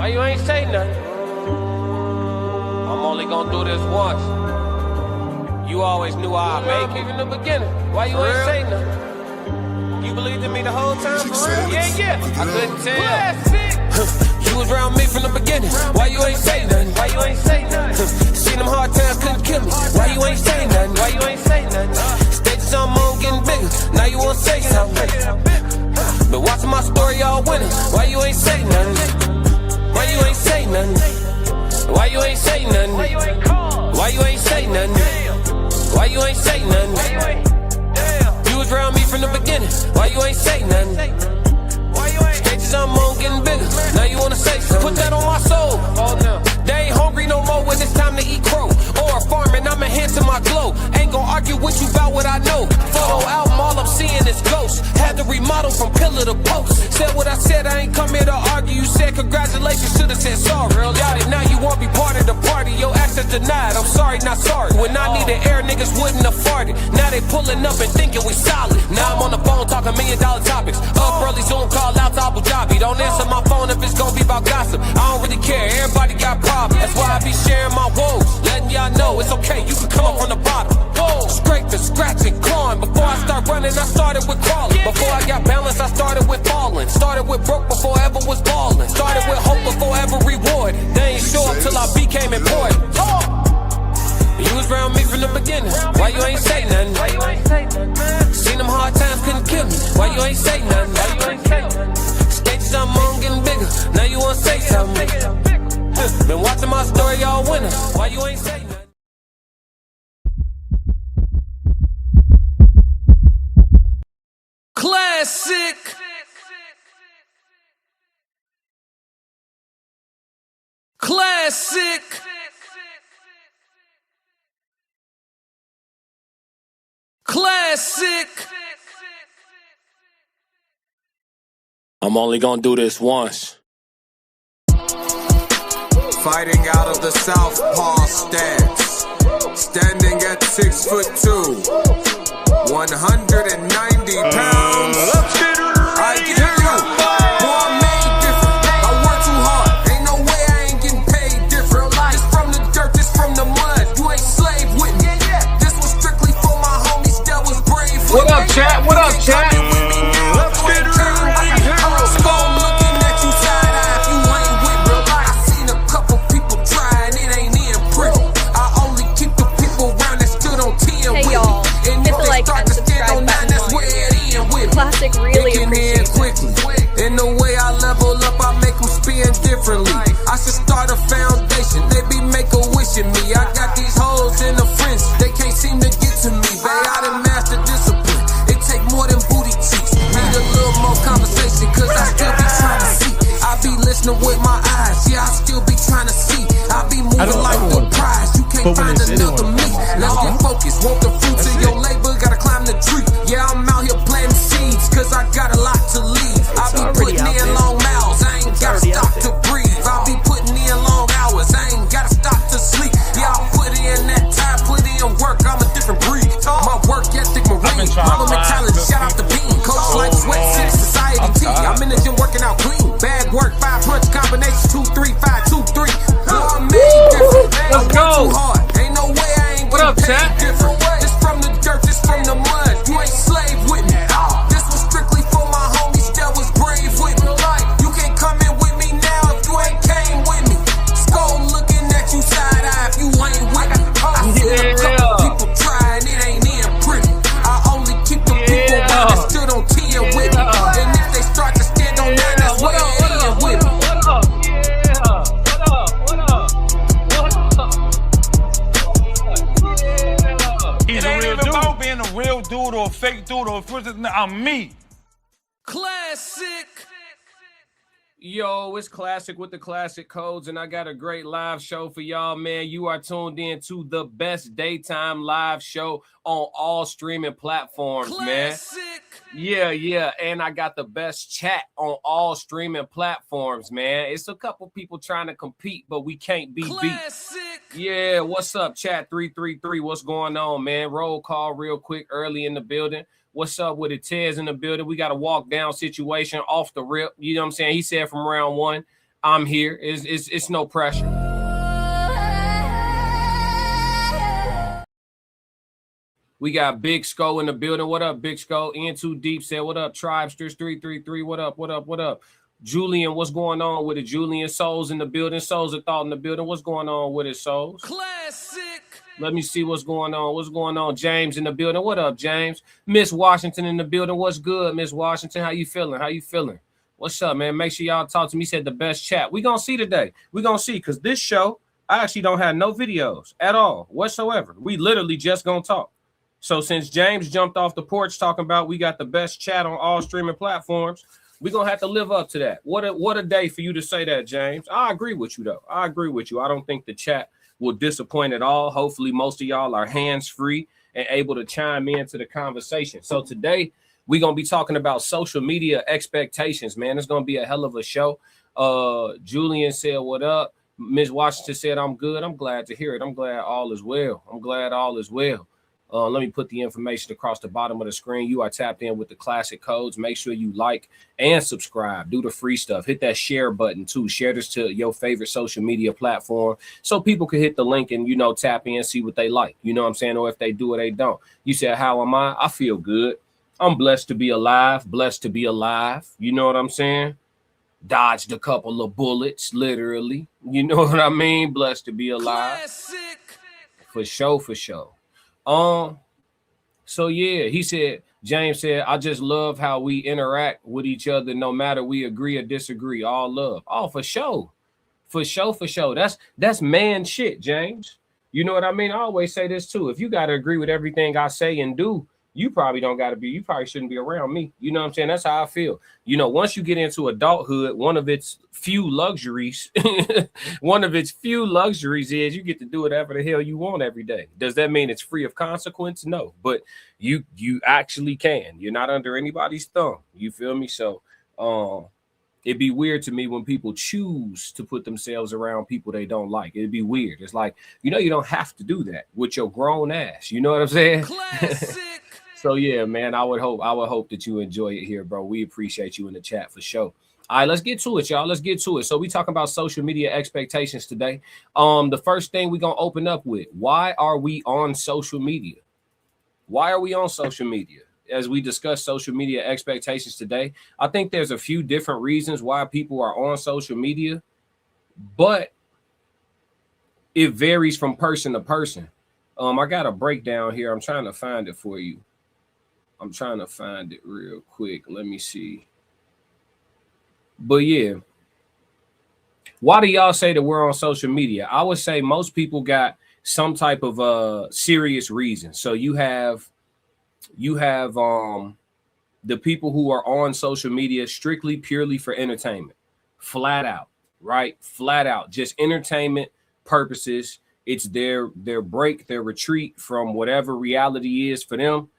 Why you ain't say nothing? I'm only gonna do this once. You always knew I'd make it in the beginning. Why you ain't say nothing? You believed in me the whole time, for real? Yeah. I couldn't tell. You was around me from the beginning. Why you ain't say nothing? Why you ain't say nothing? Seen them hard times, couldn't kill me. Why you ain't say nothing? Why you ain't say nothing? Stages I'm on getting bigger. Now you wanna say something. Been watching my story all winter. Why you ain't say nothing? Why you ain't say nothing? Why you ain't say nothing? Why you ain't call? Why you ain't say nothing? Why you ain't say nothing? You was around me from the beginning. Why you ain't say nothing? Stages I'm on getting bigger. Now you wanna say something. Put that on my soul. They ain't hungry no more when it's time to eat crow. Or farming, I'm enhancing my glow. Ain't gon' argue with you about what I know. Photo album, all I'm seeing is ghosts. Had to remodel from pillar to post. Said what I said, I ain't come here to argue. You said congratulations, should've said sorry. Got it, now you won't be part of the party. Your access denied, I'm sorry, not sorry. When I needed air, niggas wouldn't afford it. Now they pulling up and thinking we solid. Now I'm on the phone talking $1 million topics. Up early, Zoom call out to Abu Dhabi. Don't answer my phone if it's gonna be about gossip. I don't really care, everybody got problems. That's why I be sharing my woes. Letting y'all know it's okay, you can come up from the bottom. Scraping, scratching, clawing. Before I start running, I started with crawling. Before I got balance, I started with falling. Started with broke before I ever was balling. Started with hope before ever reward. They ain't show up till I became important. You was around me from the beginning. Why you ain't say nothing? Why you ain't say nothing? Seen them hard times, couldn't kill me. Why you ain't say nothing? Why you ain't say nothing? Stages I'm on getting bigger. Now you wanna say something? Been watching my story all winter. Why you ain't say nothing? Classic. Classic. Classic. I'm only gonna do this once. Fighting out of the southpaw stance, standing at 6'2", 190 pounds. I get you. Boy, I'm made different. I work too hard. Ain't no way I ain't getting paid different. This from the dirt, this from the mud. You ain't slave with me. This was strictly for my homies that was brave. What up, chat? What up, chat? Classic really appreciates quickly. In the way I level up, I make them spin differently. I should start a foundation. They be make-a-wishing me. I got these hoes in the fringe. They can't seem to get to me. They I done mastered discipline. It take more than booty cheeks. Need a little more conversation, cause I still be trying to see. I be listening with my eyes. Yeah, I still be trying to see. I be moving like the prize. You can't find another me. Let's get focused. Want the fruits of your labor, gotta climb the tree. Yeah, I'm out here planting seeds, cause I got a lot to leave. I be putting in long miles, I ain't gotta stop to breathe. I be putting in long hours, I ain't gotta stop to sleep. Yeah, I put in that time, put in work, I'm a different breed. My work ethic marine, mama mentality, shout out to Bean. Coach like Sweat City Society T. I'm in the gym working out clean. Bag work, 5 punch combinations, 2, 3, 5, 2, 3. I'm made different, I work too hard. Ain't no way I ain't getting paid different. This from the dirt, this from the mud. You ain't slave with me. This was strictly for my homies that was brave with me. You can't come in with me now if you ain't came with me. Skull looking at you side eye if you ain't with me. I see a couple people trying, it ain't in pretty. I only keep the people around that stood on 10 with me. And if they start to stand on 9, that's where it in with me. Being a real dude or a fake dude or I'm me. Classic. Yo, it's Classic with the Classic Codes, and I got a great live show for y'all, man. You are tuned in to the best daytime live show on all streaming platforms, Classic. Man. Yeah, and I got the best chat on all streaming platforms, man. It's a couple people trying to compete, but we can't be beat. Yeah, what's up, chat 333? What's going on, man? Roll call real quick early in the building. What's up with it? Tez in the building. We got a walk down situation off the rip. You know what I'm saying? He said from round 1. I'm here. It's no pressure. We got Big Skull in the building. What up, Big Skull? In Too Deep said, what up, Tribesters 333? What up, what up, what up? Julian, what's going on with it? Julian, Souls in the building. Souls of Thought in the building. What's going on with it, Souls? Classic. Let me see what's going on. What's going on? James in the building. What up, James? Miss Washington in the building. What's good, Miss Washington? How you feeling? How you feeling? What's up, man? Make sure y'all talk to me. He said the best chat. We gonna see today. We gonna see, because this show, I actually don't have no videos at all whatsoever. We literally just gonna talk. So since James jumped off the porch talking about we got the best chat on all streaming platforms, we're going to have to live up to that. What a day for you to say that, James. I agree with you, though. I agree with you. I don't think the chat will disappoint at all. Hopefully, most of y'all are hands-free and able to chime into the conversation. So today, we're going to be talking about social media expectations, man. It's going to be a hell of a show. Julian said, what up? Ms. Washington said, I'm good. I'm glad to hear it. I'm glad all is well. I'm glad all is well. Let me put the information across the bottom of the screen. You are tapped in with the classic codes. Make sure you like and subscribe. Do the free stuff. Hit that share button too. Share this to your favorite social media platform so people can hit the link and, tap in, see what they like. You know what I'm saying? Or if they do or they don't. You said, how am I? I feel good. I'm blessed to be alive. Blessed to be alive. You know what I'm saying? Dodged a couple of bullets, literally. You know what I mean? Blessed to be alive. Classic. For sure, for sure. So yeah, James said, I just love how we interact with each other, no matter we agree or disagree. All love. Oh, for sure. For sure, for sure. That's man shit, James. You know what I mean? I always say this too. If you got to agree with everything I say and do, you probably shouldn't be around me. You know what I'm saying? That's how I feel. Once you get into adulthood, one of its few luxuries is you get to do whatever the hell you want every day. Does that mean it's free of consequence? No, but you actually can. You're not under anybody's thumb. You feel me? So it'd be weird to me when people choose to put themselves around people they don't like. It'd be weird. It's like, you don't have to do that with your grown ass. You know what I'm saying? Classic. So yeah, man, I would hope that you enjoy it here, bro. We appreciate you in the chat for sure. All right, let's get to it, y'all. Let's get to it. So we talking about social media expectations today. The first thing we're gonna open up with: why are we on social media? Why are we on social media? As we discuss social media expectations today, I think there's a few different reasons why people are on social media, but it varies from person to person. I got a breakdown here. I'm trying to find it for you. I'm trying to find it real quick. Let me see. But yeah, why do y'all say that we're on social media? I would say most people got some type of serious reason. So you have the people who are on social media strictly purely for entertainment, flat out, right? Flat out, just entertainment purposes. It's their break, their retreat from whatever reality is for them.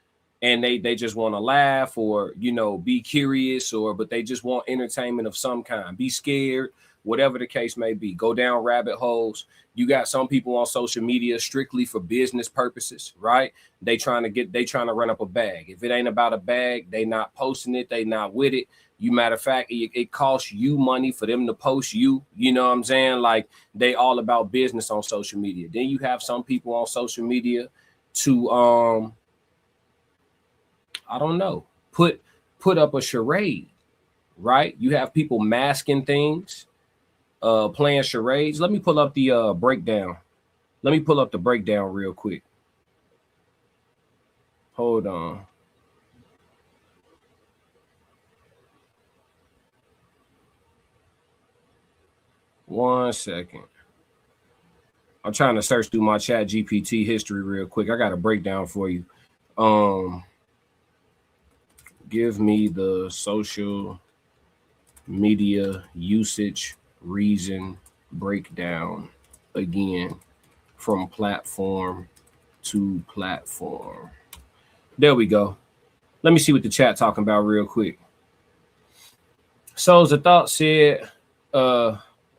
And they just want to laugh or, be curious but they just want entertainment of some kind, be scared, whatever the case may be, go down rabbit holes. You got some people on social media strictly for business purposes, right? They trying to run up a bag. If it ain't about a bag, they not posting it. They not with it. Matter of fact, it costs you money for them to post you. You know what I'm saying? Like they all about business on social media. Then you have some people on social media to, I don't know, put up a charade, right? You have people masking things, playing charades. Let me pull up the breakdown. Let me pull up the breakdown real quick. Hold on. One second. I'm trying to search through my chat GPT history real quick. I got a breakdown for you. Give me the social media usage reason breakdown again from platform to platform. There we go. Let me see what the chat talking about real quick. Souls of Thought said,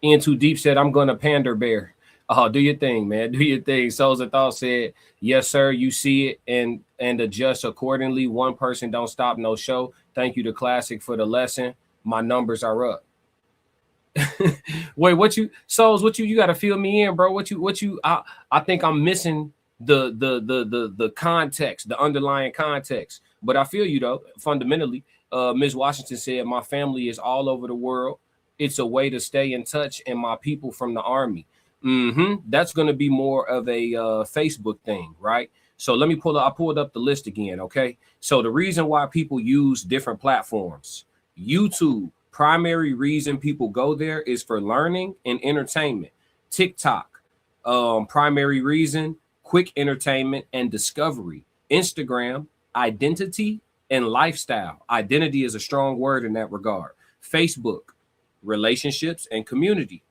In Too Deep said, I'm going to pander bear. Oh, do your thing, man. Do your thing. Souls of Thought said, yes, sir. You see it and adjust accordingly. One person don't stop no show. Thank you to Classic for the lesson. My numbers are up. Wait, what you Souls? What you got to fill me in, bro? What you? I think I'm missing the context, the underlying context. But I feel you though. Fundamentally, Ms. Washington said my family is all over the world. It's a way to stay in touch, and my people from the Army. That's going to be more of a Facebook thing, right? So let me I pulled up the list again. Okay. So the reason why people use different platforms, YouTube, primary reason people go there is for learning and entertainment. TikTok, primary reason, quick entertainment and discovery. Instagram, identity and lifestyle. Identity is a strong word in that regard. Facebook, relationships and community,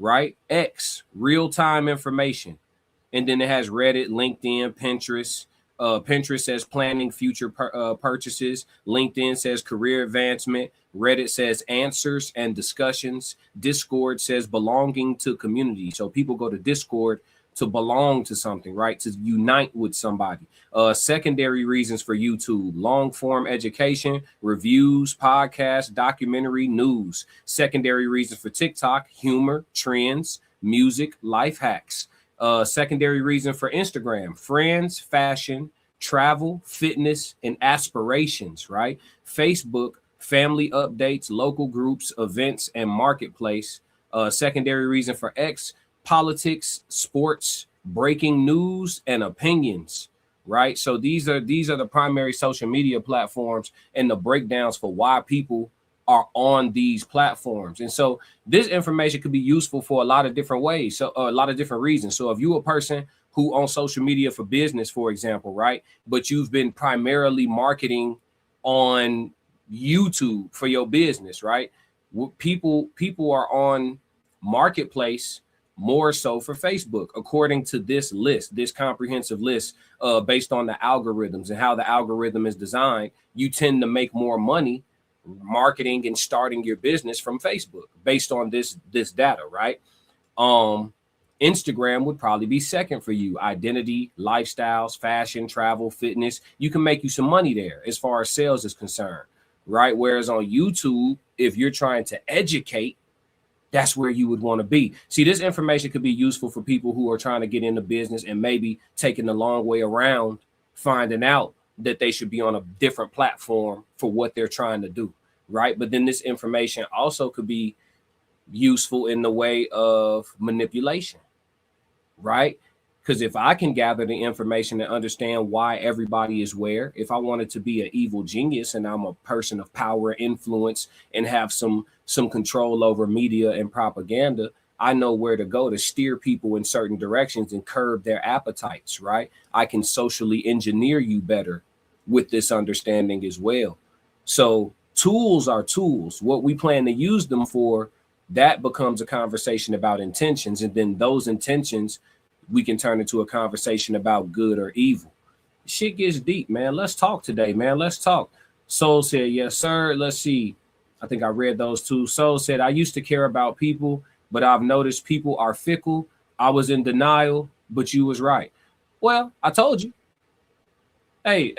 right? X, real-time information. And then it has Reddit, LinkedIn, Pinterest. Pinterest says planning future purchases. LinkedIn says career advancement. Reddit says answers and discussions. Discord says belonging to community. So people go to Discord to belong to something, right? To unite with somebody. Secondary reasons for YouTube: long form education, reviews, podcasts, documentary, news. Secondary reasons for TikTok: humor, trends, music, life hacks. Secondary reason for Instagram: friends, fashion, travel, fitness, and aspirations, right? Facebook: family updates, local groups, events, and marketplace. Secondary reason for X: politics, sports, breaking news, and opinions, right? So these are the primary social media platforms and the breakdowns for why people are on these platforms. And so this information could be useful for a lot of different ways, so a lot of different reasons. So if you're a person who on social media for business, for example, right, but you've been primarily marketing on YouTube for your business, right? People are on marketplace more so for Facebook, according to this list, this comprehensive list, based on the algorithms and how the algorithm is designed. You tend to make more money marketing and starting your business from Facebook based on this data, right? Instagram would probably be second for you. Identity, lifestyles, fashion, travel, fitness. You can make you some money there as far as sales is concerned, right? Whereas on YouTube, if you're trying to educate, that's where you would want to be. See, this information could be useful for people who are trying to get into business and maybe taking the long way around, finding out that they should be on a different platform for what they're trying to do, right? But then this information also could be useful in the way of manipulation, right? Because if I can gather the information and understand why everybody is where, if I wanted to be an evil genius and I'm a person of power, influence, and have some control over media and propaganda, I know where to go to steer people in certain directions and curb their appetites, right? I can socially engineer you better with this understanding as well. So tools are tools. What we plan to use them for, that becomes a conversation about intentions. And then those intentions, we can turn into a conversation about good or evil. Shit gets deep, man. Let's talk today, man. Let's talk. Soul said, yes, sir. Let's see. I think I read those two. Soul said, I used to care about people, but I've noticed people are fickle. I was in denial, but you was right. Well, I told you. Hey,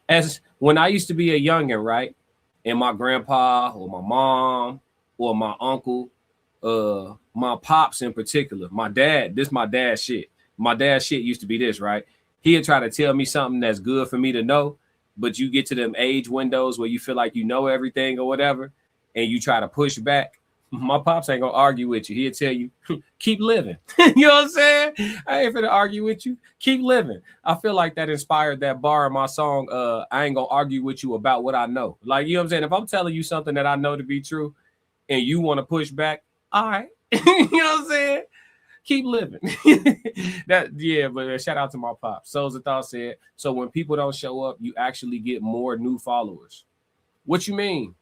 as when I used to be a youngin', right? And my grandpa or my mom or my uncle, my pops in particular, my dad, this my dad's shit. My dad's shit used to be this, right? He'd try to tell me something that's good for me to know, but you get to them age windows where you feel like you know everything or whatever, and you try to push back. My pops ain't gonna argue with you. He'll tell you, keep living. You know what I'm saying? I ain't finna argue with you. Keep living. I feel like that inspired that bar in my song, I ain't gonna argue with you about what I know. Like, you know what I'm saying? If I'm telling you something that I know to be true and you want to push back, all right. You know what I'm saying? Keep living. But shout out to my pops. Souls of Thought said, so when people don't show up, you actually get more new followers. What you mean?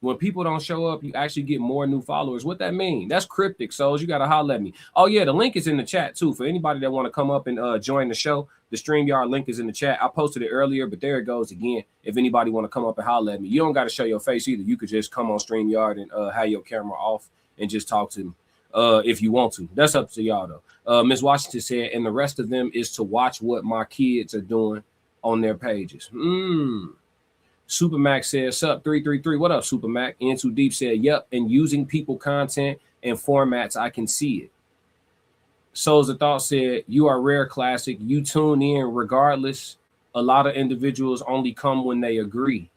When people don't show up, you actually get more new followers. What that mean? That's cryptic, Souls. You got to holler at me. Oh, yeah, the link is in the chat, too. For anybody that want to come up and join the show, the StreamYard link is in the chat. I posted it earlier, but there it goes again. If anybody want to come up and holler at me, you don't got to show your face either. You could just come on StreamYard and have your camera off and just talk to me if you want to. That's up to y'all, though. Ms. Washington said, and the rest of them is to watch what my kids are doing on their pages. Supermac says, sup, 333. What up, Supermac? In Too Deep said, yep, and using people content and formats, I can see it. Souls of Thought said, you are rare, Classic. You tune in regardless. A lot of individuals only come when they agree.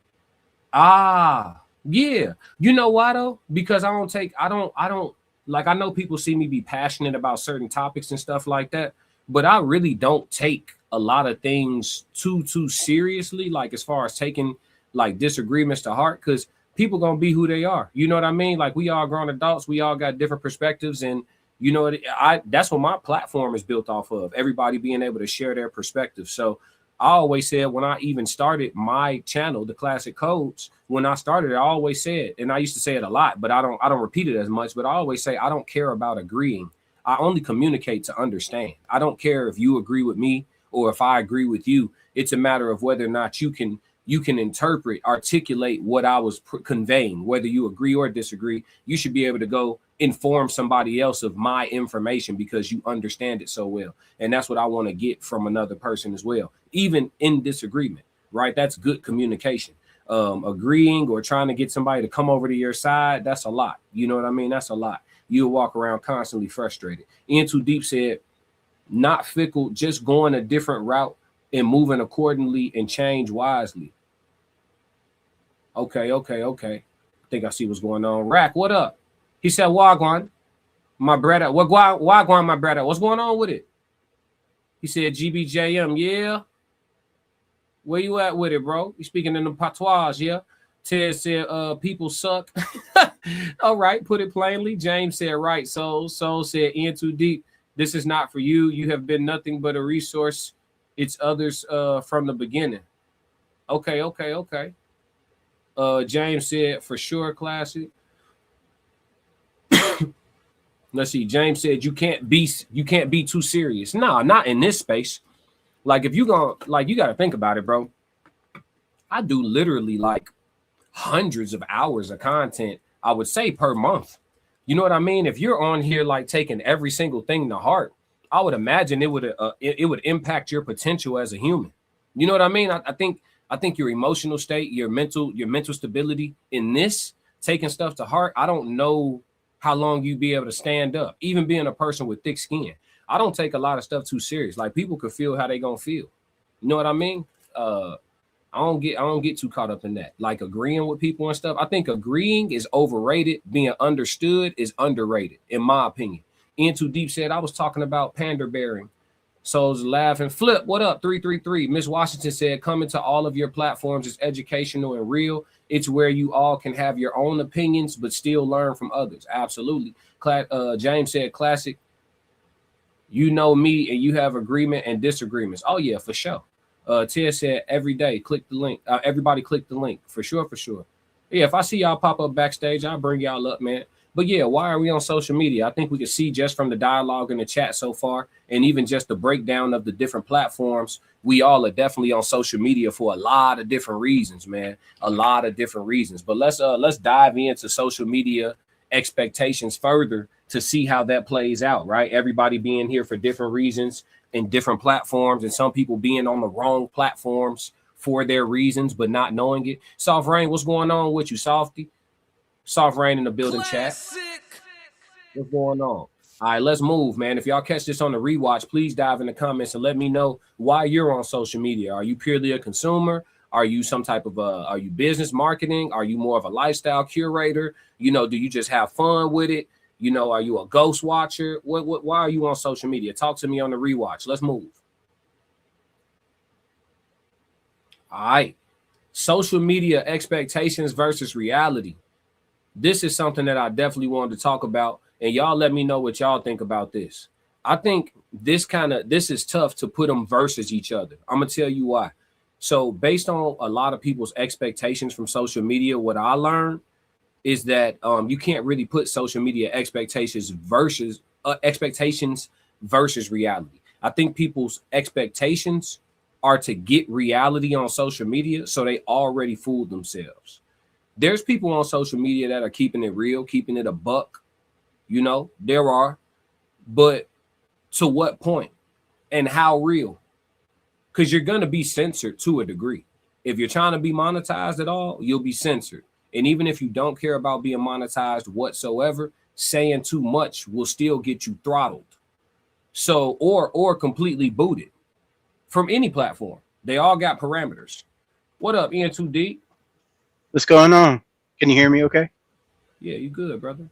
Ah, yeah. You know why though? Because I don't like, I know people see me be passionate about certain topics and stuff like that, but I really don't take a lot of things too seriously, like as far as taking like disagreements to heart, because people gonna be who they are. You know what I mean? Like, we all grown adults, we all got different perspectives, and you know, that's what my platform is built off of. Everybody being able to share their perspective. So I always said, when I even started my channel, The Classic Codes, when I started, I always said, and I used to say it a lot, but I don't repeat it as much, but I always say, I don't care about agreeing. I only communicate to understand. I don't care if you agree with me or if I agree with you. It's a matter of whether or not you can interpret, articulate what I was conveying. Whether you agree or disagree, you should be able to go inform somebody else of my information because you understand it so well. And that's what I want to get from another person as well, even in disagreement, right? That's good communication. Agreeing or trying to get somebody to come over to your side, that's a lot. You know what I mean? That's a lot. You'll walk around constantly frustrated. In Too Deep said, not fickle, just going a different route and moving accordingly and change wisely. Okay. I think I see what's going on. Rack, what up? He said, Wagwan, my brother. Wagwan, my brother. What's going on with it? He said, GBJM, yeah. Where you at with it, bro? You speaking in the patois, yeah? Ted said, people suck. All right, put it plainly. James said, right. Soul said, In Too Deep. This is not for you. You have been nothing but a resource. It's others from the beginning. Okay. James said, for sure, Classic. Let's see. James said, you can't be too serious. No, not in this space. Like, if you you got to think about it, bro. I do literally like hundreds of hours of content, I would say, per month. You know what I mean? If you're on here like taking every single thing to heart, I would imagine it would impact your potential as a human. You know what I mean? I think your emotional state, your mental stability in this, taking stuff to heart, I don't know how long you'd be able to stand up, even being a person with thick skin. I don't take a lot of stuff too serious. Like, people could feel how they gonna feel. You know what I mean? I don't get too caught up in that. Like, agreeing with people and stuff. I think agreeing is overrated. Being understood is underrated, in my opinion. In Too Deep said, I was talking about pander bearing. Souls laughing. Flip, what up? 333. Miss Washington said, coming to all of your platforms is educational and real. It's where you all can have your own opinions, but still learn from others. Absolutely. James said, Classic. You know me, and you have agreement and disagreements. Oh yeah, for sure. Ted said, every day, click the link. Everybody click the link. For sure. Yeah, if I see y'all pop up backstage, I'll bring y'all up, man. But yeah, why are we on social media? I think we can see just from the dialogue in the chat so far, and even just the breakdown of the different platforms, we all are definitely on social media for a lot of different reasons, man. A lot of different reasons. But let's dive into social media expectations further to see how that plays out, right? Everybody being here for different reasons and different platforms, and some people being on the wrong platforms for their reasons, but not knowing it. Soft Rain, what's going on with you, Softy? Soft Rain in the building. Classic. Chat. What's going on? All right, let's move, man. If y'all catch this on the rewatch, please dive in the comments and let me know why you're on social media. Are you purely a consumer? Are you some type of are you business marketing? Are you more of a lifestyle curator? You know, do you just have fun with it? You know, are you a ghost watcher? Why are you on social media? Talk to me on the rewatch. Let's move. All right. Social media expectations versus reality. This is something that I definitely wanted to talk about, and y'all let me know what y'all think about this. I think this is tough to put them versus each other. I'm gonna tell you why. So based on a lot of people's expectations from social media, what I learned is that you can't really put social media expectations versus reality. I think people's expectations are to get reality on social media, so they already fooled themselves. There's people on social media that are keeping it real, keeping it a buck. You know, there are. But to what point and how real? Because you're going to be censored to a degree. If you're trying to be monetized at all, you'll be censored. And even if you don't care about being monetized whatsoever, saying too much will still get you throttled. So, or completely booted from any platform. They all got parameters. What up, Ian2D? What's going on? Can you hear me okay? Yeah, you good, brother.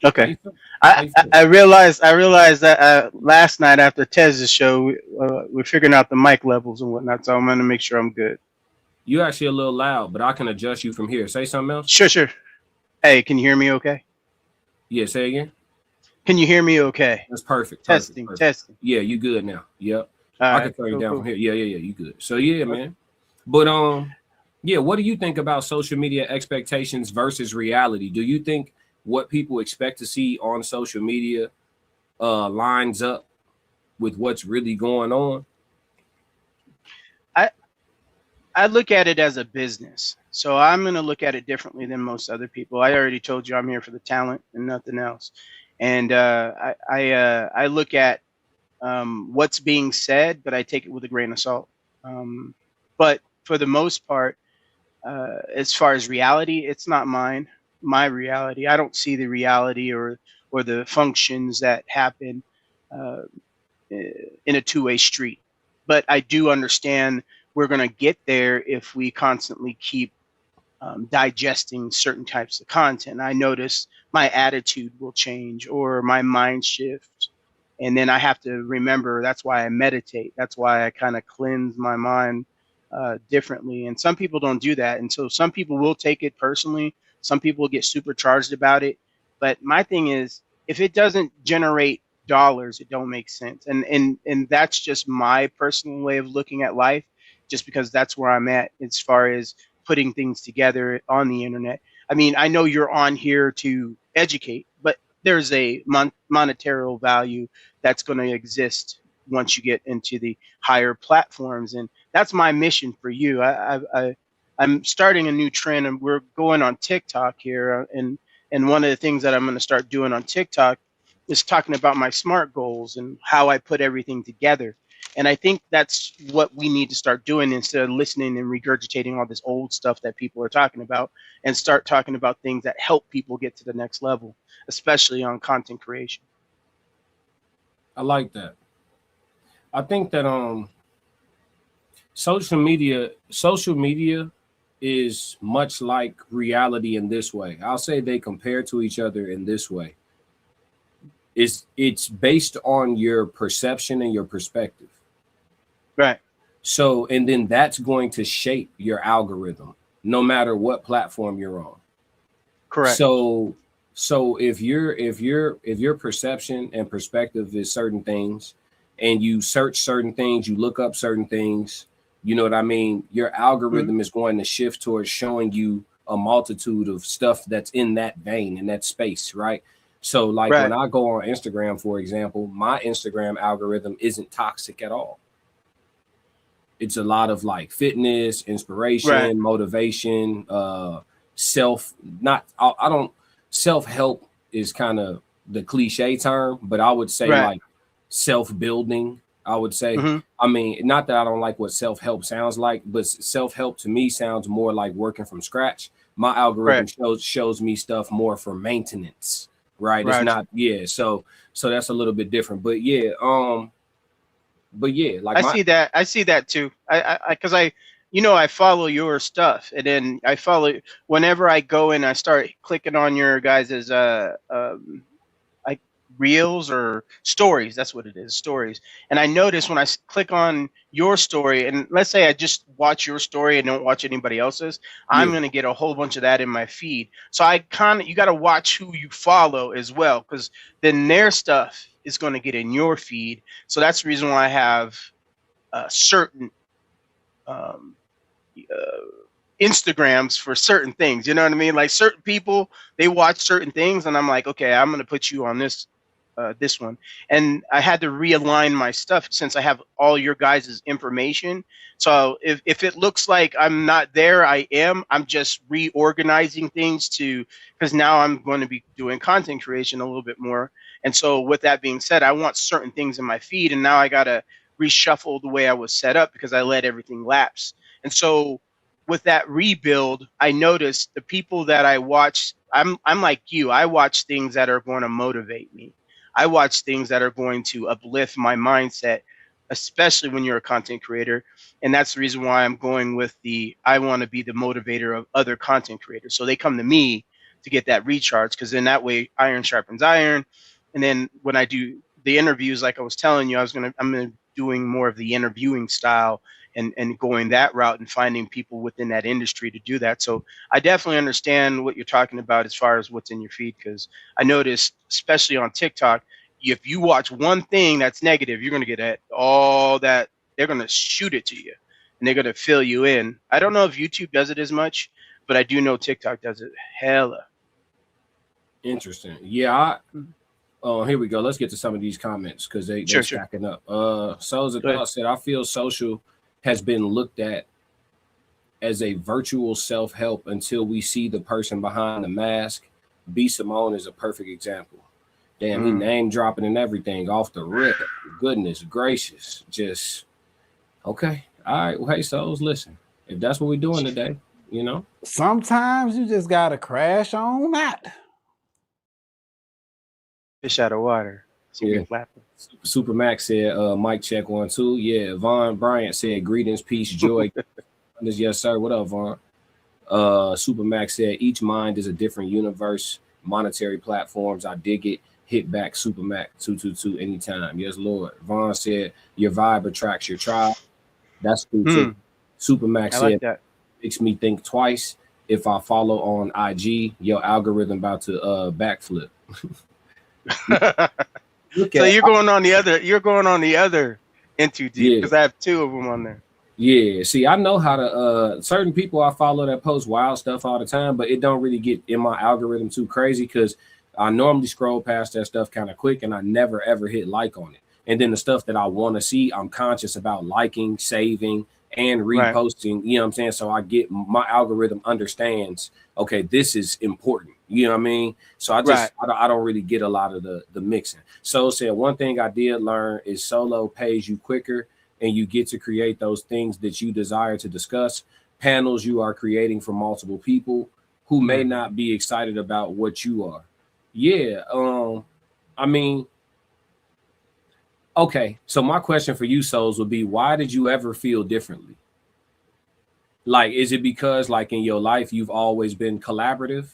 Okay. I realized that last night after Tez's show, we're figuring out the mic levels and whatnot, so I'm going to make sure I'm good. You actually a little loud, but I can adjust you from here. Say something else. Sure. Hey, can you hear me okay? Yeah, say again. Can you hear me okay? That's perfect. Testing. Yeah, you good now. Yep. All I can turn you down from here. Yeah, you good. So yeah, man. But yeah, what do you think about social media expectations versus reality? Do you think what people expect to see on social media lines up with what's really going on? I look at it as a business, so I'm going to look at it differently than most other people. I already told you I'm here for the talent and nothing else, and I look at what's being said, but I take it with a grain of salt. But for the most part, as far as reality, it's not my reality. I don't see the reality or the functions that happen in a two-way street. But I do understand we're going to get there if we constantly keep digesting certain types of content. I notice my attitude will change or my mind shift. And then I have to remember, that's why I meditate. That's why I kind of cleanse my mind differently. And some people don't do that. And so some people will take it personally. Some people get supercharged about it. But my thing is, if it doesn't generate dollars, it don't make sense. And that's just my personal way of looking at life, just because that's where I'm at as far as putting things together on the internet. I mean, I know you're on here to educate, but there's a monetary value that's going to exist once you get into the higher platforms. And that's my mission for you. I'm starting a new trend, and we're going on TikTok here. And one of the things that I'm going to start doing on TikTok is talking about my SMART goals and how I put everything together. And I think that's what we need to start doing, instead of listening and regurgitating all this old stuff that people are talking about, and start talking about things that help people get to the next level, especially on content creation. I like that. I think that social media is much like reality in this way. I'll say they compare to each other in this way. It's based on your perception and your perspective. Right. So, and then that's going to shape your algorithm, no matter what platform you're on. Correct. So if your perception and perspective is certain things, and you search certain things, you look up certain things, you know what I mean? Your algorithm is going to shift towards showing you a multitude of stuff that's in that vein, in that space, right? So like when I go on Instagram, for example, my Instagram algorithm isn't toxic at all. It's a lot of like fitness, inspiration, motivation, self-help is kind of the cliche term, but I would say like self-building, I would say. I mean, not that I don't like what self-help sounds like, but self-help to me sounds more like working from scratch. My algorithm shows me stuff more for maintenance. Right. It's not. Yeah. So that's a little bit different. But yeah. Like I see that too. Because I follow your stuff, and then I follow whenever I go in, I start clicking on your guys's like reels or stories. That's what it is, stories. And I notice when I click on your story, and let's say I just watch your story and don't watch anybody else's, I'm going to get a whole bunch of that in my feed. So you got to watch who you follow as well, because then their stuff is going to get in your feed. So that's the reason why I have certain Instagrams for certain things. You know what I mean? Like certain people, they watch certain things, and I'm like, okay, I'm going to put you on this one. And I had to realign my stuff since I have all your guys' information. So if it looks like I'm not there, I'm just reorganizing things because now I'm going to be doing content creation a little bit more. And so with that being said, I want certain things in my feed, and now I got to reshuffle the way I was set up because I let everything lapse. And so with that rebuild, I noticed the people that I watch, I'm like you. I watch things that are going to motivate me. I watch things that are going to uplift my mindset, especially when you're a content creator. And that's the reason why I'm going with I want to be the motivator of other content creators. So they come to me to get that recharge, because then that way iron sharpens iron. And then when I do the interviews, like I was telling you, I'm doing more of the interviewing style and going that route and finding people within that industry to do that. So I definitely understand what you're talking about as far as what's in your feed, because I noticed, especially on TikTok, if you watch one thing that's negative, you're going to get all that. They're going to shoot it to you, and they're going to fill you in. I don't know if YouTube does it as much, but I do know TikTok does it hella. Interesting. Yeah. Here we go. Let's get to some of these comments because they're stacking up. Souls Thought said, I feel social has been looked at as a virtual self-help until we see the person behind the mask. B. Simone is a perfect example. Damn, he name dropping and everything off the rip. Goodness gracious. Just okay. All right. Well, hey, Souls, listen. If that's what we're doing today, you know. Sometimes you just gotta crash on that. Fish out of water. Yeah. Super Max said, mic check 1 2. Yeah, Vaughn Bryant said, greetings, peace, joy. Yes, sir. What up, Vaughn? Super Max said, each mind is a different universe. Monetary platforms, I dig it. Hit back Super Max 222 anytime. Yes, Lord. Vaughn said, your vibe attracts your tribe. That's cool too. Super Max said, that makes me think twice. If I follow on IG, your algorithm about to backflip. So you're going on the other into deep, because I have 2 of them on there. Yeah, see, I know how to certain people I follow that post wild stuff all the time, but it don't really get in my algorithm too crazy because I normally scroll past that stuff kind of quick and I never ever hit like on it. And then the stuff that I want to see, I'm conscious about liking, saving, and reposting. Right. You know what I'm saying? So I get my algorithm understands, okay, this is important. You know what I mean? So I just I don't really get a lot of the mixing. So said one thing I did learn is solo pays you quicker and you get to create those things that you desire to discuss. Panels you are creating for multiple people who may not be excited about what you are. Yeah. I mean, okay. So my question for you, Souls, would be, why did you ever feel differently? Like, is it because like in your life, you've always been collaborative?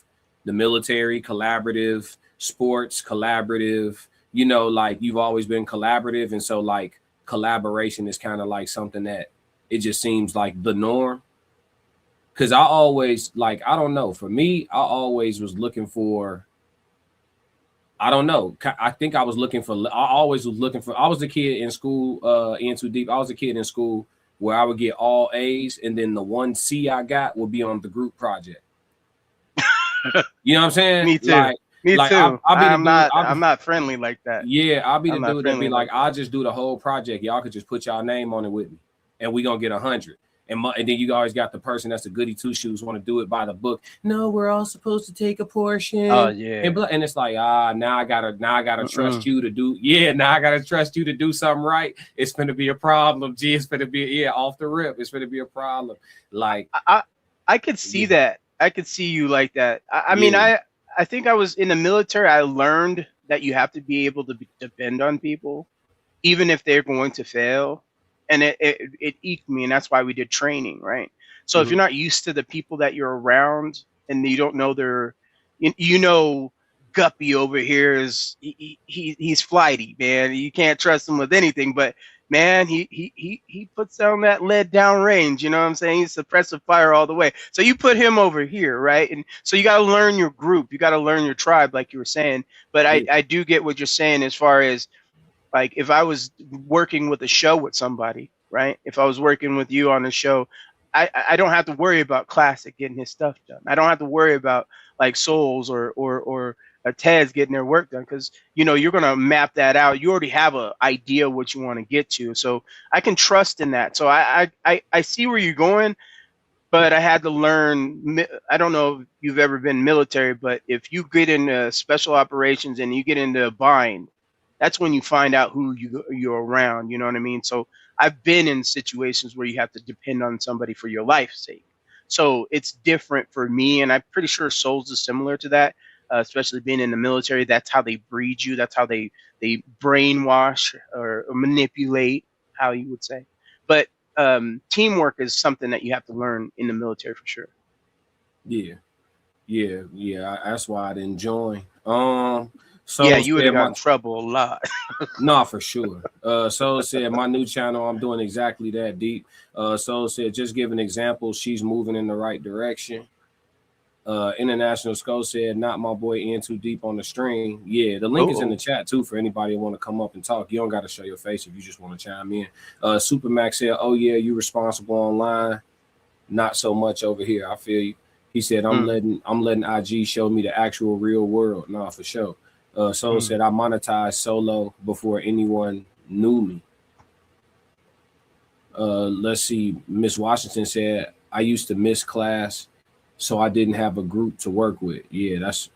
The military, collaborative, sports, collaborative, you know, like you've always been collaborative. And so like collaboration is kind of like something that it just seems like the norm. Cause I always like, I don't know, for me, I always was looking for, I don't know. I think I was looking for, I was a kid in school, in Too Deep. I was a kid in school where I would get all A's and then the 1 C I got would be on the group project. You know what I'm saying? Me too. Me too. I'm not friendly like that. Yeah, I'll be the dude that be like, I'll just do the whole project. Y'all could just put y'all name on it with me, and we gonna get 100. And then you always got the person that's a goody two shoes want to do it by the book. No, we're all supposed to take a portion. Oh yeah. And it's like, now I gotta trust you to do. Yeah, now I gotta trust you to do something right. It's gonna be a problem. Gee, it's gonna be off the rip. It's gonna be a problem. Like I could see that. I could see you like that. I mean, I think I was in the military. I learned that you have to be able to depend on people, even if they're going to fail. And it eked me, and that's why we did training, right? So if you're not used to the people that you're around, and you don't know Guppy over here is he's flighty, man. You can't trust him with anything, but man, he puts down that lead down range. You know what I'm saying? He's suppressive fire all the way. So you put him over here, right? And so you got to learn your group. You got to learn your tribe, like you were saying. But I do get what you're saying as far as, like, if I was working with a show with somebody, right? If I was working with you on a show, I don't have to worry about Classic getting his stuff done. I don't have to worry about like Souls or Ted's getting their work done, because you're gonna map that out. You already have an idea what you want to get to, so I can trust in that. So I see where you're going, but I had to learn. I don't know if you've ever been military, but if you get into special operations and you get into a bind, that's when you find out who you're around. You know what I mean? So I've been in situations where you have to depend on somebody for your life's sake. So it's different for me, and I'm pretty sure Souls is similar to that, especially being in the military. That's how they breed you. That's how they brainwash or manipulate, how you would say. But teamwork is something that you have to learn in the military for sure. Yeah. That's why I didn't join. So yeah, you would have got in trouble a lot. Nah, for sure. Soul said my new channel, I'm doing exactly that, Deep. Soul said, just give an example, she's moving in the right direction. International Skull said, not my boy in too deep on the stream. Yeah, the link is in the chat too for anybody who want to come up and talk. You don't got to show your face if you just want to chime in. Supermax said, oh yeah, you responsible online. Not so much over here. I feel you. He said, I'm letting IG show me the actual real world. Nah, for sure. Soul said, I monetized solo before anyone knew me. Let's see. Miss Washington said, I used to miss class, so I didn't have a group to work with. Yeah, that's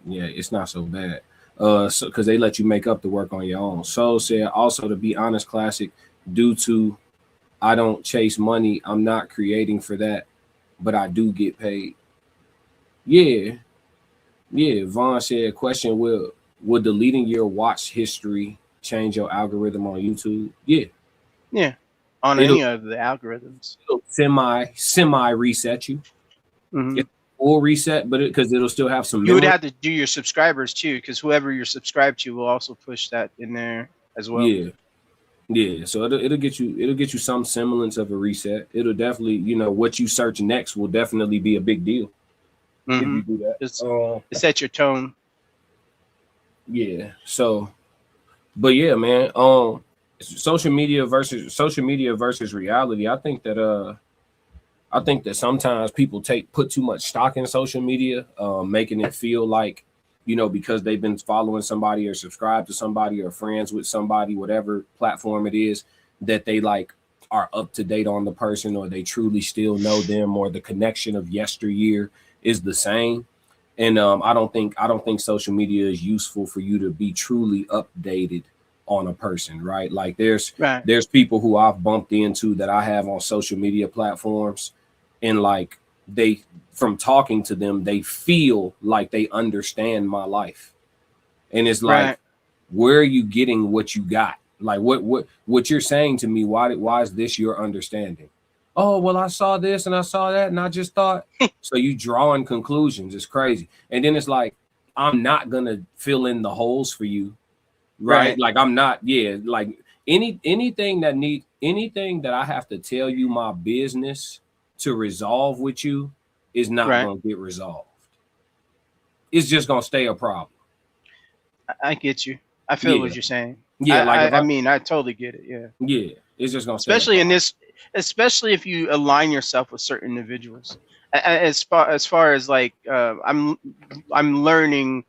yeah, it's not so bad. So because they let you make up the work on your own. Soul said, also, to be honest, Classic, due to I don't chase money, I'm not creating for that, but I do get paid. Yeah. Vaughn said, question, would deleting your watch history change your algorithm on YouTube? Yeah. On any of the algorithms, it'll semi reset you. Full reset, but because it'll still have some. You would have to do your subscribers too, because whoever you're subscribed to will also push that in there as well. Yeah. So it'll get you some semblance of a reset. It'll definitely, what you search next will definitely be a big deal if you do that. It sets your tone. Yeah. So, but yeah, man. Social media versus reality. I think that sometimes people put too much stock in social media, making it feel like, because they've been following somebody or subscribed to somebody or friends with somebody, whatever platform it is, that they like are up to date on the person, or they truly still know them, or the connection of yesteryear is the same. And I don't think social media is useful for you to be truly updated on a person, right? Like there's people who I've bumped into that I have on social media platforms, and like from talking to them, they feel like they understand my life. And it's like, where are you getting what you got? Like what you're saying to me, why is this your understanding? Oh, well, I saw this and I saw that, and I just thought. So you drawing conclusions. It's crazy. And then it's like, I'm not gonna fill in the holes for you, right? Like I'm not. Yeah, like anything that I have to tell you my business to resolve with you is not gonna get resolved. It's just gonna stay a problem. I get you. I feel what you're saying. Yeah, I mean, I totally get it. Yeah, it's just gonna especially in this. Especially if you align yourself with certain individuals. As far as like I'm learning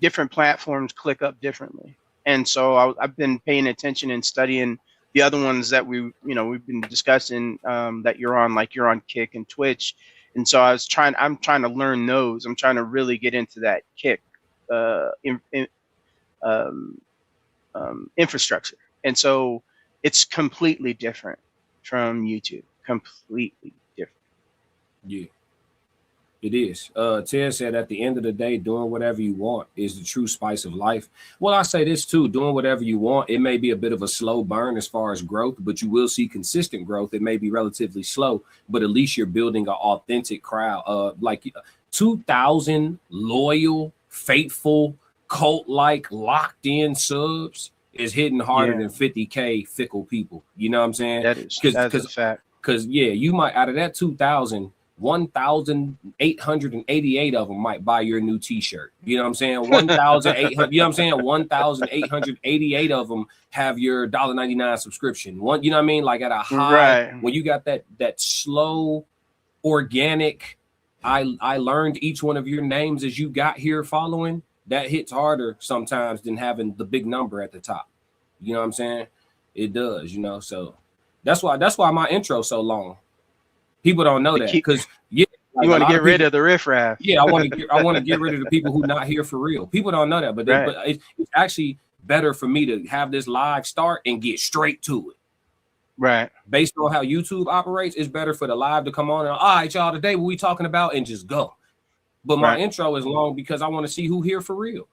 different platforms click up differently, and so I've been paying attention and studying the other ones that we've been discussing that you're on, like you're on Kick and Twitch, and so I'm trying to learn those. I'm trying to really get into that Kick infrastructure, and so it's completely different from YouTube. Completely different. Yeah, it is. Ted said, at the end of the day, doing whatever you want is the true spice of life. Well, I say this too, doing whatever you want, it may be a bit of a slow burn as far as growth, but you will see consistent growth. It may be relatively slow, but at least you're building an authentic crowd. Like 2,000 loyal, faithful, cult-like, locked-in subs is hitting harder than 50K fickle people. You know what I'm saying? That's a fact. Because you might, out of that 2,000, 1,888 of them might buy your new T-shirt. You know what I'm saying? 1,800. You know what I'm saying? 1,888 of them have your $1.99 subscription. You know what I mean? Like at a high, when you got that slow, organic. I learned each one of your names as you got here following. That hits harder sometimes than having the big number at the top. You know what I'm saying? It does, so that's why my intro's so long. People don't know that because you want to get rid of the riffraff. Yeah, I want to get rid of the people who not here for real. People don't know that, but it's actually better for me to have this live start and get straight to it. Right. Based on how YouTube operates, it's better for the live to come on and all right, y'all, today what we talking about and just go. But my intro is long because I want to see who here for real.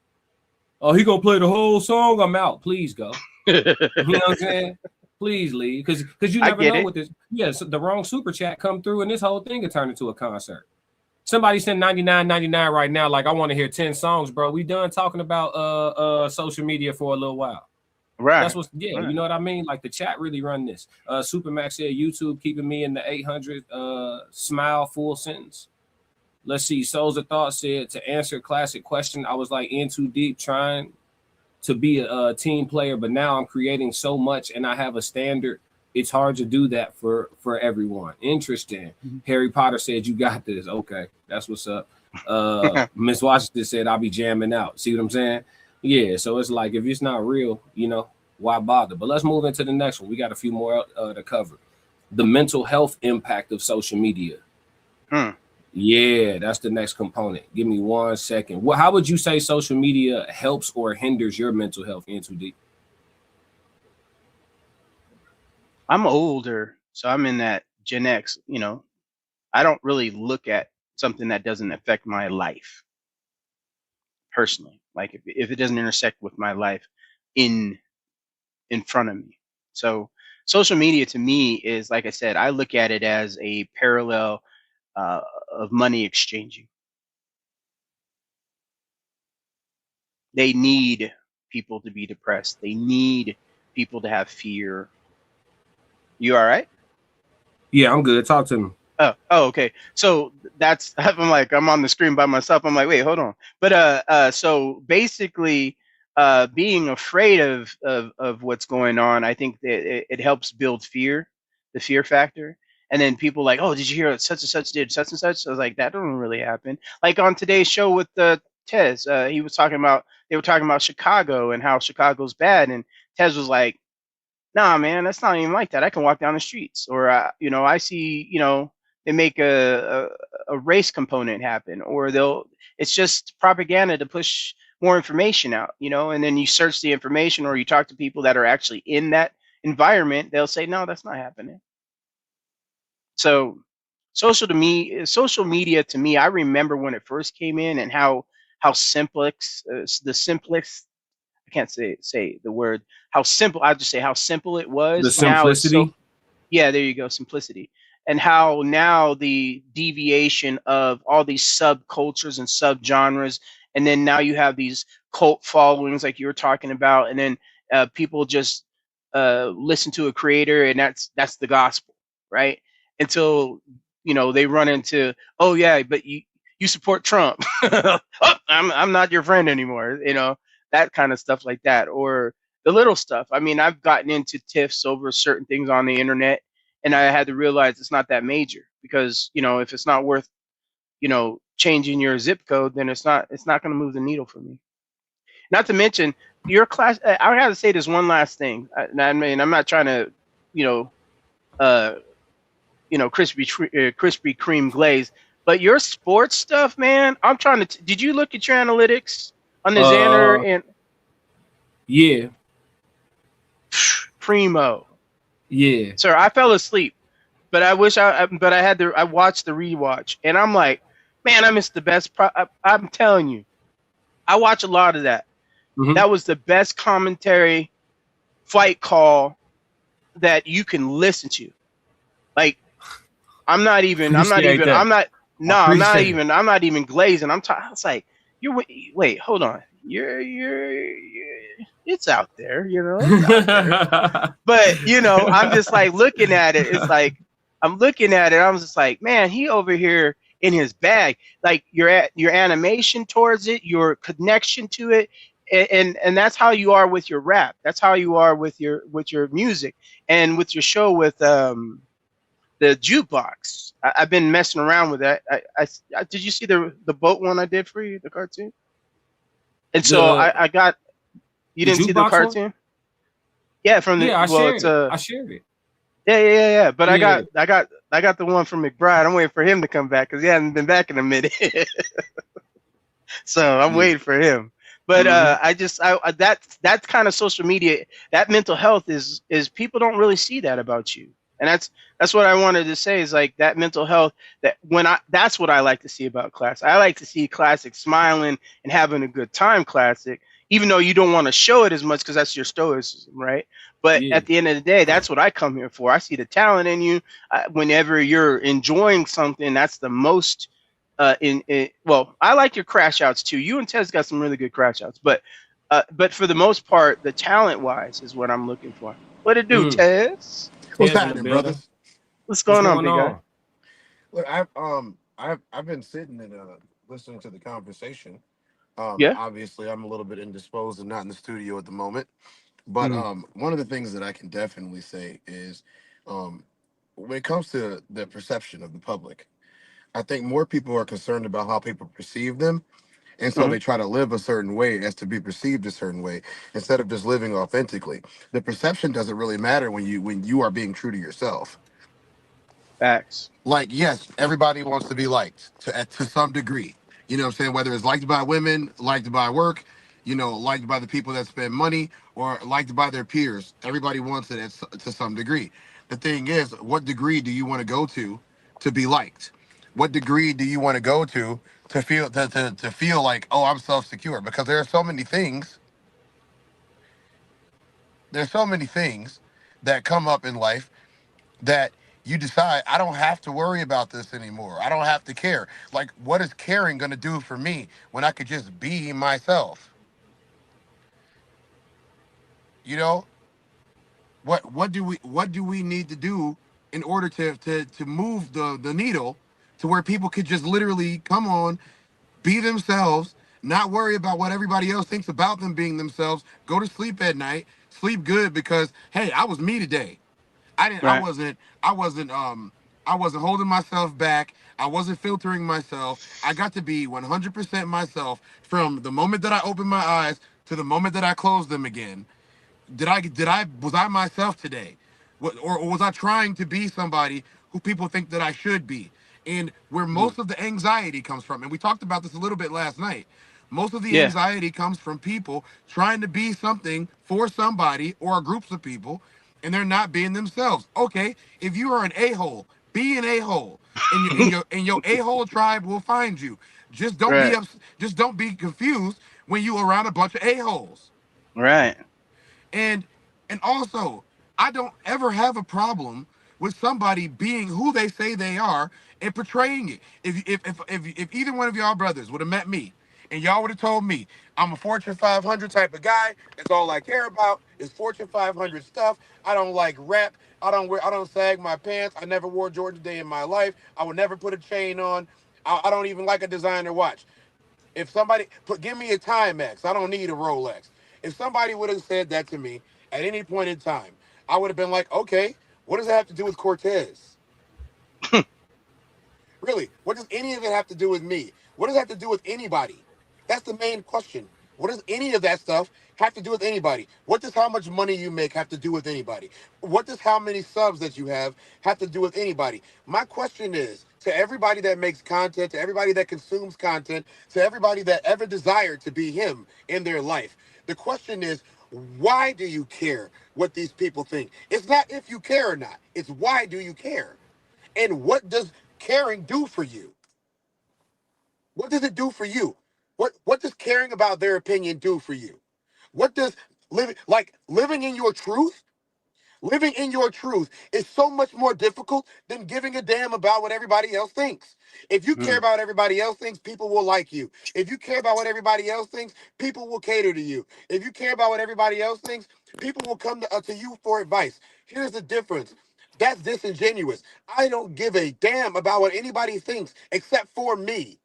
Oh, he gonna play the whole song. I'm out. Please go. You know what I'm saying? Please leave, because you never know what this. Yeah, so the wrong super chat come through, and this whole thing could turn into a concert. Somebody send 99.99 right now. Like, I want to hear 10 songs, bro. We done talking about social media for a little while. Right. That's what's you know what I mean? Like, the chat really run this. Supermax said YouTube keeping me in the 800 smile full sentence. Let's see. Souls of Thought said, to answer a classic question, I was like in too deep trying to be a team player, but now I'm creating so much and I have a standard. It's hard to do that for everyone. Interesting. Harry Potter said, you got this. Okay, that's what's up. Miss Washington said, I'll be jamming out. See what I'm saying? Yeah, so it's like, if it's not real, you know, why bother? But let's move into the next one. We got a few more to cover. The mental health impact of social media. Yeah, that's the next component. Give me 1 second. Well, how would you say social media helps or hinders your mental health? In too deep. I'm older, so I'm in that Gen X. You know, I don't really look at something that doesn't affect my life personally. Like if it doesn't intersect with my life in front of me. So social media to me is, like I said, I look at it as a parallel of money exchanging. They need people to be depressed. They need people to have fear. You all right? Yeah, I'm good. Talk to me. Oh, okay. So that's, I'm like, I'm on the screen by myself. I'm like, wait, hold on. But so basically, being afraid of what's going on, I think that it helps build fear, the fear factor. And then people like, oh, did you hear such and such did such and such? So I was like, that don't really happen. Like on today's show with Tez, he was talking about, they were talking about Chicago and how Chicago's bad. And Tez was like, nah, man, that's not even like that. I can walk down the streets, or you know, I see, you know, they make a race component happen, or it's just propaganda to push more information out, you know. And then you search the information, or you talk to people that are actually in that environment, they'll say, no, that's not happening. So social media to me, I remember when it first came in and how simplex, the simplest, I can't say the word, how simple, I'll just say how simple it was. The simplicity. Yeah, there you go, simplicity. And how now the deviation of all these subcultures and subgenres, and then now you have these cult followings like you were talking about, and then people just listen to a creator, and that's the gospel, right? Until, you know, they run into, oh yeah, but you support Trump. Oh, I'm not your friend anymore, you know, that kind of stuff like that. Or the little stuff. I mean, I've gotten into tiffs over certain things on the internet, and I had to realize it's not that major, because, you know, if it's not worth, you know, changing your zip code, then it's not going to move the needle for me. Not to mention your class. I gotta say this one last thing. I mean, I'm not trying to, you know, Krispy Kreme glaze, but your sports stuff, man. I'm trying to. Did you look at your analytics on the Xander and? Yeah. Primo. Yeah. Sir, I fell asleep, but I wish I watched the rewatch, and I'm like, man, I missed the best. I'm telling you, I watch a lot of that. Mm-hmm. That was the best commentary fight call that you can listen to. Like, I'm not even glazing. I was like, wait, hold on. It's out there, you know. It's out there. But, you know, I'm just like looking at it. It's like, I'm looking at it. I'm just like, man, he over here in his bag. Like your animation towards it, your connection to it. And that's how you are with your rap. That's how you are with your music, and with your show with the jukebox. I've been messing around with that. I did you see the boat one I did for you, the cartoon? And so I got. You didn't see the cartoon? One? Yeah, from the. Yeah, I shared it. Yeah. But yeah. I got the one from McBride. I'm waiting for him to come back because he hasn't been back in a minute. So I'm waiting for him. But that's kind of social media. That mental health is people don't really see that about you, and that's what I wanted to say is like that mental health. That's what I like to see about Classic. I like to see Classic smiling and having a good time, Classic. Even though you don't want to show it as much because that's your stoicism, right? But at the end of the day, that's what I come here for. I see the talent in you. Whenever you're enjoying something, that's the most. Well, I like your crash outs too. You and Tez got some really good crash outs, but for the most part, the talent wise is what I'm looking for. What it do, Tez? What's happening, brothers? What's going on, big guy? Look, I've been sitting and listening to the conversation. Obviously, I'm a little bit indisposed and not in the studio at the moment. But one of the things that I can definitely say is when it comes to the perception of the public, I think more people are concerned about how people perceive them. And so they try to live a certain way as to be perceived a certain way instead of just living authentically. The perception doesn't really matter when you are being true to yourself. Facts. Like, yes, everybody wants to be liked to some degree. You know what I'm saying? Whether it's liked by women, liked by work, liked by the people that spend money, or liked by their peers. Everybody wants it to some degree. The thing is, what degree do you want to go to be liked? What degree do you want to go to feel like, oh, I'm self-secure? Because there are so many things. There's so many things that come up in life that you decide, I don't have to worry about this anymore. I don't have to care. Like, what is caring going to do for me when I could just be myself? What do we need to do in order to move the needle to where people could just literally come on, be themselves, not worry about what everybody else thinks about them being themselves, go to sleep at night, sleep good because, hey, I was me today. I wasn't holding myself back. I wasn't filtering myself. I got to be 100% myself from the moment that I opened my eyes to the moment that I closed them again. Was I myself today? Or was I trying to be somebody who people think that I should be? And where most of the anxiety comes from, and we talked about this a little bit last night, most of the anxiety comes from people trying to be something for somebody or groups of people, and they're not being themselves. Okay, if you are an a-hole, be an a-hole, and your a-hole tribe will find you. Just don't be confused when you around a bunch of a-holes. Right. And also, I don't ever have a problem with somebody being who they say they are and portraying it. If either one of y'all brothers would have met me and y'all would have told me I'm a Fortune 500 type of guy, that's all I care about is Fortune 500 stuff. I don't like rap. I don't sag my pants. I never wore Jordan a day in my life. I would never put a chain on. I don't even like a designer watch. If somebody give me a Timex, I don't need a Rolex. If somebody would have said that to me at any point in time, I would have been like, okay, what does that have to do with Cortez? Really, what does any of it have to do with me? What does it have to do with anybody? That's the main question. What does any of that stuff have to do with anybody? What does how much money you make have to do with anybody? What does how many subs that you have to do with anybody? My question is, to everybody that makes content, to everybody that consumes content, to everybody that ever desired to be him in their life, the question is, why do you care what these people think? It's not if you care or not. It's why do you care? And what does caring do for you? What does it do for you? What does caring about their opinion do for you? What does living in your truth? Living in your truth is so much more difficult than giving a damn about what everybody else thinks. If you care about what everybody else thinks, people will like you. If you care about what everybody else thinks, people will cater to you. If you care about what everybody else thinks, people will come to you for advice. Here's the difference. That's disingenuous. I don't give a damn about what anybody thinks except for me.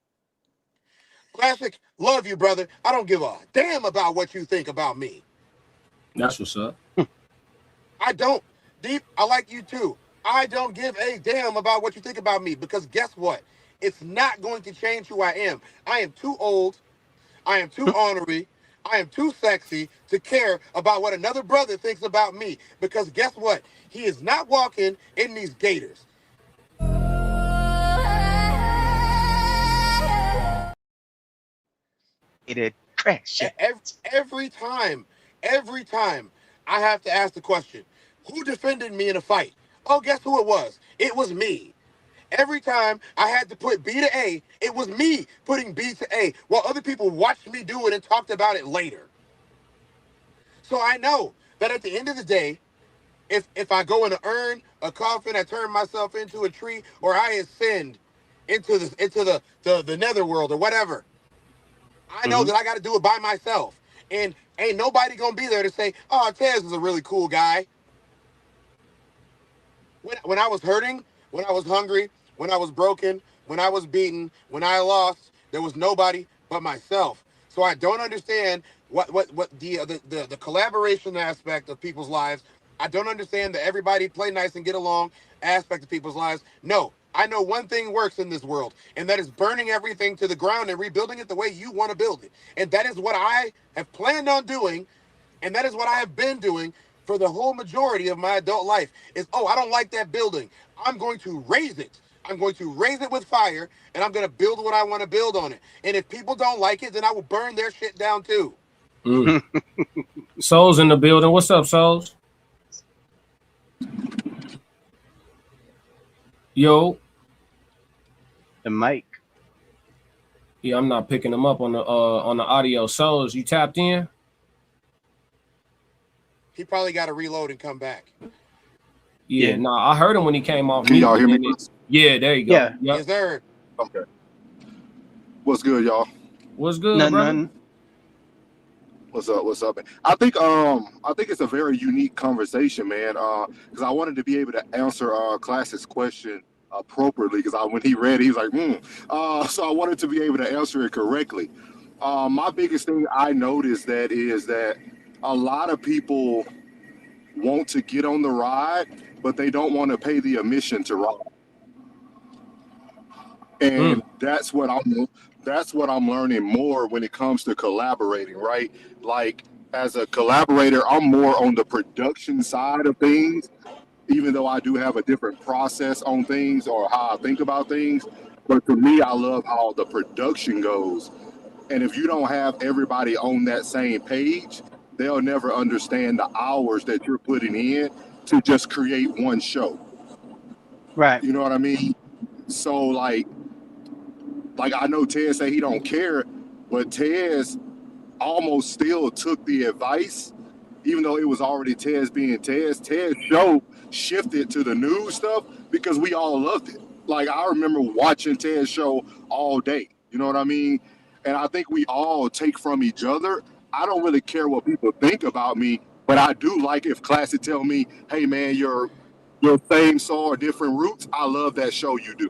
Classic, love you, brother. I don't give a damn about what you think about me. That's what's up. I don't. Deep, I like you too. I don't give a damn about what you think about me because guess what? It's not going to change who I am. I am too old. I am too ornery. I am too sexy to care about what another brother thinks about me because guess what? He is not walking in these gators. Crash Jack. Every time I have to ask the question, who defended me in a fight? Oh, guess who it was? It was me. Every time I had to put B to A, it was me putting B to A, while other people watched me do it and talked about it later. So I know that at the end of the day, if I go in an urn, a coffin, I turn myself into a tree, or I ascend into the netherworld or whatever, I know that I got to do it by myself. And ain't nobody going to be there to say, oh, Tez is a really cool guy. When I was hurting, when I was hungry, when I was broken, when I was beaten, when I lost, there was nobody but myself. So I don't understand what the collaboration aspect of people's lives. I don't understand the everybody play nice and get along aspect of people's lives. No, I know one thing works in this world, and that is burning everything to the ground and rebuilding it the way you want to build it. And that is what I have planned on doing, and that is what I have been doing for the whole majority of my adult life. Is, oh, I don't like that building. I'm going to raise it. I'm going to raise it with fire, and I'm going to build what I want to build on it. And if people don't like it, then I will burn their shit down too. Souls in the building. What's up, Souls? Yo. The mic. Yeah, I'm not picking them up on the audio. Souls, you tapped in? He probably got to reload and come back. Yeah, no, I heard him when he came off. Can y'all hear me? Yeah, there you go. Yeah. Yep. Yes, sir. Okay. What's good, y'all? What's good, brother? None. What's up? What's up? I think it's a very unique conversation, man. Because I wanted to be able to answer Classic's question appropriately. Because when he read it, he was like, so I wanted to be able to answer it correctly. My biggest thing I noticed is that a lot of people want to get on the ride, but they don't want to pay the admission to ride. And that's what I'm learning more when it comes to collaborating, right? Like, as a collaborator, I'm more on the production side of things, even though I do have a different process on things or how I think about things. But to me, I love how the production goes. And if you don't have everybody on that same page, they'll never understand the hours that you're putting in to just create one show. Right. You know what I mean? So like I know Tez say he don't care, but Tez almost still took the advice, even though it was already Tez being Tez. Tez's show shifted to the news stuff because we all loved it. Like, I remember watching Tez's show all day. You know what I mean? And I think we all take from each other. I don't really care what people think about me, but I do like if Classic tell me, hey man, your same song or different roots, I love that show you do.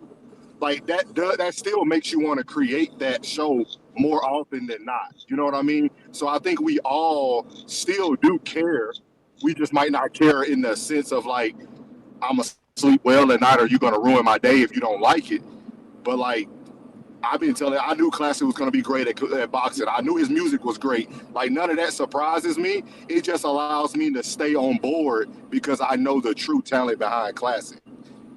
Like, that still makes you want to create that show more often than not. You know what I mean? So I think we all still do care. We just might not care in the sense of like, I'm gonna sleep well at night or you're gonna ruin my day if you don't like it. But like, I've been telling, I knew Classic was going to be great at boxing. I knew his music was great. Like, none of that surprises me. It just allows me to stay on board because I know the true talent behind Classic.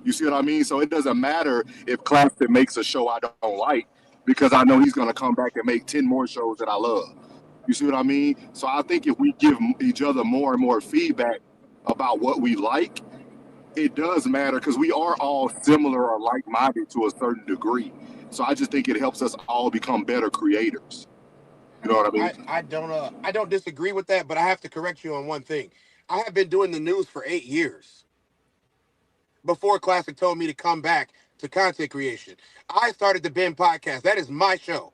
You see what I mean? So it doesn't matter if Classic makes a show I don't like because I know he's going to come back and make 10 more shows that I love. You see what I mean? So I think if we give each other more and more feedback about what we like, it does matter because we are all similar or like-minded to a certain degree. So I just think it helps us all become better creators. You know what I mean? I don't disagree with that, but I have to correct you on one thing. I have been doing the news for 8 years before Classic told me to come back to content creation. I started the Ben podcast. That is my show.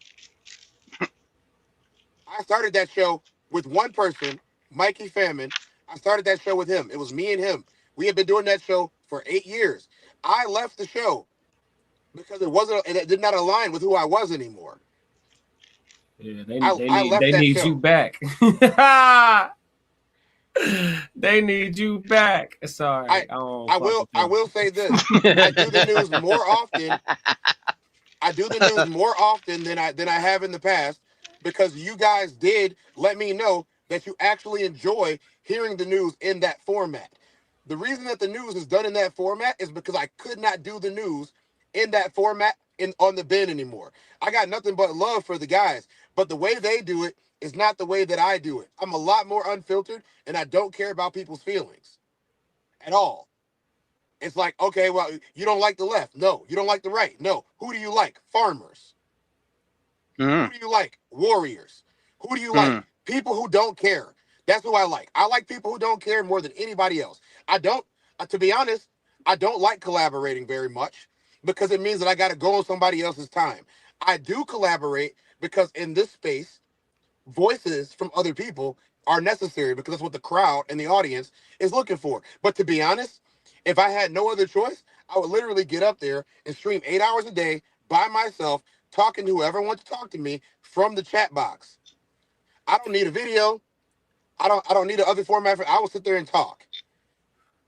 I started that show with one person, Mikey Famine. I started that show with him. It was me and him. We have been doing that show for 8 years. I left the show because it did not align with who I was anymore. Yeah, they need you back. They need you back. Sorry. I will say this. I do the news more often. I do the news more often than I have in the past because you guys did let me know that you actually enjoy hearing the news in that format. The reason that the news is done in that format is because I could not do the news in that format on the Ben anymore. I got nothing but love for the guys, but the way they do it is not the way that I do it. I'm a lot more unfiltered, and I don't care about people's feelings at all. It's like, okay, well, you don't like the left. No. You don't like the right. No. Who do you like? Farmers. Who do you like? Warriors. Who do you like? People who don't care. That's who I like. I like people who don't care more than anybody else. I don't, to be honest, I don't like collaborating very much because it means that I got to go on somebody else's time. I do collaborate because in this space, voices from other people are necessary because that's what the crowd and the audience is looking for. But to be honest, if I had no other choice, I would literally get up there and stream 8 hours a day by myself, talking to whoever wants to talk to me from the chat box. I don't need a video. I don't need another format. I will sit there and talk.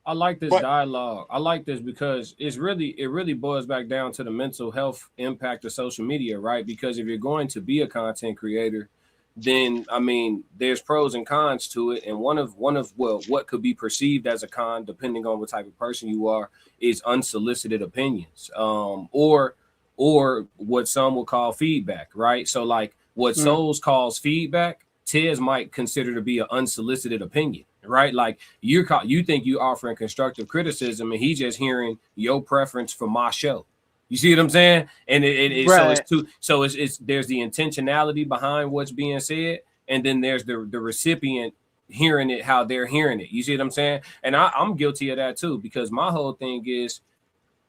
I like this dialogue. I like this because it really boils back down to the mental health impact of social media, right? Because if you're going to be a content creator, then I mean, there's pros and cons to it. And one of what could be perceived as a con, depending on what type of person you are, is unsolicited opinions, or what some will call feedback, right? So like what Souls calls feedback, Tez might consider to be an unsolicited opinion, right? Like you think you offering constructive criticism, and he's just hearing your preference for my show. You see what I'm saying? And Right. so it's there's the intentionality behind what's being said, and then there's the recipient hearing it how they're hearing it. You see what I'm saying? And I'm guilty of that too, because my whole thing is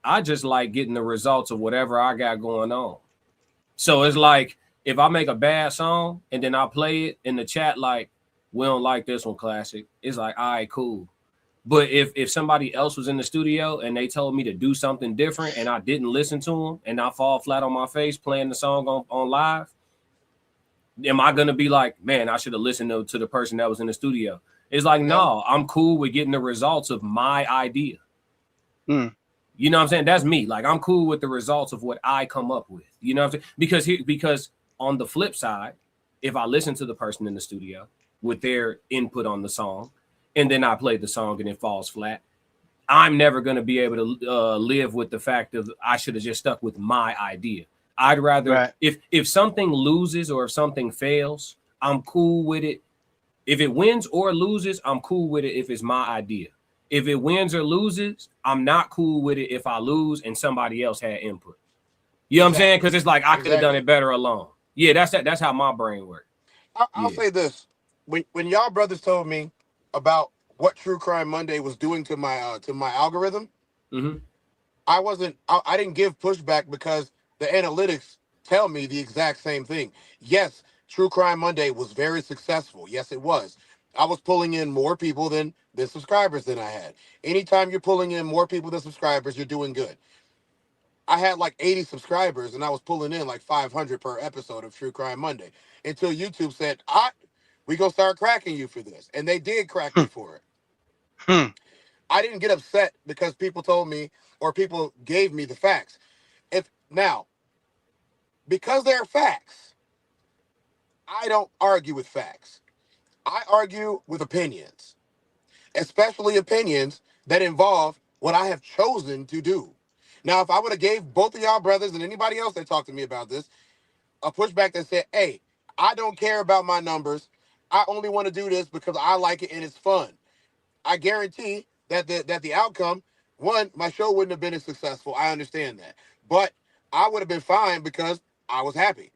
I just like getting the results of whatever I got going on. So it's like if I make a bad song and then I play it in the chat like, we don't like this one, classic, it's like, all right, cool. But if somebody else was in the studio and they told me to do something different and I didn't listen to them and I fall flat on my face playing the song on live, am I going to be like, man, I should have listened to the person that was in the studio? It's like, no, I'm cool with getting the results of my idea. You know what I'm saying? That's me. Like, I'm cool with the results of what I come up with. You know what I'm saying? Because on the flip side, if I listen to the person in the studio with their input on the song, and then I play the song and it falls flat, I'm never going to be able to live with the fact of I should have just stuck with my idea. I'd rather, if something loses or if something fails, I'm cool with it. If it wins or loses, I'm cool with it if it's my idea. If it wins or loses, I'm not cool with it if I lose and somebody else had input. You know what I'm saying? Because it's like I could have done it better alone. Yeah, that's how my brain works. I'll say this. When y'all brothers told me about what True Crime Monday was doing to my algorithm, I didn't give pushback because the analytics tell me the exact same thing. Yes, True Crime Monday was very successful. Yes, it was. I was pulling in more people than subscribers than I had. Anytime you're pulling in more people than subscribers, you're doing good. I had like 80 subscribers and I was pulling in like 500 per episode of True Crime Monday until YouTube said, we gonna start cracking you for this. And they did crack me for it. I didn't get upset because people told me or people gave me the facts. Because they're facts, I don't argue with facts. I argue with opinions, especially opinions that involve what I have chosen to do. Now, if I would have gave both of y'all brothers and anybody else that talked to me about this a pushback that said, hey, I don't care about my numbers. I only want to do this because I like it and it's fun. I guarantee that the outcome, one, my show wouldn't have been as successful. I understand that. But I would have been fine because I was happy.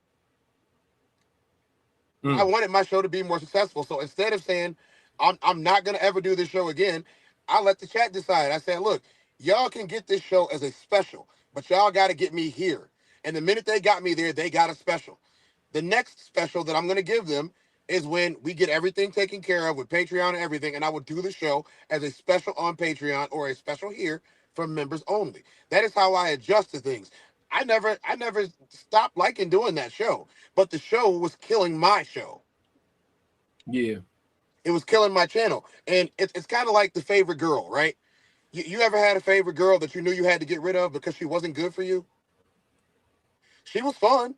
I wanted my show to be more successful. So instead of saying, I'm not going to ever do this show again, I let the chat decide. I said, look, y'all can get this show as a special, but y'all got to get me here. And the minute they got me there, they got a special. The next special that I'm going to give them is when we get everything taken care of with Patreon and everything, and I will do the show as a special on Patreon or a special here for members only. That is how I adjust to things. I never stopped liking doing that show, but the show was killing my show. Yeah. It was killing my channel. And it's kind of like the favorite girl, right? You ever had a favorite girl that you knew you had to get rid of because she wasn't good for you? She was fun.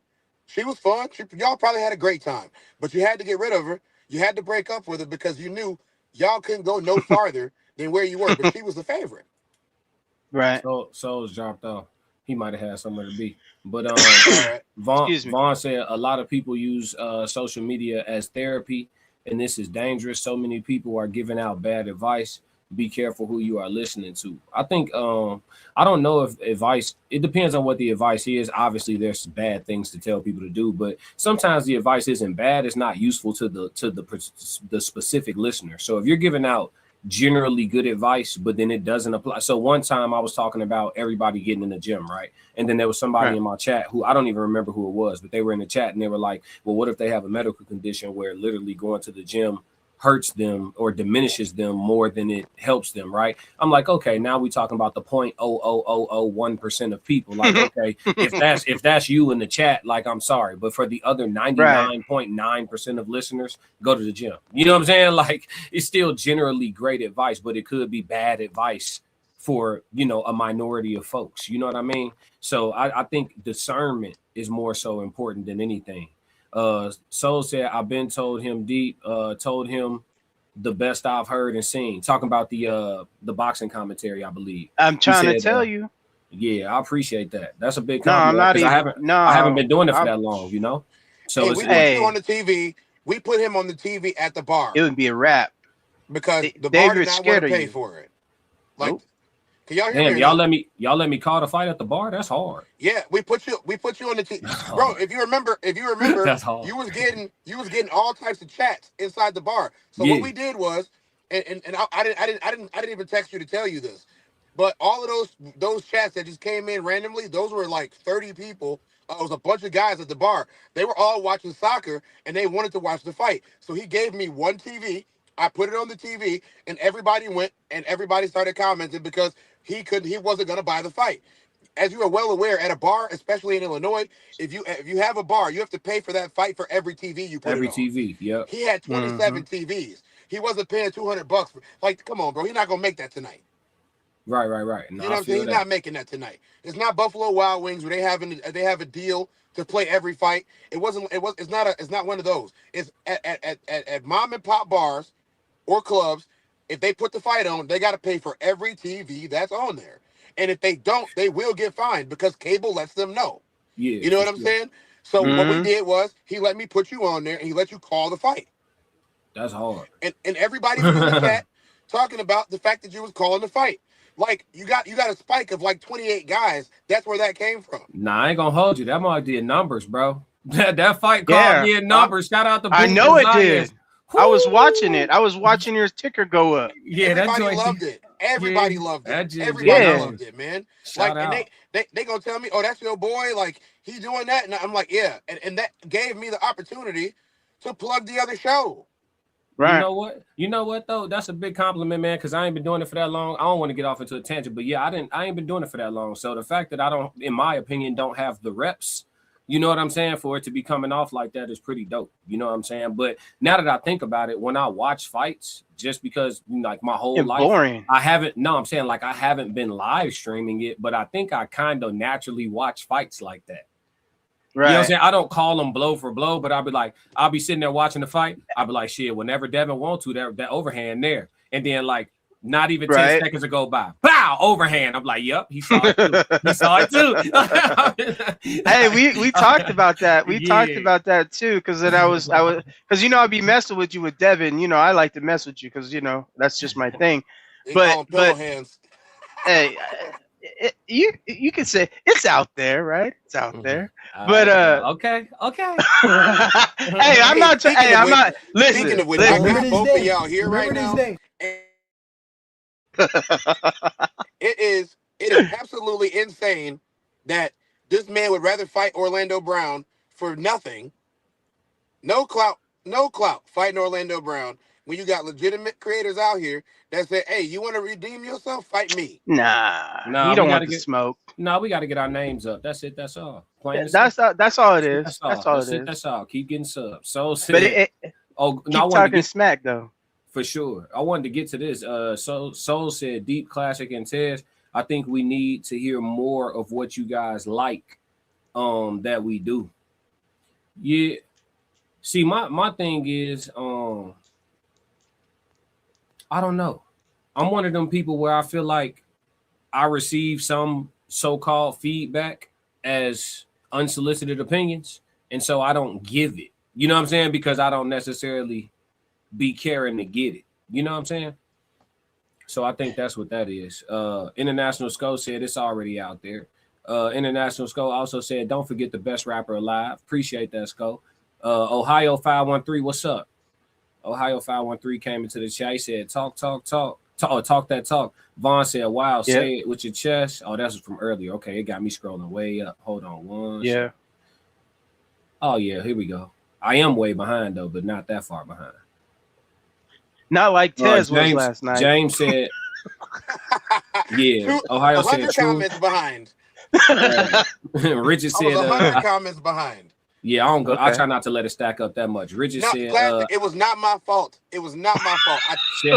Y'all probably had a great time, but you had to get rid of her. You had to break up with her because you knew y'all couldn't go no farther than where you were, but she was the favorite. Right. Souls dropped off. He might have had somewhere to be. But Excuse me. Vaughn said a lot of people use social media as therapy, and this is dangerous. So many people are giving out bad advice. Be careful who you are listening to. I think I don't know if advice, it depends on what the advice is. Obviously there's bad things to tell people to do, but sometimes the advice isn't bad. It's not useful to the specific listener. So if you're giving out generally good advice, but then it doesn't apply. So one time I was talking about everybody getting in the gym, right? And then there was somebody in my chat who I don't even remember who it was, but they were in the chat and they were like, well, what if they have a medical condition where literally going to the gym hurts them or diminishes them more than it helps them, right? I'm like, okay, now we talking about the 0.00001% of people. Like, okay, if that's you in the chat, like, I'm sorry, but for the other 99.9% of listeners, go to the gym. You know what I'm saying? Like, it's still generally great advice, but it could be bad advice for, you know, a minority of folks. You know what I mean? So I think discernment is more so important than anything. Soul said, I've been told him the best I've heard and seen. Talking about the boxing commentary, I believe. I'm trying to tell you. Yeah, I appreciate that. That's a big compliment. No, I'm not even. I haven't been doing it for that long, you know. So we put you on the TV. We put him on the TV at the bar. It would be a wrap because the bar did not want to pay for it. Like, nope. Can y'all hear me? Y'all let me call the fight at the bar. That's hard. Yeah, we put you on the TV, bro. If you remember, That's hard. you was getting all types of chats inside the bar. So what we did was, and I didn't even text you to tell you this, but all of those chats that just came in randomly, those were like 30 people. It was a bunch of guys at the bar. They were all watching soccer and they wanted to watch the fight. So he gave me one TV. I put it on the TV and everybody went and everybody started commenting because he wasn't going to buy the fight. As you are well aware, at a bar, especially in Illinois, if you have a bar, you have to pay for that fight for every TV you put. Every it on. TV, yeah. He had 27 TVs. He wasn't paying $200 for, like, come on, bro. He's not gonna make that tonight. Right. No, you know what I'm saying? He's not making that tonight. It's not Buffalo Wild Wings where they have a deal to play every fight. It's not one of those. It's at mom and pop bars or clubs. If they put the fight on, they got to pay for every TV that's on there. And if they don't, they will get fined because cable lets them know. Yeah, you know what I'm saying? So what we did was he let me put you on there and he let you call the fight. That's hard. And everybody was in the chat talking about the fact that you was calling the fight. Like you got a spike of like 28 guys. That's where that came from. Nah, I ain't gonna hold you. That might be in numbers, bro. That fight called me in numbers. Shout out to I know it did. I was watching it. I was watching your ticker go up. Yeah, everybody loved it. Everybody loved it. Everybody loved it, man. Shout like, out. and they gonna tell me, oh, that's your boy. Like he's doing that, and I'm like, yeah. And that gave me the opportunity to plug the other show. Right. You know what though? That's a big compliment, man. Because I ain't been doing it for that long. I don't want to get off into a tangent, but yeah, I ain't been doing it for that long. So the fact that I don't, in my opinion, don't have the reps. You know what I'm saying? For it to be coming off like that is pretty dope. You know what I'm saying? But now that I think about it, when I watch fights, just because like my whole life, boring. I haven't been live streaming it, but I think I kind of naturally watch fights like that. Right. You know what I'm saying? I don't call them blow for blow, but I'll be sitting there watching the fight. I'll be like, shit, whenever Devin wants to, that overhand there. And then like, not even 10 seconds to go by. Bow, overhand. I'm like, yep, he saw it too. He saw it too. Hey, we talked about that. We talked about that too, because then I was because I'd be messing with you with Devin. I like to mess with you because that's just my thing. But hands. Hey, you can say it's out there, right? It's out there. But okay. Hey, I'm not. Listen. Speaking of which, I got both of y'all here right now. It is absolutely insane that this man would rather fight Orlando Brown for nothing. No clout, fighting Orlando Brown when you got legitimate creators out here that say, hey, you want to redeem yourself? Fight me. Nah, you don't want the smoke. No, we got to get our names up. That's it. That's all. That's all it is. That's all it is. That's all. Keep getting subs. So, keep talking smack though. For sure. I wanted to get to this. Soul said, Deep Classic and Tez, I think we need to hear more of what you guys like that we do. Yeah. See, my thing is, I don't know. I'm one of them people where I feel like I receive some so-called feedback as unsolicited opinions, and so I don't give it. You know what I'm saying? Because I don't necessarily be caring to get it. You know what I'm saying? So I think that's what that is. International Sco said it's already out there. International Sco also said, don't forget the best rapper alive. Appreciate that, Sco. Ohio 513, what's up? Ohio 513 came into the chat. He said, talk that talk. Vaughn said, wow, say it with your chest. Oh, that's from earlier. Okay, it got me scrolling way up. Hold on one. Yeah. Second. Oh, yeah, here we go. I am way behind, though, but not that far behind. Not like Tez was last night. James said, yeah, Ohio said 100 comments behind. Richard said, 100 comments behind. Yeah, I don't go. Okay. I try not to let it stack up that much. Richard said, Classic, it was not my fault. It was not my fault. I stayed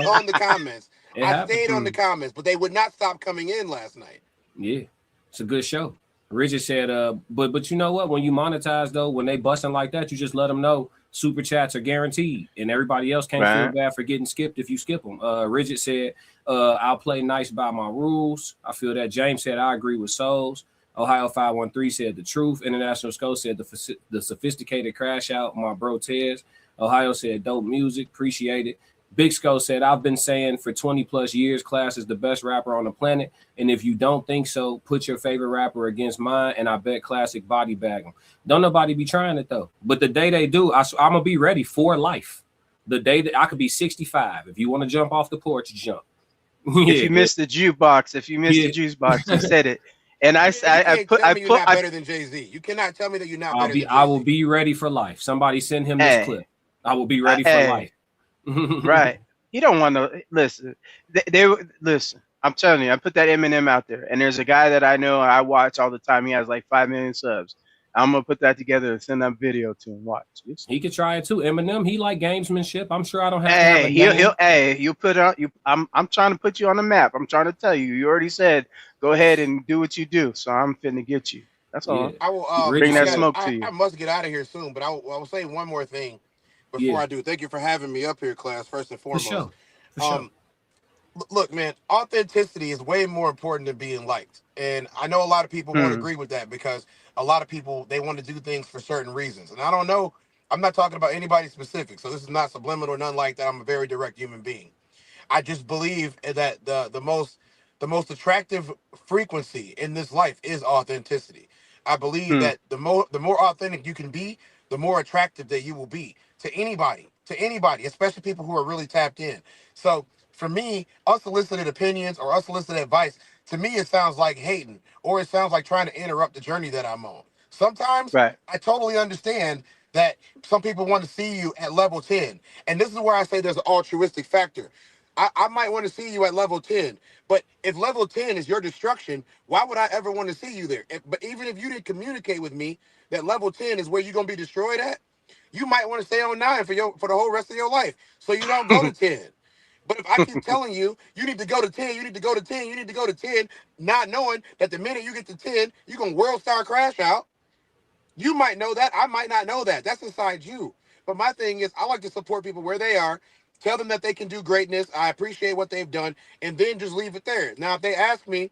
on the comments. I stayed on the comments, but they would not stop coming in last night. Yeah, it's a good show. Richard said, but you know what? When you monetize, though, when they busting like that, you just let them know super chats are guaranteed, and everybody else can't feel bad for getting skipped if you skip them. Richard said, I'll play nice by my rules. I feel that. James said, I agree with Souls. Ohio 513 said the truth. International Sco said the sophisticated crash out. My bro Tez. Ohio said dope music. Appreciate it. Big Sco said, I've been saying for 20 plus years, Class is the best rapper on the planet. And if you don't think so, put your favorite rapper against mine, and I bet Classic body bag them. Don't nobody be trying it, though. But the day they do, I'm going to be ready for life. The day that I could be 65. If you want to jump off the porch, jump. If you missed the jukebox, the juice box, you said it. And I put better than Jay-Z. You cannot tell me that you're not better than Jay-Z. I will be ready for life. Somebody send him this clip. I will be ready for life. Right. You don't want to listen. They listen. I'm telling you, I put that Eminem out there, and there's a guy that I know I watch all the time. He has like 5 million subs. I'm gonna put that together and send that video to him. Watch. He could try it too. Eminem, he like gamesmanship. I'm sure I don't have. You put out. I'm trying to put you on the map. I'm trying to tell you. You already said go ahead and do what you do. So I'm finna get you. That's all. I will bring that smoke to you. I must get out of here soon, but I will say one more thing before I do. Thank you for having me up here, Class. First and foremost. For sure. Look, man, authenticity is way more important than being liked. And I know a lot of people won't agree with that because a lot of people, they want to do things for certain reasons. And I don't know, I'm not talking about anybody specific. So this is not subliminal or nothing like that. I'm a very direct human being. I just believe that the most attractive frequency in this life is authenticity. I believe that the more authentic you can be, the more attractive that you will be to anybody, especially people who are really tapped in. So for me, unsolicited opinions or unsolicited advice, to me, it sounds like hating, or it sounds like trying to interrupt the journey that I'm on. Sometimes I totally understand that some people want to see you at level 10. And this is where I say there's an altruistic factor. I might want to see you at level 10, but if level 10 is your destruction, why would I ever want to see you there? But even if you didn't communicate with me that level 10 is where you're going to be destroyed at, you might want to stay on 9 for the whole rest of your life, so you don't go to 10. But if I keep telling you, you need to go to 10, you need to go to 10, you need to go to 10, not knowing that the minute you get to 10, you're going to world star crash out. You might know that. I might not know that. That's inside you. But my thing is, I like to support people where they are, tell them that they can do greatness. I appreciate what they've done, and then just leave it there. Now, if they ask me,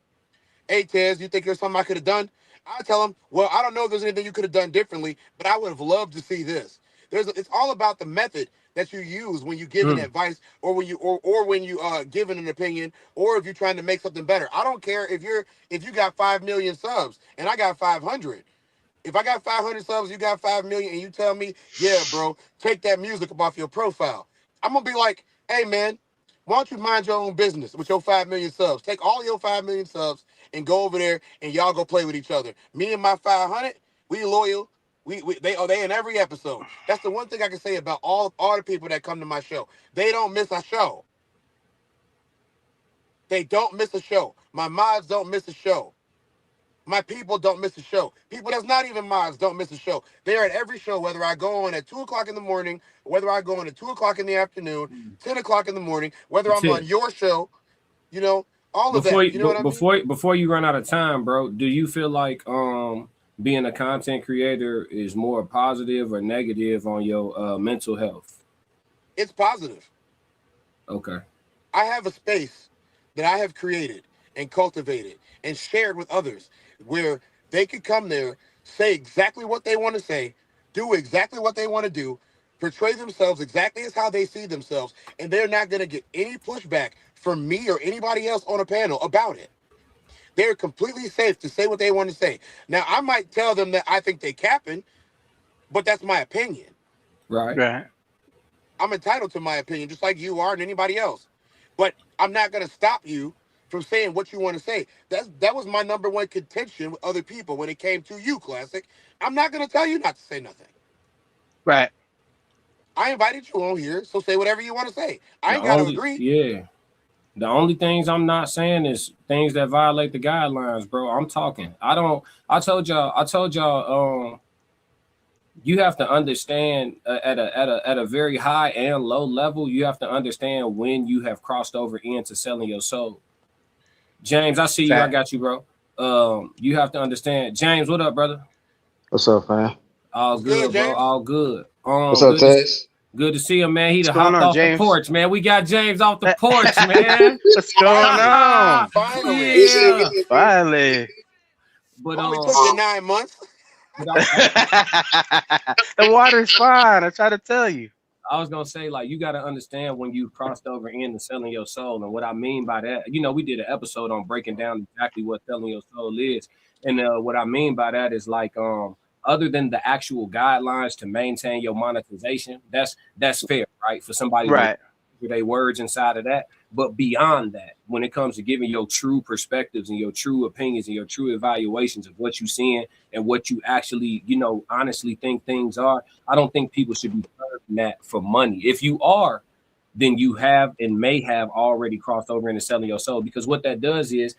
hey, Tez, you think there's something I could have done? I tell them, well, I don't know if there's anything you could have done differently, but I would have loved to see this. It's all about the method that you use when you give an advice, or when you when you giving an opinion, or if you're trying to make something better. I don't care if you got 5 million subs and I got 500. If I got 500 subs, you got 5 million, and you tell me, yeah, bro, take that music up off your profile, I'm gonna be like, hey man, why don't you mind your own business with your 5 million subs? Take all your 5 million subs and go over there and y'all go play with each other. Me and my 500, we loyal. They in every episode. That's the one thing I can say about all the people that come to my show. They don't miss a show. They don't miss a show. My mods don't miss a show. My people don't miss a show. People that's not even mods don't miss a show. They're at every show, whether I go on at 2 o'clock in the morning, whether I go on at 2 o'clock in the afternoon, 10 o'clock in the morning, whether I'm on your show, all of that. You know what I mean? Before you run out of time, bro, do you feel like being a content creator is more positive or negative on your mental health? It's positive. Okay. I have a space that I have created, and cultivated and shared with others, where they could come there, say exactly what they want to say, do exactly what they want to do, portray themselves exactly as how they see themselves, and they're not going to get any pushback from me or anybody else on a panel about it. They're completely safe to say what they want to say. Now, I might tell them that I think they capping, but that's my opinion. Right. Right. I'm entitled to my opinion, just like you are and anybody else. But I'm not going to stop you from saying what you want to say. That was my number one contention with other people when it came to you, Classic. I'm not going to tell you not to say nothing. Right. I invited you on here, so say whatever you want to say. I ain't The got to only, agree. yeah. The only things I'm not saying is things that violate the guidelines, bro. I'm talking. I told y'all, you have to understand at a very high and low level, you have to understand when you have crossed over into selling your soul. James, I see you. I got you, bro. You have to understand. James, what up, brother? What's up, fam? All good, bro. James? All good. What's up, Tess? Good to see him, man. He What's done going hopped on, off James? the porch, man. We got James off the porch, man. What's going on? Finally. Yeah. Finally. But Only took you 9 months. The water's fine. I try to tell you. I was gonna say, like, you got to understand when you crossed over into selling your soul, and what I mean by that, we did an episode on breaking down exactly what selling your soul is, and what I mean by that is like, other than the actual guidelines to maintain your monetization, that's fair, right? For somebody Right. with their words inside of that. But beyond that, when it comes to giving your true perspectives and your true opinions and your true evaluations of what you're seeing and what you actually, honestly think things are, I don't think people should be serving that for money. If you are, then you have and may have already crossed over into selling your soul, because what that does is,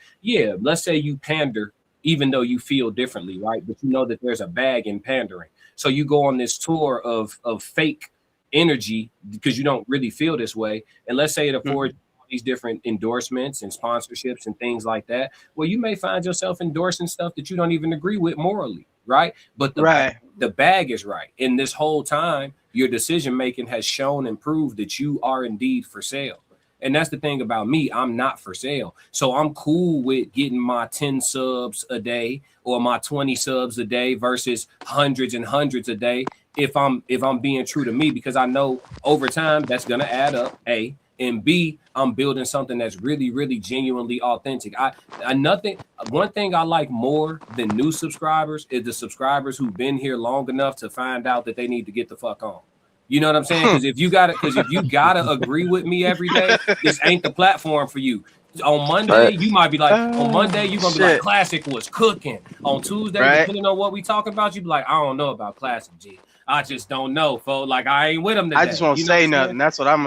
let's say you pander even though you feel differently, right? But you know that there's a bag in pandering. So you go on this tour of fake energy because you don't really feel this way. And let's say it affords these different endorsements and sponsorships and things like that. Well, you may find yourself endorsing stuff that you don't even agree with morally, right? But the bag is right. And this whole time, your decision making has shown and proved that you are indeed for sale. And that's the thing about me. I'm not for sale. So I'm cool with getting my 10 subs a day or my 20 subs a day versus hundreds and hundreds a day if I'm being true to me, because I know over time that's going to add up, A, and B, I'm building something that's really, really genuinely authentic. One thing I like more than new subscribers is the subscribers who've been here long enough to find out that they need to get the fuck on. You know what I'm saying? Because if you gotta agree with me every day, this ain't the platform for you. On Monday, you might be like, on Monday, you're gonna be like, Classic was cooking. On Tuesday, depending on what we talking about, you be like, I don't know about Classic, G. I just don't know, folks. Like, I ain't with him today. I just won't say nothing. That's what I'm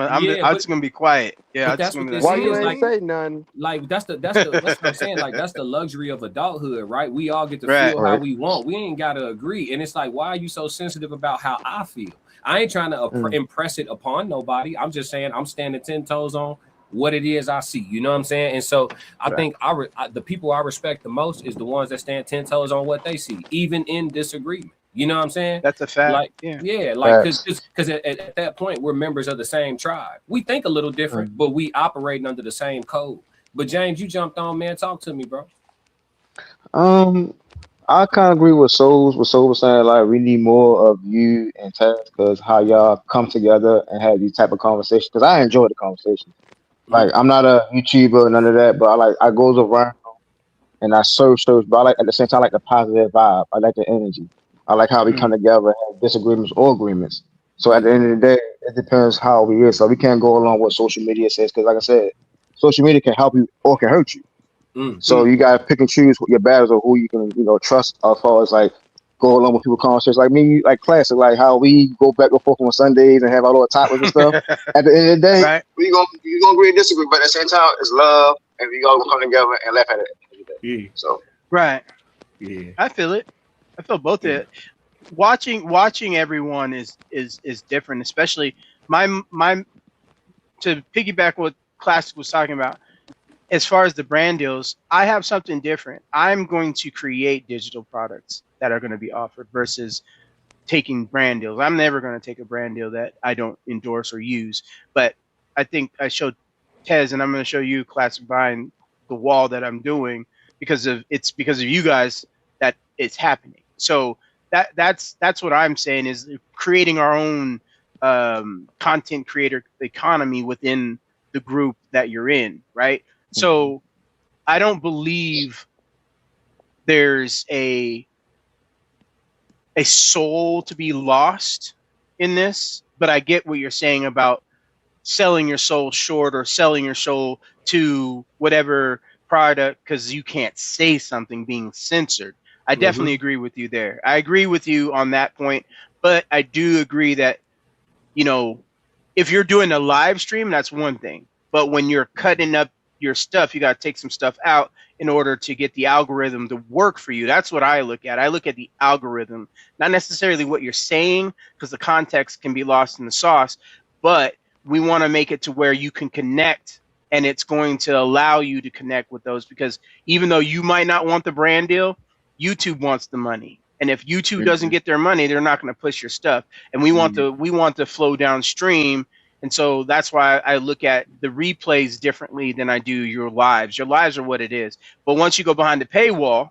just gonna be quiet. Yeah, that's what this Why is. you ain't Like, say nothing? like that's what I'm saying. Like, that's the luxury of adulthood, right? We all get to feel how we want. We ain't gotta agree. And it's like, why are you so sensitive about how I feel? I ain't trying to impress it upon nobody. I'm just saying I'm standing 10 toes on what it is I see. You know what I'm saying? And so I think the people I respect the most is the ones that stand 10 toes on what they see, even in disagreement. You know what I'm saying? That's a fact. Like, because at that point we're members of the same tribe. We think a little different, but we operating under the same code. But James, you jumped on, man. Talk to me, bro. I kind of agree with Souls. What Soul was saying, like, we need more of you and Tess, because how y'all come together and have these type of conversations. Because I enjoy the conversation. Like, I'm not a YouTuber, none of that, but I goes around and I search those. But I like, at the same time, I like the positive vibe. I like the energy. I like how we come together and have disagreements or agreements. So at the end of the day, it depends how we is. So we can't go along with social media says, because like I said, social media can help you or can hurt you. So you gotta pick and choose your battles or who you can, trust as far as like go along with people conversations. Like me, like Classic, like how we go back and forth on Sundays and have our little topics and stuff. At the end of the day, we gonna agree and disagree, but at the same time, it's love, and we gonna come together and laugh at it. Yeah. So yeah, I feel it. I feel both of it. Watching everyone is different, especially my to piggyback what Classic was talking about. As far as the brand deals, I have something different. I'm going to create digital products that are going to be offered versus taking brand deals. I'm never going to take a brand deal that I don't endorse or use. But I think I showed Tez, and I'm going to show you, Classic Vine, the wall that I'm doing because of you guys that it's happening. So that's what I'm saying is creating our own content creator economy within the group that you're in, right? So I don't believe there's a soul to be lost in this, but I get what you're saying about selling your soul short or selling your soul to whatever product because you can't say something being censored. I definitely agree with you there. I agree with you on that point, but I do agree that, you know, if you're doing a live stream, that's one thing. But when you're cutting up your stuff, you got to take some stuff out in order to get the algorithm to work for you. That's what I look at. I look at the algorithm, not necessarily what you're saying, because the context can be lost in the sauce, but we want to make it to where you can connect, and it's going to allow you to connect with those, because even though you might not want the brand deal, YouTube wants the money. And if YouTube doesn't get their money, they're not going to push your stuff. And we want the flow downstream. And so that's why I look at the replays differently than I do your lives. Your lives are what it is. But once you go behind the paywall,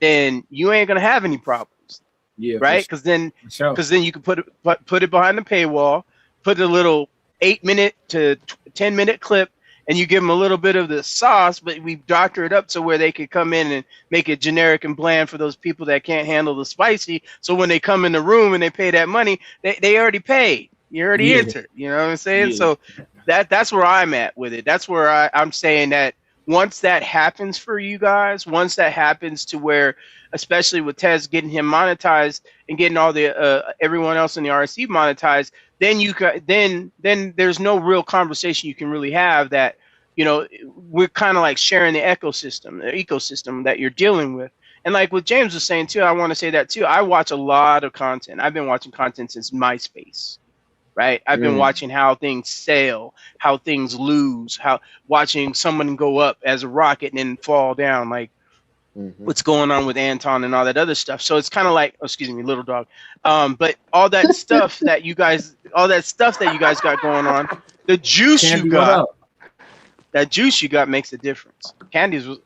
then you ain't going to have any problems. Yeah. Right? Because then you can put it behind the paywall, put a little 8-minute to 10-minute clip, and you give them a little bit of the sauce, but we doctor it up to where they could come in and make it generic and bland for those people that can't handle the spicy. So when they come in the room and they pay that money, they already paid. You already entered. You know what I'm saying? Yeah. So that's where I'm at with it. That's where I'm saying that once that happens for you guys, once that happens to where, especially with Tez getting him monetized and getting all the everyone else in the RSC monetized, then there's no real conversation you can really have that, you know, we're kind of like sharing the ecosystem that you're dealing with. And like what James was saying too, I want to say that too. I watch a lot of content. I've been watching content since MySpace, right? I've been watching how things sail, how things lose, watching someone go up as a rocket and then fall down, like what's going on with Anton and all that other stuff. So it's kind of like, little dog. But all that stuff that you guys got going on, the juice Candy, you got, that juice you got makes a difference. Candy's was,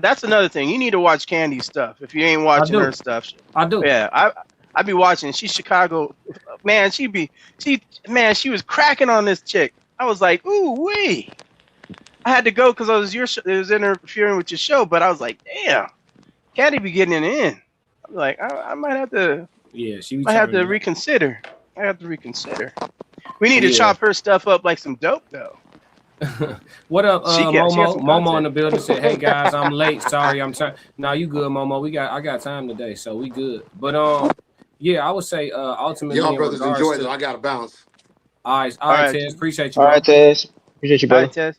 that's another thing. You need to watch Candy's stuff if you ain't watching her stuff. I do. Yeah, I be watching. She's Chicago, man. She was cracking on this chick. I was like, ooh wee. I had to go because it was interfering with your show, but I was like, damn, Candy be getting it in. I'm like, I might have to. Yeah, I have to reconsider. We need to chop her stuff up like some dope though. What up, Momo? Momo in the building said, "Hey guys, I'm late. Sorry, I'm trying." No, you good, Momo? I got time today, so we good. But yeah, I would say ultimately, y'all brothers enjoy it. I got to bounce. All right, Tez. Appreciate you. All right, Tez. Appreciate you, brother. All right, Tez.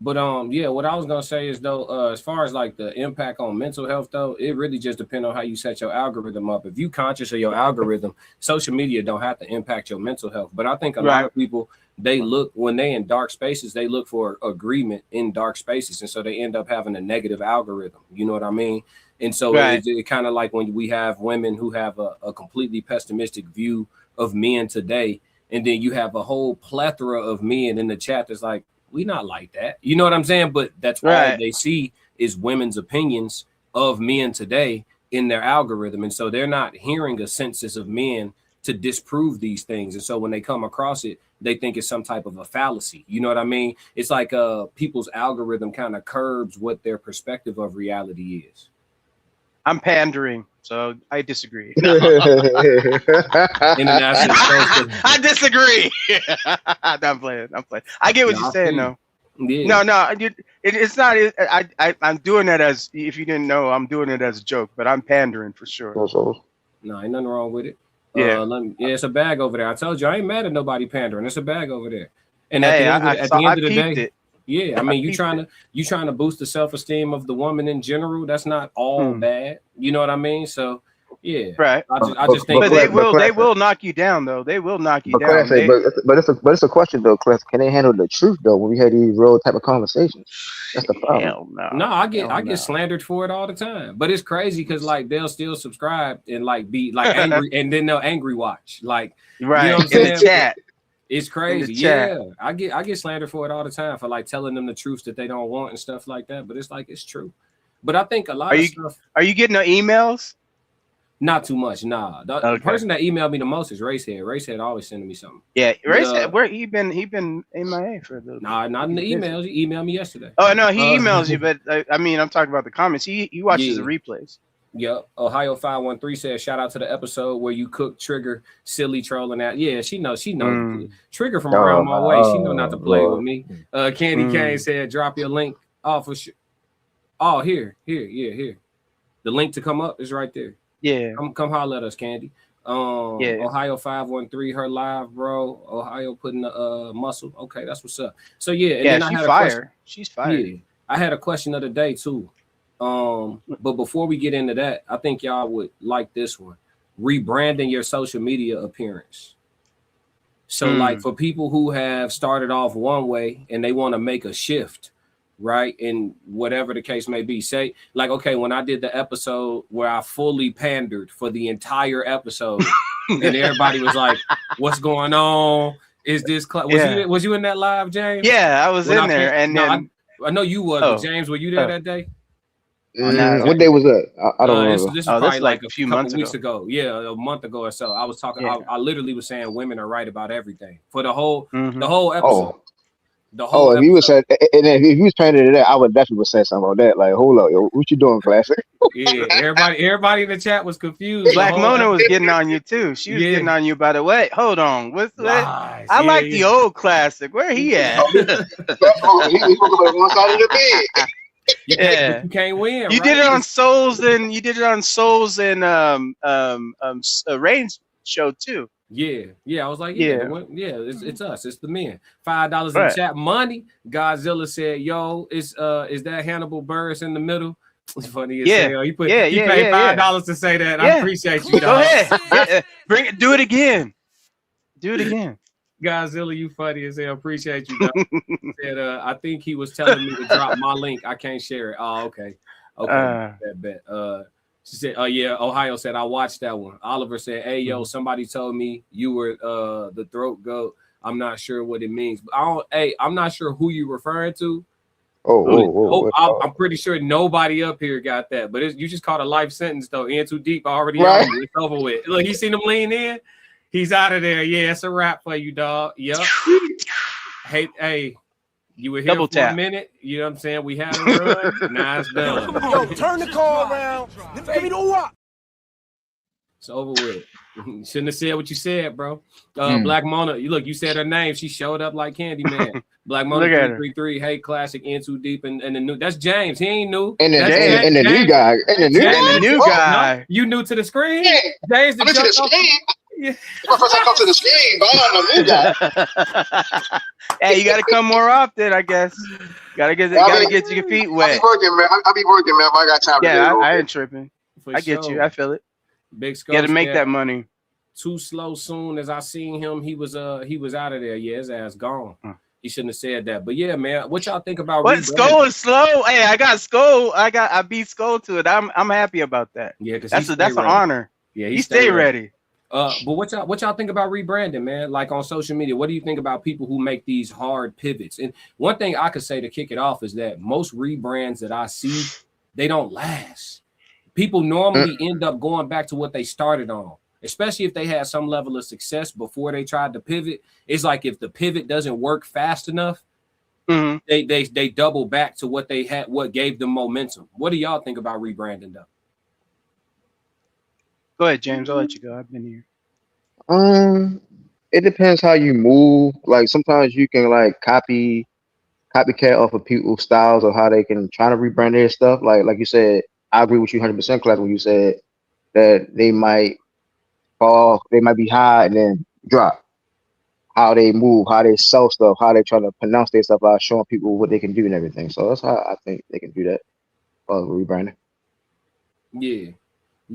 But yeah, what I was gonna say is though, as far as like the impact on mental health though, it really just depends on how you set your algorithm up. If you conscious of your algorithm, social media don't have to impact your mental health. But I think a lot of people, they look when they in dark spaces, they look for agreement in dark spaces, and so they end up having a negative algorithm. You know what I mean? And so it kind of like when we have women who have a completely pessimistic view of men today, and then you have a whole plethora of men in the chat that's like, we not like that. You know what I'm saying? But that's all they see is women's opinions of men today in their algorithm. And so they're not hearing a census of men to disprove these things. And so when they come across it, they think it's some type of a fallacy. You know what I mean? It's like people's algorithm kind of curbs what their perspective of reality is. I'm pandering, so I disagree. I disagree. I'm playing. I get what you're saying, though. Yeah. No, it's not. I'm doing that as, if you didn't know, I'm doing it as a joke, but I'm pandering for sure. No, ain't nothing wrong with it. Yeah. It's a bag over there. I told you, I ain't mad at nobody pandering. It's a bag over there. And at the end of the day, yeah, I mean, you trying to boost the self-esteem of the woman in general. That's not all bad. You know what I mean? So yeah, right. I just think, but they will knock you down though. They will knock you down. But it's a question though, Cliff. Can they handle the truth though when we had these real type of conversations? That's the problem. No, I get slandered for it all the time. But it's crazy because like they'll still subscribe and like be like angry, and then they'll angry watch like right, you know what I'm in the chat. It's crazy. Yeah, I get slandered for it all the time for like telling them the truth that they don't want and stuff like that. But it's like it's true. But I think a lot of stuff. Are you getting the emails? Not too much. Nah. The person that emailed me the most is Racehead. Racehead always sending me something. Yeah, Racehead. Where he been MIA for a little. Nah, not in the emails. He emailed me yesterday. Oh no, he emails you, but I mean, I'm talking about the comments. He watches the replays. Yep. Ohio 513 says, shout out to the episode where you cooked Trigger silly trolling out. Yeah, she knows. Trigger from around my way. She know not to play with me. Candy Kane said, drop your link. Oh, for sure. Oh, here. The link to come up is right there. Yeah. Come holler at us, Candy. Ohio 513, her live, bro. Ohio putting the muscle. Okay, that's what's up. So yeah, and then I had a question. She's fired. Yeah, I had a question of the day too. But before we get into that, I think y'all would like this one. Rebranding your social media appearance. So like for people who have started off one way and they want to make a shift, right? And whatever the case may be, say like, okay, when I did the episode where I fully pandered for the entire episode and everybody was like, what's going on? Is this was you in that live, James? Yeah, I was in there. And then I know you was, but James, were you there that day? What day was that? I don't remember. This is probably like a few weeks ago. Yeah, a month ago or so. I was talking. I literally was saying women are right about everything for the whole episode. If you was paying it to that, I would definitely say something about that. Like, hold up, yo, what you doing, Classic? Yeah, everybody in the chat was confused. Black Mona was getting on you too. She was getting on you. By the way, hold on. What's that? I like the old Classic. Where he at? He was on one side of the bed. Yeah, you can't win. You did it on Souls and Rain's show too. Yeah. I was like, it's us. It's the men. $5 in the chat. Money. Godzilla said, "Yo, is that Hannibal Buress in the middle?" It's funny as hell. He paid $5 to say that. I appreciate you. Go ahead. Bring it. Do it again. Godzilla, you funny as hell. Appreciate you. Said, I think he was telling me to drop my link. I can't share it. Oh, okay. That bet. She said, "Oh yeah." Ohio said, "I watched that one." Oliver said, "Hey yo, somebody told me you were the throat goat. I'm not sure what it means. I'm not sure who you're referring to." I'm pretty sure nobody up here got that. But you just caught a life sentence though. In too deep already. Right. It's over with. Look, you seen him lean in. He's out of there. Yeah, it's a wrap for you, dog. Yep. Hey, you were here for a minute. You know what I'm saying? We had a run. Now it's done. Yo, turn the car around. Give me the what? It's over with. Shouldn't have said what you said, bro. Black Mona, you said her name. She showed up like Candyman. Black Mona 333. Hey, Classic, in too deep, and the new. That's James. He ain't new. And the new guy. No, you new to the screen? Yeah. James, I'm into the screen. Yeah. First I come to the screen, but I'm a new guy. Hey, you gotta come more often, I guess. Gotta get your feet wet. I be working, man. If I got time. Yeah, I ain't tripping. I get you. I feel it. Big Scope. You gotta make that money. Too slow. Soon as I seen him, he was out of there. Yeah, his ass gone. He shouldn't have said that. But yeah, man, what y'all think about? What Skull is slow? Hey, I got Skull. I beat Skull to it. I'm happy about that. Yeah, because that's an honor. Yeah, he stay ready. But what y'all think about rebranding, man? Like on social media, what do you think about people who make these hard pivots? And one thing I could say to kick it off is that most rebrands that I see, they don't last. People normally end up going back to what they started on, especially if they had some level of success before they tried to pivot. It's like if the pivot doesn't work fast enough, they double back to what they had, what gave them momentum. What do y'all think about rebranding though? Go ahead, James. I'll let you go. I've been here. It depends how you move. Like sometimes you can like copycat off of people's styles of how they can try to rebrand their stuff. Like you said, I agree with you 100%, Class, when you said that they might fall, they might be high and then drop. How they move, how they sell stuff, how they try to pronounce their stuff out, showing people what they can do and everything. So that's how I think they can do that. Rebranding. Yeah.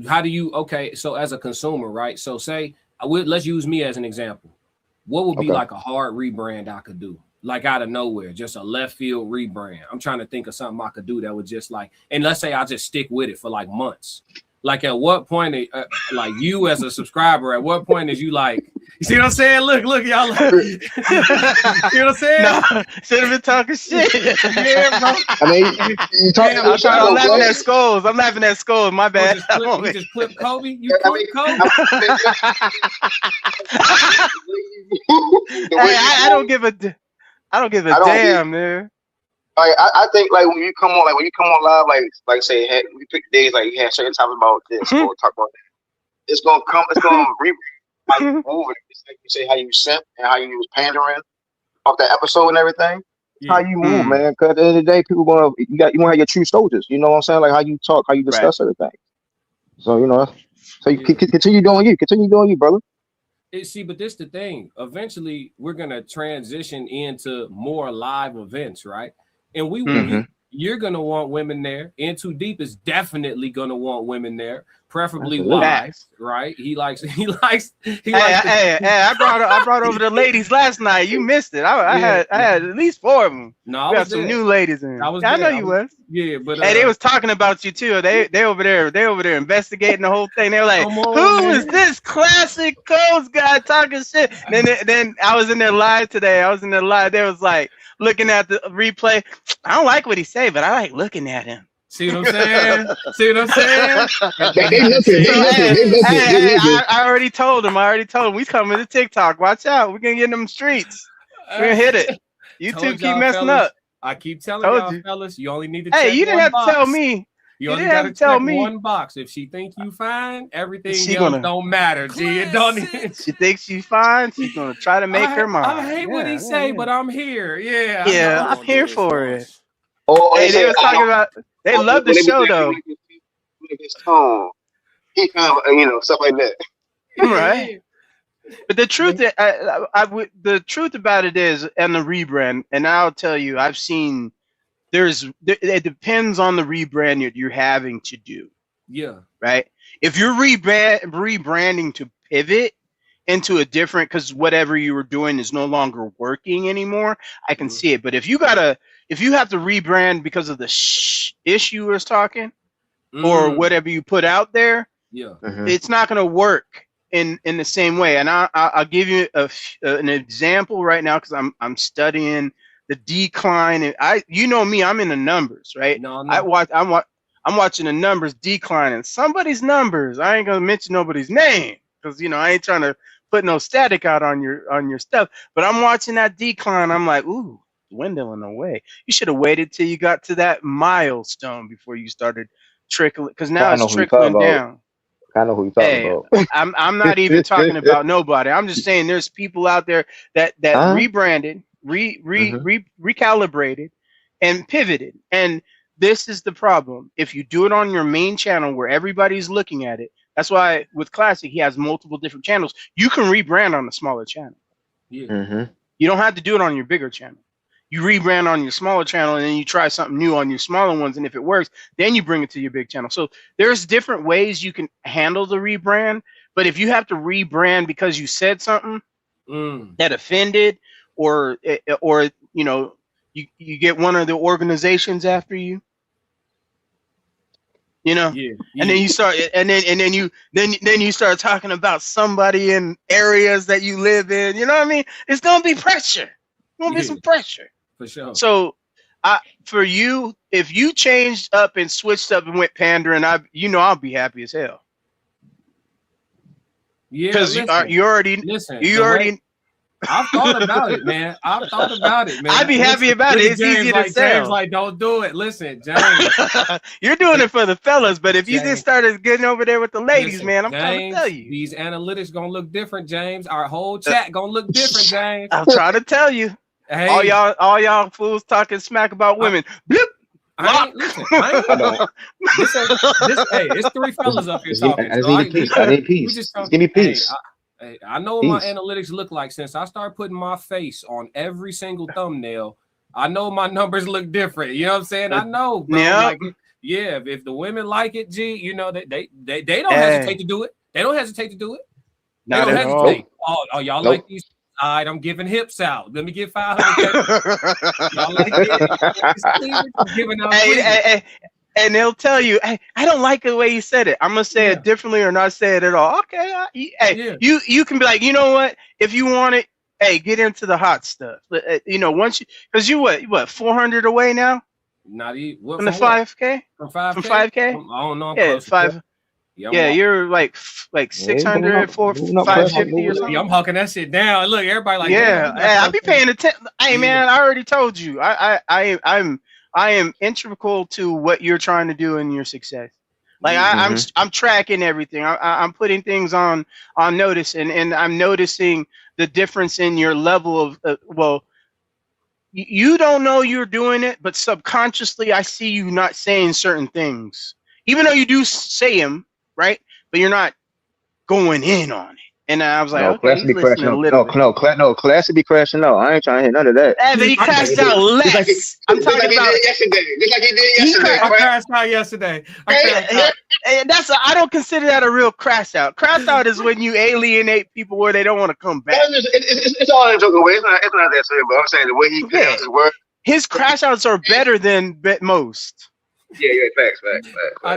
How do you, so as a consumer, right? So say, let's use me as an example. What would be like a hard rebrand I could do? Like out of nowhere, just a left field rebrand. I'm trying to think of something I could do that would just like, and let's say I just stick with it for like months. Like at what point, like you as a subscriber, at what point is you like, You see what I'm saying? Look, y'all. See what I'm saying? No, should have been talking shit. Yeah, bro. I mean, you talking I'm about laughing at skulls. I'm laughing at skulls. My bad. You just clip Kobe. You clip Kobe. Hey, I don't give a damn, man. Like I think like when you come on live, like say we pick days like you had certain topics about this or talk about that. It's gonna re how you move it. It's like you say how you simp and how you was pandering off that episode and everything. Yeah. How you move, man. Because at the end of the day, people want to have your true soldiers. You know what I'm saying? Like how you talk, how you discuss everything. So so you continue doing you. Continue doing you, brother. See, but this the thing. Eventually, we're gonna transition into more live events, right? And you're gonna want women there. In Too Deep is definitely gonna want women there, preferably wives, right? He likes. Hey, I brought over the ladies last night. You missed it. I had at least 4 of them. No, we got some new ladies in. I know you was. Yeah, but hey, they was talking about you too. They over there investigating the whole thing. They were like, "Who is this classic Coast guy talking shit?" Then I was in there live today. They was like looking at the replay. I don't like what he say, but I like looking at him. See what I'm saying? See what I'm saying? They listen. I already told him. We coming to TikTok. Watch out. We're gonna get in them streets. We're gonna hit it. YouTube keep messing up. I keep telling y'all, fellas, you only need to check Hey, you didn't have to tell me. You only got to tell me one box. If she think you fine, everything else don't matter. G, it don't. She thinks you fine. She's gonna try to make her mind. I hate what he say, but I'm here. Yeah. Yeah, I'm here for it. Oh, hey, they was talking about. They love the show though. His tone, he kind of, stuff like that. Right. But the truth, the truth about it is, and the rebrand, and I'll tell you, I've seen. It depends on the rebrand you're having to do. Yeah. Right. If you're rebranding to pivot into a different, because whatever you were doing is no longer working anymore, I can see it. But if you have to rebrand because of the issue was talking, or whatever you put out there, it's not going to work in the same way. And I'll give you an example right now because I'm studying the decline. And you know me, I'm in the numbers, right? No. I'm watching the numbers decline, and somebody's numbers. I ain't gonna mention nobody's name because I ain't trying to put no static out on your stuff. But I'm watching that decline. I'm like, ooh, dwindling away. You should have waited till you got to that milestone before you started trickling, because now it's trickling down. I know who you're talking about. I'm not even talking about nobody. I'm just saying there's people out there that rebranded, recalibrated, and pivoted. And this is the problem. If you do it on your main channel where everybody's looking at it, that's why with Classic he has multiple different channels. You can rebrand on the smaller channel. Yeah. You don't have to do it on your bigger channel. You rebrand on your smaller channel, and then you try something new on your smaller ones, and if it works, then you bring it to your big channel. So there's different ways you can handle the rebrand. But if you have to rebrand because you said something that offended, or you get one of the organizations after you, and then you start, and then you start talking about somebody in areas that you live in. You know what I mean? It's gonna be pressure. It's gonna be some pressure. For sure. So, for you, if you changed up and switched up and went pandering, I'll be happy as hell. Yeah, because you already. I've thought about it, man. I'd be happy about it. It's easy to sell. James, like, don't do it. Listen, James. You're doing it for the fellas, but if you just started getting over there with the ladies, man, I'm trying to tell you. These analytics gonna look different, James. Our whole chat gonna look different, James. I'm trying to tell you. Hey. All y'all fools talking smack about women. Bloop. It's 3 fellas up here talking. I need peace. Give me peace. I know what my analytics look like since I started putting my face on every single thumbnail. I know my numbers look different. You know what I'm saying? I know, bro. Yeah. If the women like it, they don't hesitate to do it. They don't hesitate to do it. They don't hesitate. Oh, y'all like these? All right, I'm giving hips out. Let me get 500. Y'all like it? Giving out and they'll tell you, hey, I don't like the way you said it. I'm gonna say it differently or not say it at all. Okay, you can be like, you know what? If you want it, hey, get into the hot stuff. You know, once you, because you what 400 away now? Not even from the 5K. From 5K. From 5K. I don't know. I'm yeah, close 5. Yeah, you're like 600, 550 or something. Yeah, I'm hawking that shit down. Look, everybody like, hey, I be paying attention. Hey, man, I already told you. I am integral to what you're trying to do in your success. Like I'm tracking everything. I'm putting things on notice, and I'm noticing the difference in your level of well. You don't know you're doing it, but subconsciously, I see you not saying certain things, even though you do say them. Right, but you're not going in on it. And I was like, no, okay, class to be crashing. Class to be crashing. No, I ain't trying to hear none of that. Hey, but he crashed out less. I'm talking about yesterday. Just like he did yesterday. I crashed out yesterday. And I don't consider that a real crash out. Crash out is when you alienate people where they don't want to come back. It's all in a joking way. It's not that serious, but I'm saying the way he pronounced his word. His crash outs are better than most. Yeah, facts.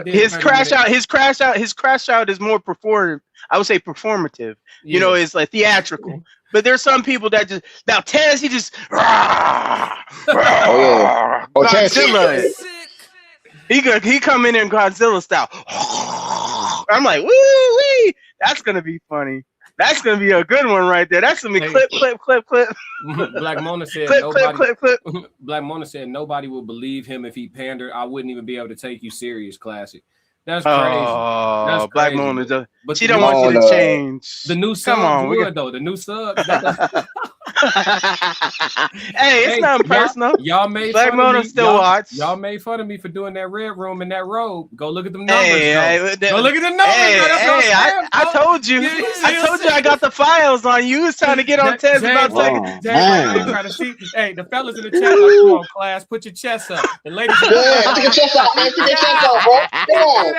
His crash out is more performative. I would say performative. Yeah. You know, it's like theatrical. But there's some people that just now Taz, he just Godzilla. He come in Godzilla style. I'm like, woo wee. That's gonna be funny. That's gonna be a good one right there. That's gonna be clip. Black Mona said clip. Black Mona said nobody will believe him if he pandered. I wouldn't even be able to take you serious, Classic. That's crazy. That's Black crazy. Mona, but she don't want you to change. The new sub, good though. The new sub. Hey, it's not personal. Y'all made Black Mona still watch. Y'all made fun of me for doing that red room in that robe. Go look at them numbers. Go look at the numbers. I told you. I told you I got the files on you. Was trying to get on Tez about trying to see. Hey, the fellas in the chat, like, come on, class, put your chest up. The ladies, put your chest out, man. Put your chest out, bro. Come on.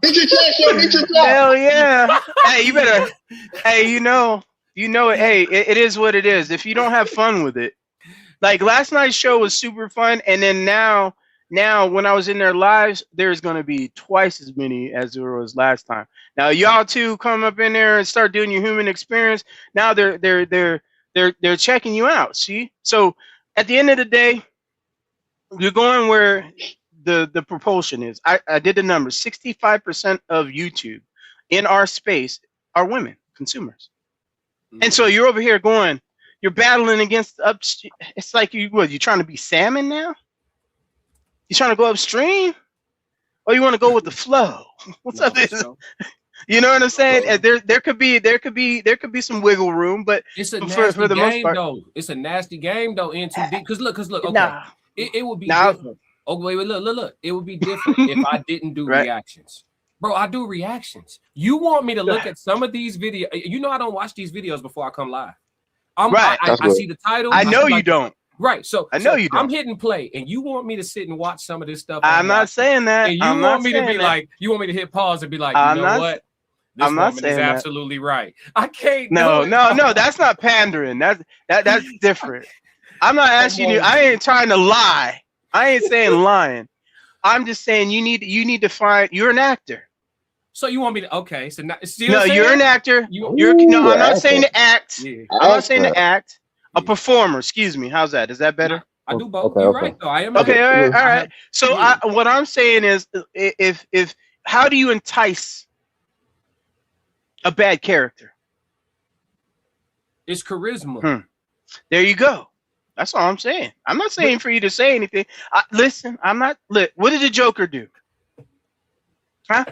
Get your chest up. Get your chest. Hell yeah. Hey, you better. Hey, you know it. Hey, it is what it is. If you don't have fun with it, like last night's show was super fun, and then now when I was in their lives, there's gonna be twice as many as there was last time. Now y'all two come up in there and start doing your human experience. Now they're checking you out. See, so at the end of the day, you're going where the propulsion is. I did the numbers. 65% of YouTube in our space are women consumers. And so you're over here going, you're battling against upstream. It's like you trying to be salmon now? You trying to go upstream? Or you want to go with the flow? What's up? You know what I'm saying? There could be some wiggle room, but it's a nasty for the game most part, though. It's a nasty game though. Into deep because look, okay, it would be different. Oh wait, look. It would be different if I didn't do reactions. Bro, I do reactions. You want me to look at some of these videos? You know I don't watch these videos before I come live. I see the title. I know you don't. Right. So I know you don't. I'm hitting play, and you want me to sit and watch some of this stuff. I'm not saying that. And you want me to be like, you want me to hit pause and be like, you know what? This woman is absolutely right. I can't. No. That's not pandering. That's different. I'm not asking you. I ain't trying to lie. I ain't saying lying. I'm just saying you need to find. You're an actor. So you want me to? Okay. So you're an actor. I'm not saying to act. Yeah. I'm not saying to act. A performer. Excuse me. How's that? Is that better? I do both. You're right though. I am. Okay. All right. So what I'm saying is, if how do you entice a bad character? It's charisma. There you go. That's all I'm saying. I'm not saying for you to say anything. Listen, I'm not. Look, what did the Joker do? Huh?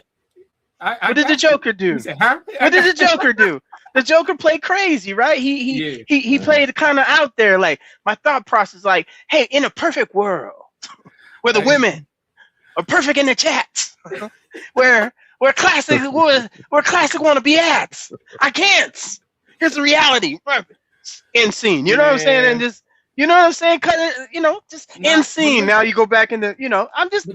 What did the Joker do? What did the Joker do? The Joker played crazy, right? He played kind of out there. Like my thought process, like, hey, in a perfect world, where the women are perfect in the chats, where classic want to be at, I can't. Here's the reality. End scene. You know what I'm saying? And just. You know what I'm saying? Cut it, just end scene. Now you go back into, I'm just.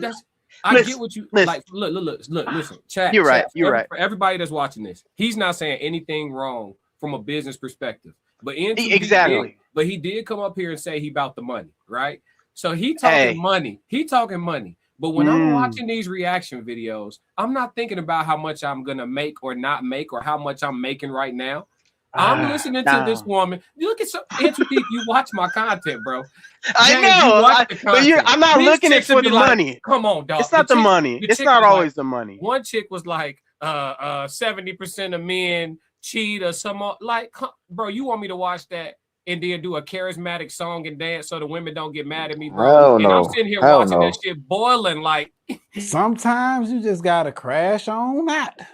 I get what you like. Look, listen, chat. You're right. You're right. For everybody that's watching this, he's not saying anything wrong from a business perspective. But he did come up here and say he about the money, right? So he talking money. He talking money. But when I'm watching these reaction videos, I'm not thinking about how much I'm gonna make or not make or how much I'm making right now. I'm listening to this woman. You look at some Deep, you watch my content, bro. I know, but I'm not looking at for the money. Come on, dog. It's not the money. It's not always the money. One chick was like, 70% of men cheat or some like, bro. You want me to watch that and then do a charismatic song and dance so the women don't get mad at me, bro? And I'm sitting here watching that shit boiling like. Sometimes you just gotta crash on that.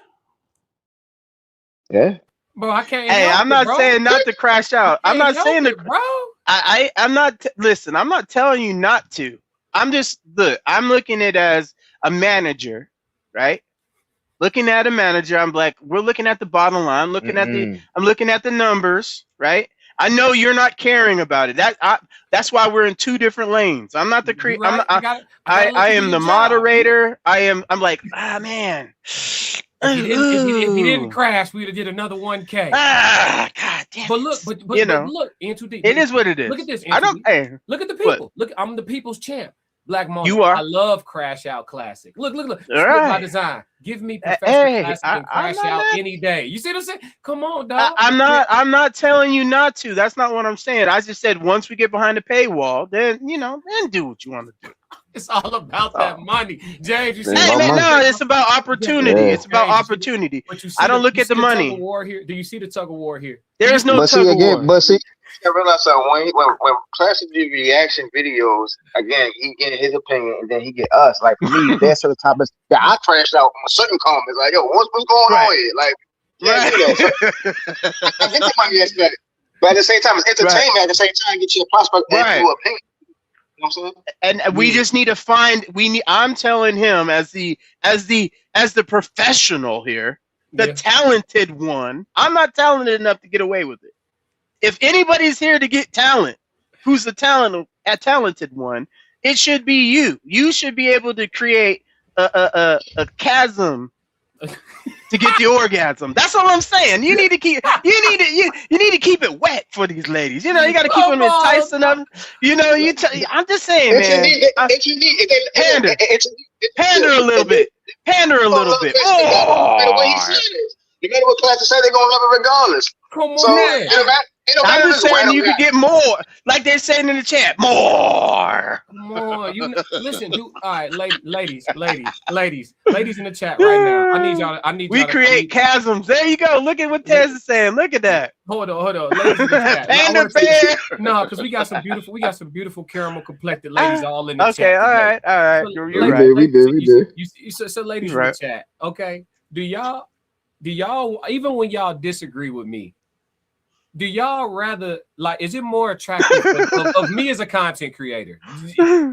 Yeah. Bro, I can't. Hey, I'm not saying not to crash out. I'm not saying that, bro. I'm not. Listen, I'm not telling you not to. I'm just I'm looking at it as a manager, right? Looking at a manager, I'm like, we're looking at the bottom line. I'm looking at the numbers, right? I know you're not caring about it. That's why we're in two different lanes. I'm not the creator. Right. I am the moderator. I'm like, man. If he didn't crash, we'd have did another 1K. God damn. But look, but look, in too deep. It is what it is. Look at this. Look at the people. What? Look, I'm the people's champ. Black Mamba. You are. I love Crash Out Classic. Look. All right. My design. Give me Professor Classic and Crash Out any day. You see what I'm saying? Come on, dog. I'm not telling you not to. That's not what I'm saying. I just said once we get behind the paywall, then then do what you want to do. It's all about that money, James. You see? No, it's about opportunity. Yeah. It's about opportunity. I don't look at the money. Tug of war here? Do you see the tug of war here? There is no tug of war. But see, I realize when Classic do reaction videos, again, he get his opinion and then he get us. Like for me, that's the topics that I crashed out on certain comments. Like, yo, what's going on here? Like, I get the money aspect, but at the same time, it's entertainment. At the same time, get your prospect and your opinion. You know what I'm saying? And we just need to find. I'm telling him as the professional here, the talented one. I'm not talented enough to get away with it. If anybody's here to get talent, who's a talented one, it should be you. You should be able to create a chasm to get the orgasm. That's all I'm saying. You need to keep it wet for these ladies. You got to keep them enticing them. I'm just saying, man. Pander a little bit. Pander a little bit. You know what Classic said, they're gonna love it regardless. Come on, I'm just saying you can get more, like they're saying in the chat, more. Listen, all right, ladies in the chat right now. I need y'all. We create chasms. There you go. Look at what Tez is saying. Look at that. Hold on. Ladies in the chat. No, because we got some beautiful caramel complected ladies all in the chat. Okay, all right. So, you're right. We did. So ladies in the chat, okay? Do y'all even when y'all disagree with me? Do y'all rather is it more attractive of me as a content creator?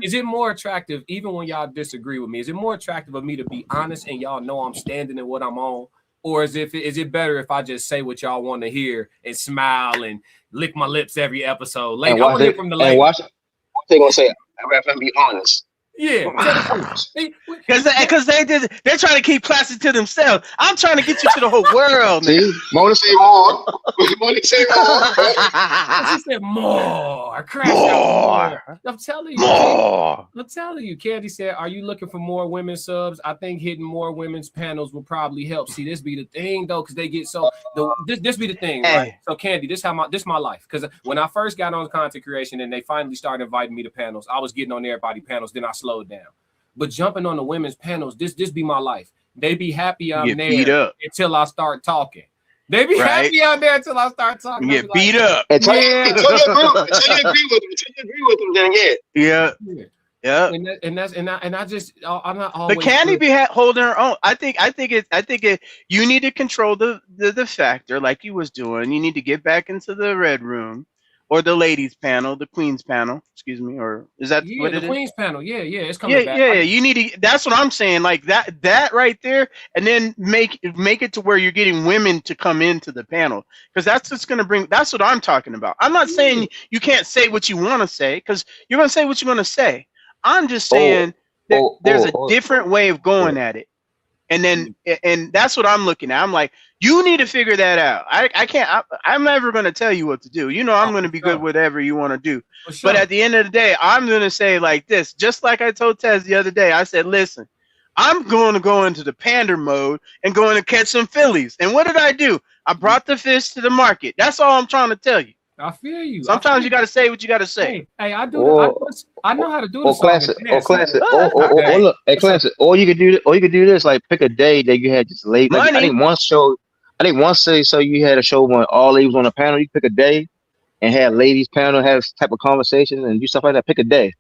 Is it more attractive even when y'all disagree with me? Is it more attractive of me to be honest and y'all know I'm standing in what I'm on? Or is it better if I just say what y'all want to hear and smile and lick my lips every episode? Lady, I want to hear from the lady. What they gonna say? I'd rather be honest. Yeah, because they're trying to keep Classic to themselves. I'm trying to get you to the whole world. See, Mona say more. Mona say more. She said more. More. I'm telling you. More. I'm telling you. Candy said, "Are you looking for more women's subs? I think hitting more women's panels will probably help." See, this be the thing though, because they get this be the thing, right? So Candy, this my life. Because when I first got on content creation and they finally started inviting me to panels, I was getting on everybody's panels. Then I slowed down. But jumping on the women's panels, this be my life. They be happy I'm there until I start talking. They be happy out there until I start talking. Get beat up. Until you agree with them, then yeah. And I just I'm not always. But Candy be holding her own. I think you need to control the factor like you was doing. You need to get back into the red room. Or the ladies panel, the queens panel, excuse me, or is that what it is? The queens panel, yeah, it's coming back. Yeah, you need to. That's what I'm saying, like that right there, and then make it to where you're getting women to come into the panel, because that's what's gonna bring. That's what I'm talking about. I'm not saying you can't say what you want to say, because you're gonna say what you're gonna say. I'm just saying there's a different way of going at it, And then, and that's what I'm looking at. I'm like, you need to figure that out. I can't. I'm never going to tell you what to do. You know, I'm going to be good with whatever you want to do. But at the end of the day, I'm going to say like this. Just like I told Tez the other day, I said, listen, I'm going to go into the pander mode and going to catch some fillies. And what did I do? I brought the fish to the market. That's all I'm trying to tell you. I feel you. Sometimes you got to say what you got to say. Hey, I do. I know how to do this. Classic. Look, hey, classic. Or you could do this. Like pick a day that you had just late. Like, I think one say so you had a show when all ladies on the panel. You pick a day and have ladies panel, have type of conversation and do stuff like that. Pick a day.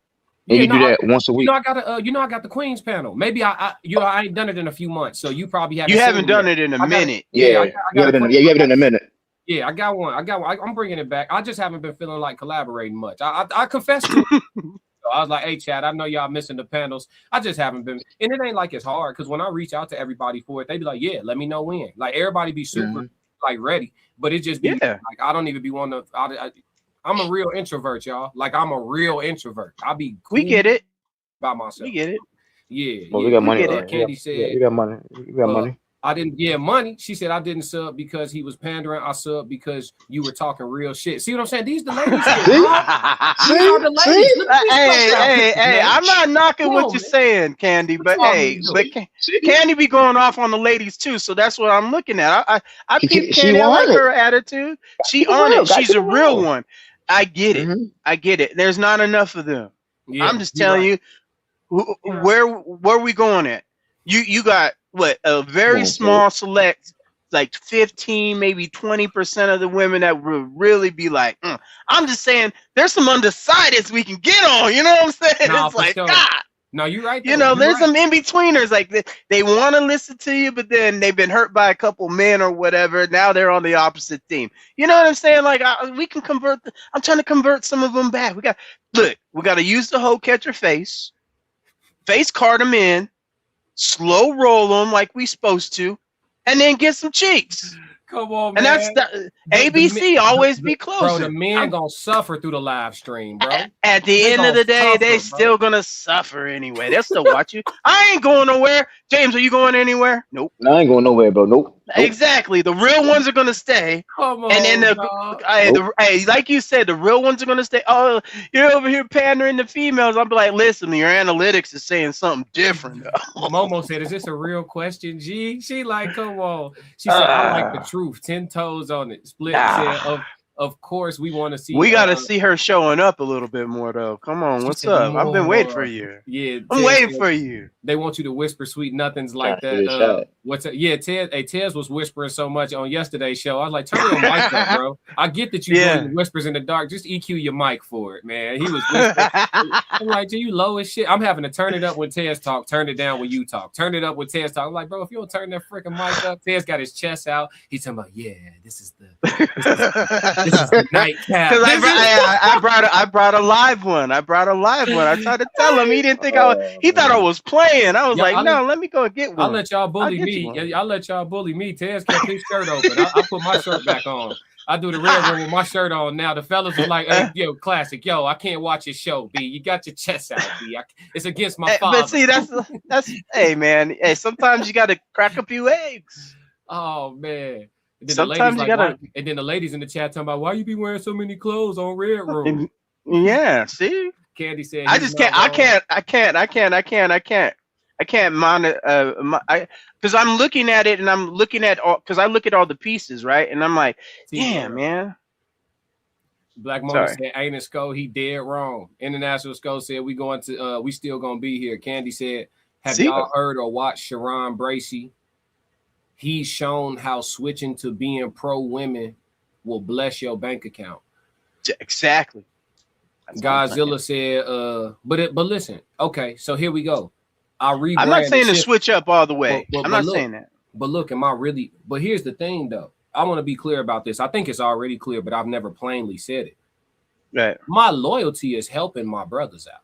And you do that once a week. I got the Queens panel. Maybe I ain't done it in a few months, so you probably haven't. You haven't done it in a minute. You haven't done it in a minute. Yeah, I got one. I'm bringing it back. I just haven't been feeling like collaborating much. I confess to it. So I was like, hey, Chad, I know y'all missing the panels. I just haven't been. And it ain't like it's hard because when I reach out to everybody for it, they be like, yeah, let me know when. Like everybody be super like ready, but it just be like I don't even be one of. I'm a real introvert, y'all. Like I'm a real introvert. I'll be cool we get it by myself. We get it. Yeah. Well, we got money. Candy said we got money. We got money. I didn't get money. She said I didn't sub because he was pandering. I sub because you were talking real shit. See what I'm saying? These the ladies. Hey, I'm not knocking what you're saying, Candy, but Candy be going off on the ladies too. So that's what I'm looking at. I peep Candy. I like her attitude. She on it. She's a real one. I get it. I get it. There's not enough of them. Yeah, I'm just telling you where we going at. You got what a very small select, like 15, maybe 20% of the women that would really be like, I'm just saying there's some undecideds we can get on, you know what I'm saying? No, it's like, sure. God. No, you're right. You know, there's some in-betweeners, like they want to listen to you, but then they've been hurt by a couple men or whatever. Now they're on the opposite team. You know what I'm saying? Like we can convert. I'm trying to convert some of them back. We got to use the hoe catcher face card them in, slow roll them like we supposed to, and then get some cheeks. Come on, and man. That's the ABC. Always be closer. Bro, the men gonna suffer through the live stream, bro. At the end of the day, they still gonna suffer anyway. They'll still watch you. I ain't going nowhere. James, are you going anywhere? Nope. No, I ain't going nowhere, bro. Nope. Exactly. The real ones are gonna stay. Come on, and then like you said, the real ones are gonna stay. Oh, you're over here pandering to females. I'll be like, listen, your analytics is saying something different. Momo said, "Is this a real question?" G, she like, come on. She said, "I like the truth. 10 toes on it." Split said, of course, we want to see. We got to see her showing up a little bit more, though. Come on, what's up? I've been waiting for you. Yeah, I'm waiting for you. They want you to whisper sweet nothings like that. What's up? Yeah, Tez was whispering so much on yesterday's show. I was like, turn your mic up, bro. I get that you doing whispers in the dark. Just EQ your mic for it, man. He was whispering. I'm like, dude, you low as shit. I'm having to turn it up when Tez talk, turn it down when you talk, turn it up when Tez talk. I'm like, bro, if you don't turn that freaking mic up, Tez got his chest out. He's talking about, yeah, this is the nightcap. Because I brought a live one. I tried to tell him. He didn't think he thought I was playing. I was no, let me go get one. I'll let y'all bully me. I'll let y'all bully me. Tez kept his shirt open. I put my shirt back on. I do the red room with my shirt on now. The fellas are like, hey, yo, classic. Yo, I can't watch your show, B. You got your chest out, B. It's against my father. But see, that's hey, man. Hey, sometimes you got to crack a few eggs. Oh, man. And then sometimes you gotta. And then the ladies in the chat talking about why you be wearing so many clothes on Red Room. Yeah, see. Candy said, I just can't. I can't monitor. Because I'm looking at it and I'm looking at all. Because I look at all the pieces, right? And I'm like, damn, man. Black Mama said, ain't it Sko? He dead wrong. International Sko said, we still gonna be here. Candy said, have y'all heard or watched Sharon Bracey? He's shown how switching to being pro women will bless your bank account. Exactly. Godzilla said, but listen, okay, so here we go. I'm not saying to switch up all the way. I'm not saying that. But look, but here's the thing though. I want to be clear about this. I think it's already clear, but I've never plainly said it. Right. My loyalty is helping my brothers out.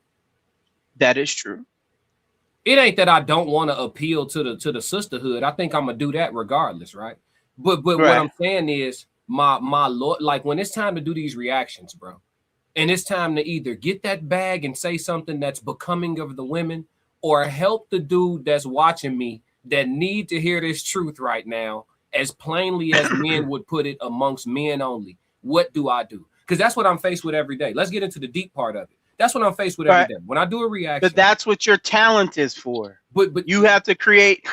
That is true. It ain't that I don't want to appeal to the sisterhood. I think I'm gonna do that regardless, right? But what I'm saying is my like when it's time to do these reactions, bro, and it's time to either get that bag and say something that's becoming of the women, or help the dude that's watching me that need to hear this truth right now, as plainly as men would put it, amongst men only. What do I do? Because that's what I'm faced with every day. Let's get into the deep part of it. That's what I'm faced with every day. When I do a reaction. But that's what your talent is for. But you have to create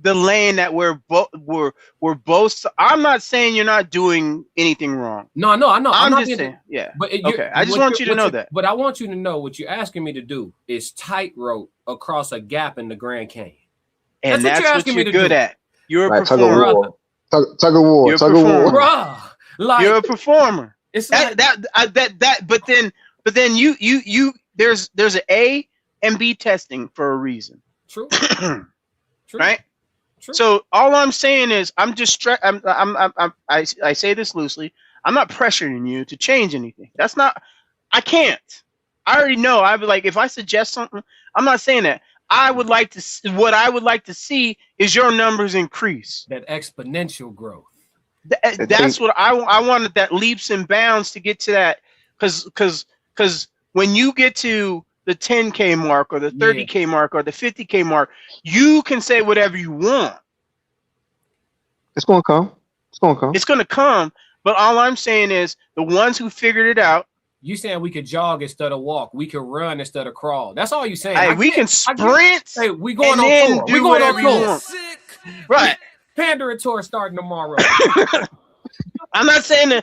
the lane that we're both. I'm not saying you're not doing anything wrong. No, I know. I'm just saying, yeah. But okay, I just want you to know that. But I want you to know what you're asking me to do is tightrope across a gap in the Grand Canyon. And that's what you're good at. You're a Right, performer. Tug of war. Bruh, like, you're a performer. It's that. But then you there's an A and B testing for a reason. True. Right. True. So all I'm saying is I say this loosely. I'm not pressuring you to change anything. That's not. I can't. I already know. I'd be like, if I suggest something, I'm not saying that. I would like to. What I would like to see is your numbers increase. That exponential growth. That's what I wanted. That leaps and bounds to get to that. Because when you get to the 10K mark or the 30K mark or the 50K mark, you can say whatever you want. It's gonna come. It's gonna come. But all I'm saying is the ones who figured it out. You saying we could jog instead of walk? We could run instead of crawl? That's all you saying. Hey, we can sprint. Hey, we going and on then tour. do We going whatever on tour. you want. Right. Pandora tour starting tomorrow. I'm not saying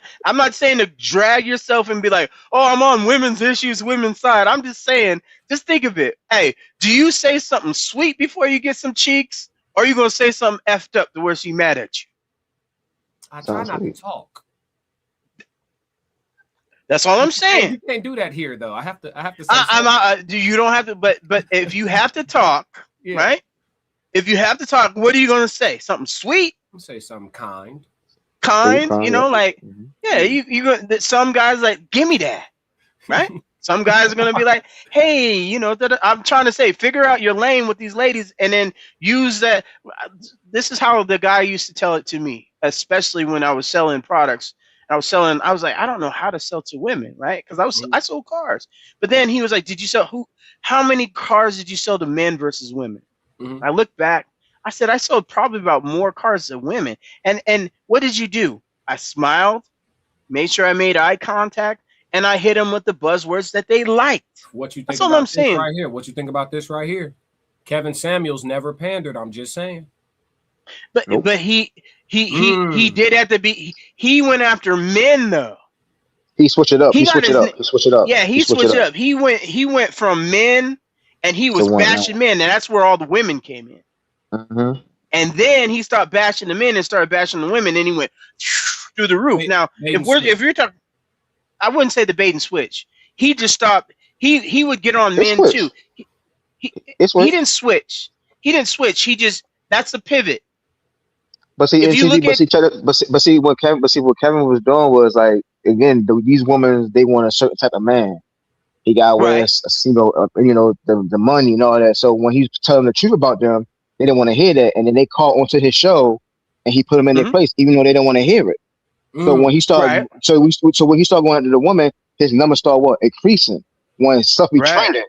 to drag yourself and be like, oh, I'm on women's issues, women's side. I'm just saying, just think of it. Hey, do you say something sweet before you get some cheeks? Or are you going to say something effed up to where she mad at you? I try not to talk. That's all I'm saying. You can't do that here, though. I have to say you don't have to, but if you have to talk, right? If you have to talk, what are you going to say? Something sweet? Say something kind. You know, like, yeah, you some guys like, give me that, right? Some guys are gonna be like, hey, you know, I'm trying to say, figure out your lane with these ladies, and then use that. This is how the guy used to tell it to me, especially when I was selling products. I was like, I don't know how to sell to women, right? Because I sold cars, but then he was like, did you sell how many cars did you sell to men versus women? I looked back. I said, I sold probably about more cars than women. And what did you do? I smiled, made sure I made eye contact, and I hit them with the buzzwords that they liked. What you think That's all about I'm this saying. right here? What you think about this right here? Kevin Samuels never pandered. I'm just saying. But he did have to be. He went after men though. He switched it up. He switched it up. Yeah, he switched it up. He went from men, and he was bashing men, and that's where all the women came in. And then he started bashing the men and started bashing the women, and he went through the roof. Now, if you're talking, I wouldn't say the bait and switch. He just stopped. He would get on men too. He didn't switch. He didn't switch. He just that's a pivot. But see, what Kevin was doing was like, again, these women, they want a certain type of man. He got the money and all that. So when he's telling the truth about them, they didn't want to hear that, and then they called onto his show, and he put them in their place, even though they don't want to hear it. So when he started, so when he started going after the woman, his numbers start increasing when stuff be trending.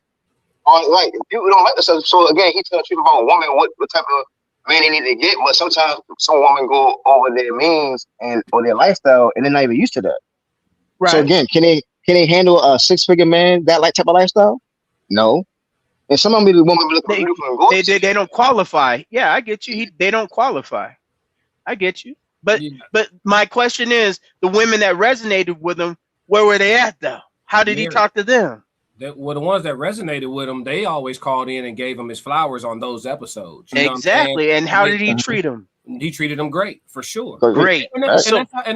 Like people don't like this stuff. So again, he tells you about a woman, what type of man they need to get. But sometimes some women go over their means or their lifestyle, and they're not even used to that. Right. So again, can they handle a 6-figure man that type of lifestyle? No. And some of them they don't qualify. Yeah, I get you. They don't qualify. I get you. But my question is, the women that resonated with him, where were they at though? How did he talk to them? The ones that resonated with him, they always called in and gave him his flowers on those episodes. You know exactly. And how did he treat them? He treated them great, for sure. Great. And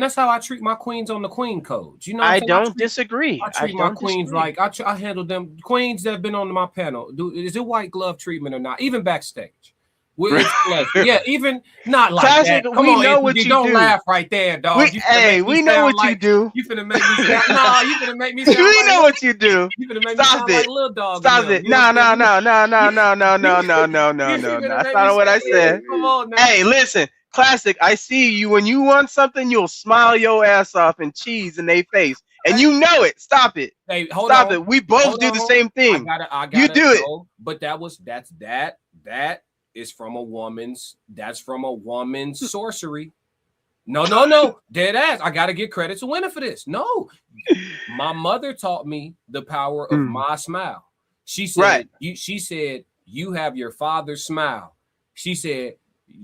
that's how I treat my queens on the queen codes. You know, I don't disagree. I treat my queens like I handle them. Queens that have been on my panel. Is it white glove treatment or not? Even backstage. Yeah, even not like Classic, that. Come we on, know what you don't do. laugh right there, dog. We know what you do. You finna make me sound, you finna make me sound we know what you do. You finna make me sound like little dog. Stop it. No. That's not what I said. Come on now. Hey, listen. Classic, I see you. When you want something, you'll smile your ass off and cheese in their face. And you know it. Stop it. Hey, Stop it. We both do the same thing. I gotta you do it. But that's that is from a woman's. That's from a woman's sorcery. No. Dead ass. I gotta give credit to women for this. No, my mother taught me the power of my smile. She said, she said, you have your father's smile. She said,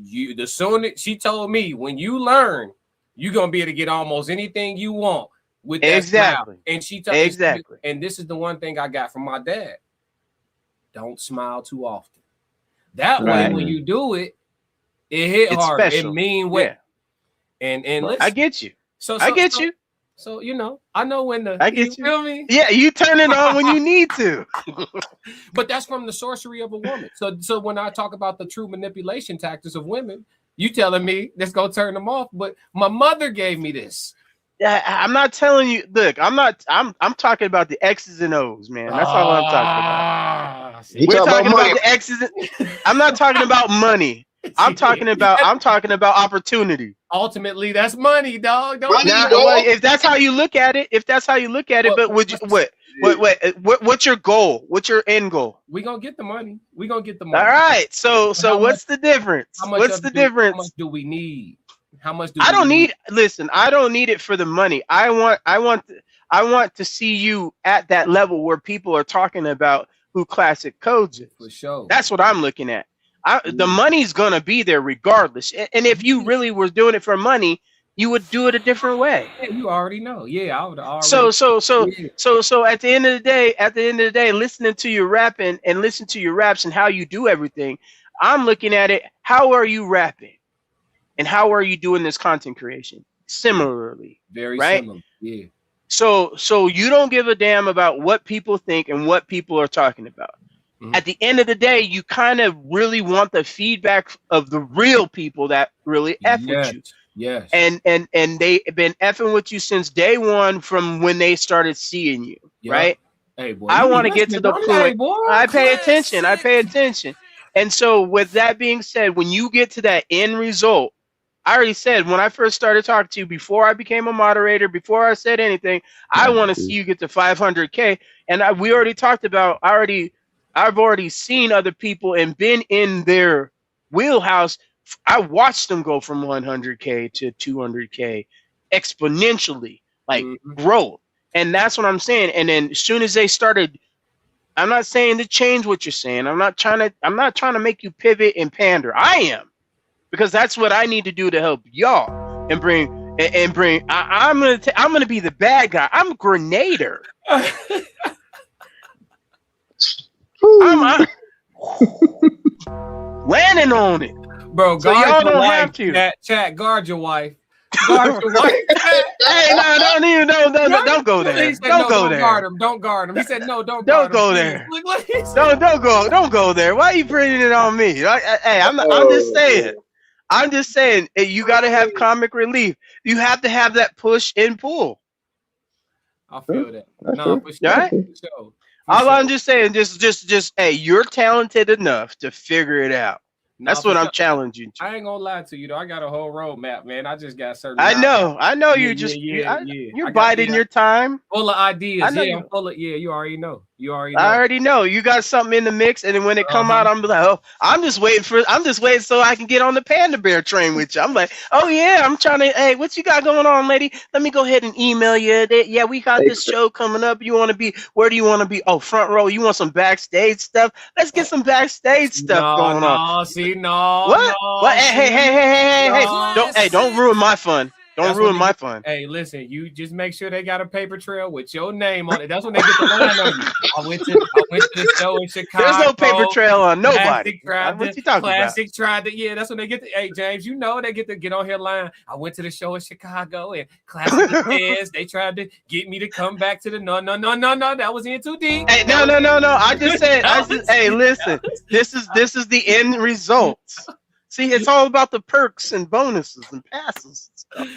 she told me, when you learn, you're gonna be able to get almost anything you want with that smile. And she told me, and this is the one thing I got from my dad. Don't smile too often. That way, when you do it, it hit hard. Special. It mean way. And listen, I get you. So I get you. So I know when to. I get you. Feel me? Yeah, you turn it on when you need to. But that's from the sorcery of a woman. So when I talk about the true manipulation tactics of women, you telling me that's gonna turn them off. But my mother gave me this. Yeah, I'm not telling you. Look, I'm talking about the X's and O's, man. That's all I'm talking about. We're talking about the X's. I'm not talking about money. I'm talking about opportunity. Ultimately, that's money, dog. If that's how you look at it, but would you what's your goal? What's your end goal? We gonna get the money. All right. So what's the difference? What's the difference? How much do we need? How much do I don't need? Listen, I don't need it for the money. I want to see you at that level where people are talking about who Classic Codes is. For sure. That's what I'm looking at. The money's gonna be there regardless. And if you really were doing it for money, you would do it a different way. Yeah, you already know. Yeah, I would already. So at the end of the day, listening to your rapping and listen to your raps and how you do everything, I'm looking at it. How are you rapping, and how are you doing this content creation? Similarly, very right? similar. Yeah. So you don't give a damn about what people think and what people are talking about. Mm-hmm. At the end of the day, you kind of really want the feedback of the real people that really F with you. Yes. And they've been effing with you since day one from when they started seeing you, right? Hey, boy, I want to get to the point. I pay attention. And so with that being said, when you get to that end result, I already said when I first started talking to you, before I became a moderator, before I said anything, I want to see you get to 500K. And we already talked about, I've already seen other people and been in their wheelhouse. I watched them go from 100K to 200K exponentially, like growth. And that's what I'm saying. And then as soon as they started, I'm not saying to change what you're saying. I'm not trying to make you pivot and pander. I am, because that's what I need to do to help y'all and bring. I'm gonna be the bad guy. I'm a grenader. I'm landing on it, bro. So y'all don't have to. Chat, guard your wife. Guard your wife. Hey, no, don't go there. Don't go there. Don't guard him. He said no, don't go there. Don't go there. Why are you bringing it on me? Hey, I'm just saying. You got to have comic relief. You have to have that push and pull. I feel that. No, for sure. Right? I'm just saying, just hey, you're talented enough to figure it out. That's what I'm challenging you. I ain't gonna lie to you though. I got a whole roadmap, man. I just got certain. I know. You're biding your time. Full of ideas. I'm full of. Yeah, you already know. I already know. You got something in the mix, and then when it come out, I'm like, oh, I'm just waiting so I can get on the Panda Bear train with you. I'm like, oh yeah, I'm trying to. Hey, what you got going on, lady? Let me go ahead and email you. Yeah, we got this show coming up. You want to be? Where do you want to be? Oh, front row. You want some backstage stuff? Let's get some backstage stuff going on. What? What? Hey! Don't ruin my fun. Don't ruin my fun. Hey, listen, you just make sure they got a paper trail with your name on it. That's when they get the line on you. I went to the show in Chicago. There's no paper trail on nobody. What you talking Classic about? Tried to, yeah, that's when they get the, hey, James, you know they get to get on here line. I went to the show in Chicago and Classic says they tried to get me to come back to the no. That was in too deep. Hey, no. I just said, hey, listen, this is the end results. See, it's all about the perks and bonuses and passes.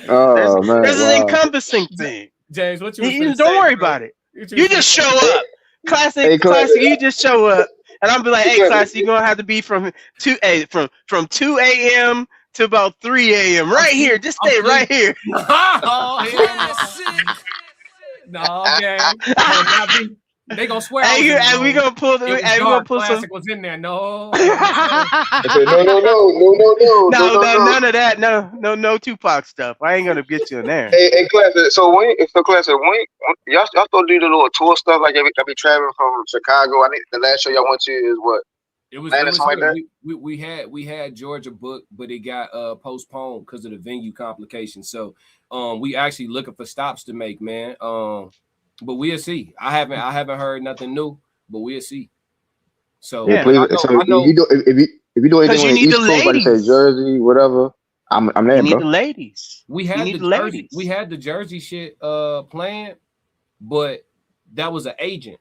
Oh, man, there's an encompassing thing. James, what you don't worry about it. You just show up. Classic, you just show up. And I'll be like, hey, Classic, you're going to have to be from 2 a.m. to about 3 a.m. right here. Just stay right here. No, James. They gonna swear. Hey, we gonna pull the. Hey, we gonna pull some. Classic was in there. No. I said, no, No, none of that. No Tupac stuff. I ain't gonna get you in there. Hey, Classic. So Classic, y'all still do the little tour stuff like y'all be traveling from Chicago? I think the last show y'all went to is what? It was like that? we had Georgia booked, but it got postponed because of the venue complications. So we actually looking for stops to make, man. But we'll see. I haven't heard nothing new, but we'll see. So yeah, I know, if you do anything on the East Coast, like say Jersey, whatever, I'm there, you need bro. The ladies. We had the Jersey shit planned, but that was an agent.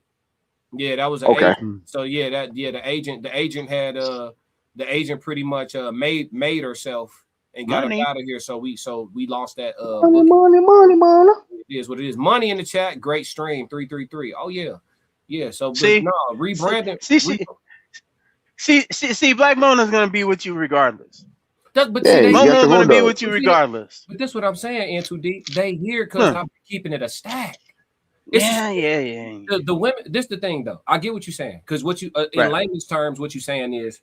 Yeah, that was an agent. So the agent had the agent pretty much made herself and got up out of here. So we lost that money. It is what it is. Money in the chat, great stream 333. Oh yeah. Yeah. So rebranding. See, Black Mona's gonna be with you regardless. Mona's gonna be with you regardless. But that's what I'm saying, N2D. They here because I'm keeping it a stack. Yeah. The women. This the thing though. I get what you're saying because what you in layman's terms, what you're saying is,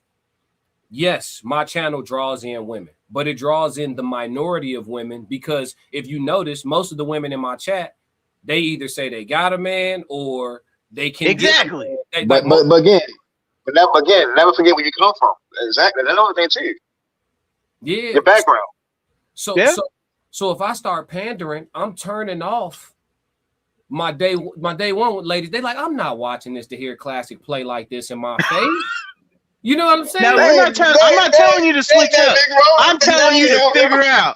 yes, my channel draws in women, but it draws in the minority of women because if you notice, most of the women in my chat, they either say they got a man or they can exactly. But again, never forget where you come from. Exactly, that's another thing too. Yeah, your background. So if I start pandering, I'm turning off. My day one with ladies, they like, I'm not watching this to hear Classic play like this in my face. You know what I'm saying? Now, I'm not telling you to switch up. I'm telling you to figure out.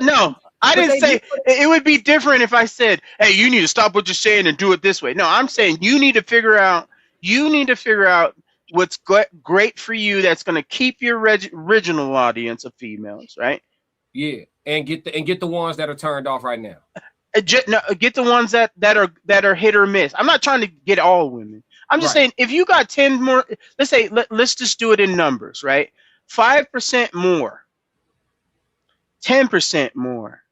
No, I didn't say it would be different if I said, hey, you need to stop what you're saying and do it this way. No, I'm saying you need to figure out what's great for you that's going to keep your original audience of females, right? Yeah, and get the ones that are turned off right now. Get the ones that are hit or miss. I'm not trying to get all women. I'm just saying if you got 10 more, let's just do it in numbers, right? 5% more, 10% more,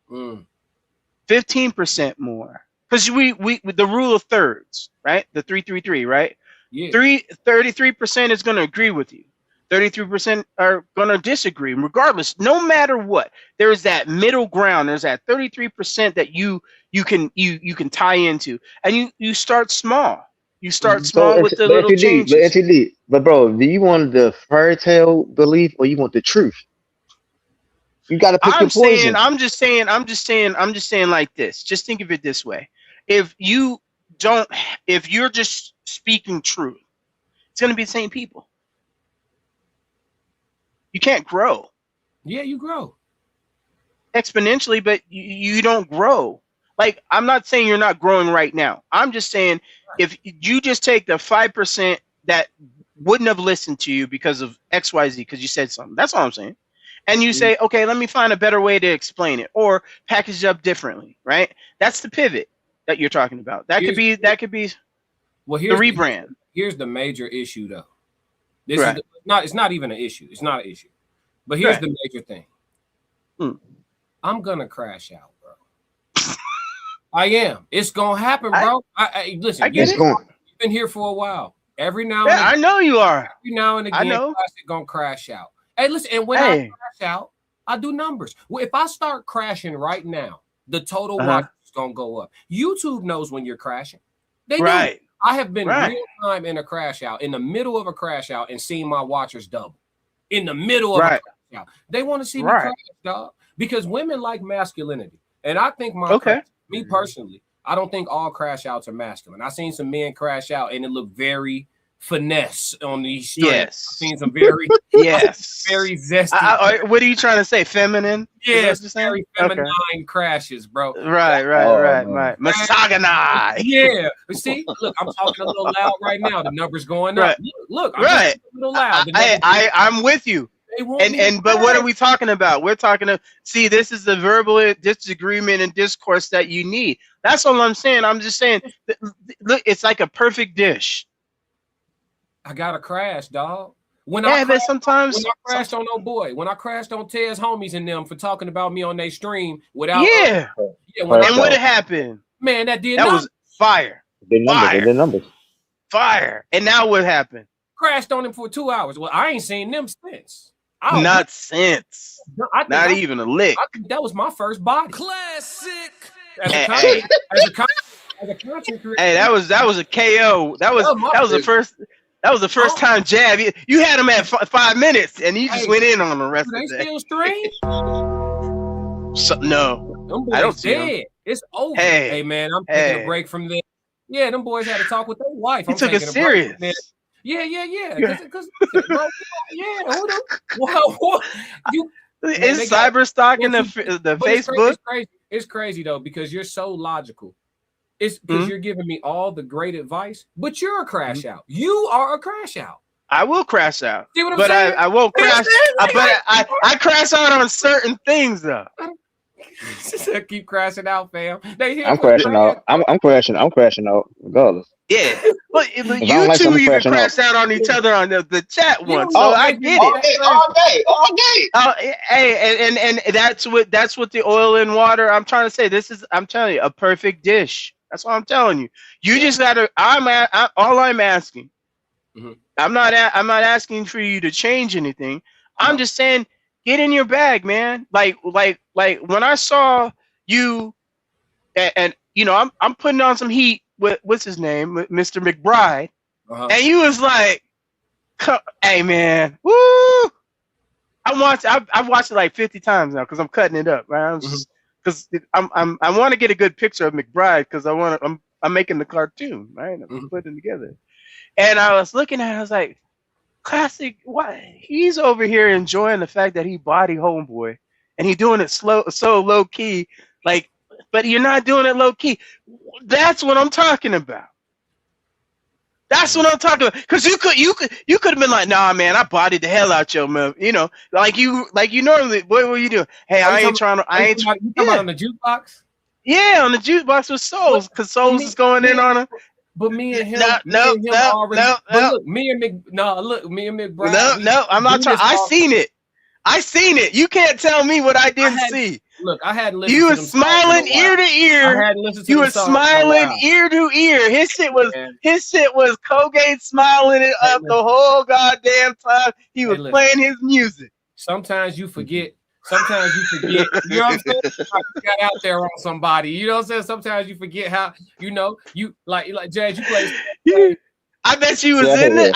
15% more. Because we the rule of thirds, right? The 3-3-3, right? Yeah. 33% is going to agree with you. 33% are going to disagree, regardless. No matter what, there is that middle ground. There's that 33% that you can tie into, and you start small. You start small with the little changes. But bro, do you want the fairy tale belief or you want the truth? You got to pick your poison. I'm just saying like this. Just think of it this way: if you're just speaking truth, it's going to be the same people. You can't grow. Yeah, you grow exponentially, but you don't grow. Like, I'm not saying you're not growing right now. I'm just saying if you just take the 5% that wouldn't have listened to you because of XYZ, because you said something. That's all I'm saying. And you say, okay, let me find a better way to explain it or package it up differently, right? That's the pivot that you're talking about. That could be well, the rebrand. Here's the major issue, though. It's not even an issue. It's not an issue. But here's the major thing. I'm gonna crash out, bro. I am. It's gonna happen, bro. Listen, you've been here for a while. Every now and again, I know you are. Every now and again, Classic gonna crash out. Hey, listen, and when I crash out, I do numbers. Well, if I start crashing right now, the total watch is gonna go up. YouTube knows when you're crashing. They do. I have been real time in a crash out, in the middle of a crash out, and seen my watchers double. In the middle of a crash out. They want to see me crash, dog. Because women like masculinity. And I think me personally, I don't think all crash outs are masculine. I've seen some men crash out and it looked very finesse on these streets. Yes. I've seen some very very zesty. What are you trying to say? Feminine? Yes, very feminine crashes, bro. Right. Misogynized. Yeah. See, look, I'm talking a little loud right now. The number's going up. Look, I'm a little loud. I'm with you. But what are we talking about? We're talking to this is the verbal disagreement and discourse that you need. That's all I'm saying. I'm just saying, look, it's like a perfect dish. I got to crash, dog. When I crashed on when I crashed on Ted's homies and them for talking about me on their stream without and what happened? Man, that was fire. The numbers. Fire. And now what happened? Crashed on him for 2 hours. Well, I ain't seen them since. Not since. Not even a lick. I think that was my first body. Classic. As a content creator. Hey, that was a KO. That was the first. That was the first time jab. You had him at 5 minutes, and you just went in on the rest of the day. They still stream? No, I don't see them. It's over. Hey, man, I'm taking a break from this. Yeah, them boys had to talk with their wife. You took it serious. Yeah. Because bro, is cyber stalking the Facebook? It's crazy though, because you're so logical. It's because you're giving me all the great advice, but you're a crash out. You are a crash out. I will crash out, see what I'm but saying? I won't crash. I crash out on certain things though. Keep crashing out, fam. I'm crashing out. I'm crashing out regardless. Yeah, but you two even crashed out on each other on the chat once, so I get it all day. Hey, and that's what the oil and water. I'm trying to say. I'm telling you, a perfect dish. That's what I'm telling you. You just gotta. All I'm asking. Mm-hmm. I'm not asking for you to change anything. I'm just saying, get in your bag, man. Like when I saw you, and you know, I'm putting on some heat with what's his name, Mr. McBride, and you was like, "Hey, man, woo!" I've watched it like 50 times now because I'm cutting it up, right? Because I want to get a good picture of McBride because I'm making the cartoon, right? I'm putting it together, and I was looking at it, I was like, classic. Why he's over here enjoying the fact that he body homeboy, and he doing it so low key, like. But you're not doing it low key. That's what I'm talking about. That's what I'm talking about. Because you could have been like, nah, man, I bodied the hell out your man. You know, like you normally. What were you doing? Hey, I ain't trying to. You talking about on the jukebox? Yeah, on the jukebox with Souls, because Souls is going in on him. But me and him, no. Look, me and McBride. No, I'm not trying. I seen it. You can't tell me what I didn't see. Look, I hadn't listened. You were smiling ear to ear. I hadn't listened to you were smiling ear to ear. His shit was Colgate smiling it up the whole goddamn time. He was playing his music. Sometimes you forget. You know what I'm saying? You got out there on somebody. You know what I'm saying? Sometimes you forget how, you know, you like Jazz, you play. I bet you was in it.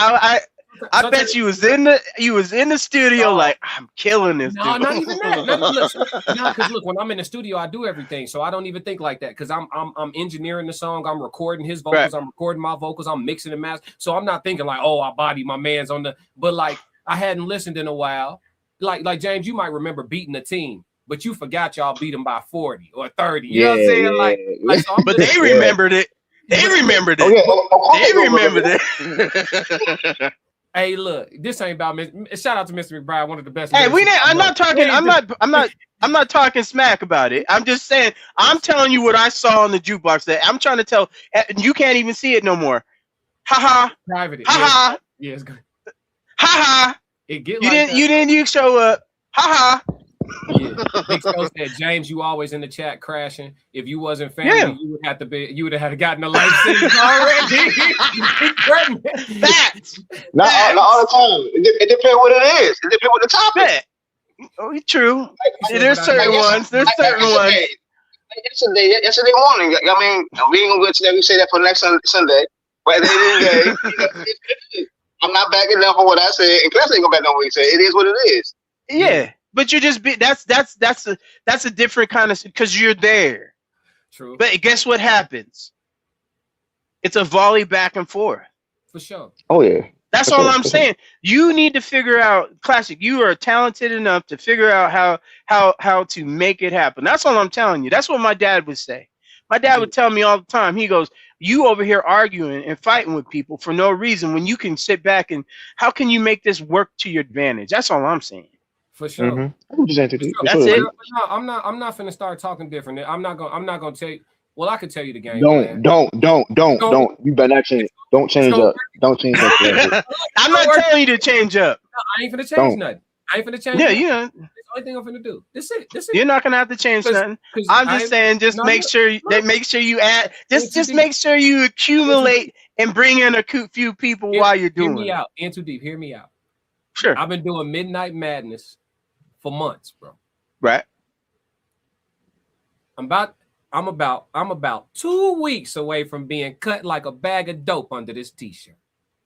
I bet you was in the studio like, I'm killing this dude. No, not even that. Because look, when I'm in the studio, I do everything, so I don't even think like that. Because I'm engineering the song, I'm recording his vocals, I'm recording my vocals, I'm mixing and mastering. So I'm not thinking like, oh, I body my man's on the. But like, I hadn't listened in a while. Like James, you might remember beating the team, but you forgot y'all beat them by 40 or 30. You know what I'm saying? Like so but they remembered it. They remembered it. They remembered it. Hey, look, this ain't about shout out to Mr. McBride, one of the best. Hey, I'm not talking smack about it. I'm just saying, I'm telling you what I saw on the jukebox. That I'm trying to tell. You can't even see it no more. Ha ha. Private. Ha ha. Yeah, it's good. Ha ha. It get you like didn't. You show up. Ha ha. Yeah. Big Joe said, James, you always in the chat crashing. If you wasn't family, you would have had to gotten a life sentence already. Facts. Not all the time. It depends what it is. It depends what the topic. Oh, true. There's certain ones. There's certain ones. Yesterday morning. I mean, we ain't gonna go to that. We say that for next Sunday. But at the end of the day, I'm not backing down for what I said, and Chris ain't gonna back down what he said. It is what it is. Yeah. But you just that's a different kind of, because you're there. True. But guess what happens? It's a volley back and forth. For sure. Oh yeah. That's all I'm saying. You need to figure out, Classic. You are talented enough to figure out how to make it happen. That's all I'm telling you. That's what my dad would say. My dad would tell me all the time. He goes, "You over here arguing and fighting with people for no reason when you can sit back and how can you make this work to your advantage?" That's all I'm saying. For sure. Mm-hmm. That's it. No, I'm not finna start talking different. I'm not gonna tell you. Well, I can tell you the game. Don't. You better not change. Don't change up. Don't change up. I'm not telling you to change up. No, I ain't finna change nothing. I ain't finna change. Yeah. Only thing I'm finna do. That's it. You're not gonna have to change nothing. I'm just saying, just make sure you add. Just make sure you accumulate and bring in a few people while you're doing. Hear me out. In too deep. Hear me out. Sure. I've been doing Midnight Madness for months, bro. Right. I'm about 2 weeks away from being cut like a bag of dope under this t-shirt.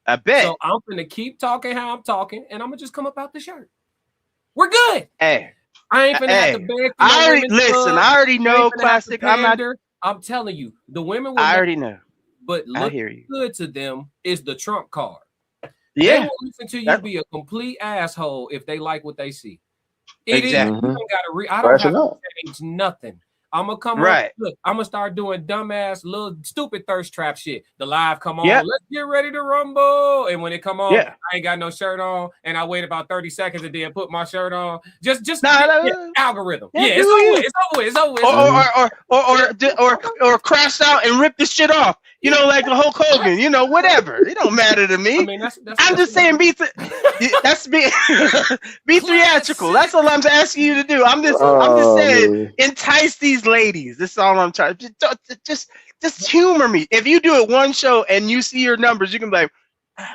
I bet. So I'm gonna keep talking how I'm talking, and I'm gonna just come up out the shirt. We're good. Hey, I ain't finna have to beg. I already know, Classic. I'm telling you, the women. I already know. But looking good to them is the trump card. Yeah. They will listen to you be a complete asshole if they like what they see. Exactly. I don't have to change nothing. I'm gonna come right. Look, I'm gonna start doing dumbass, little stupid thirst trap shit. The live come on. Let's get ready to rumble. And when it come on, I ain't got no shirt on, and I wait about 30 seconds and then put my shirt on. Just algorithm. It's over. Or crash out and rip the shit off. You know, like the Hulk Hogan. You know, whatever. It don't matter to me. I mean, I'm just saying, be theatrical. That's all I'm asking you to do. I'm just saying, entice these ladies. This is all I'm trying. Just humor me. If you do it one show and you see your numbers, you can be like,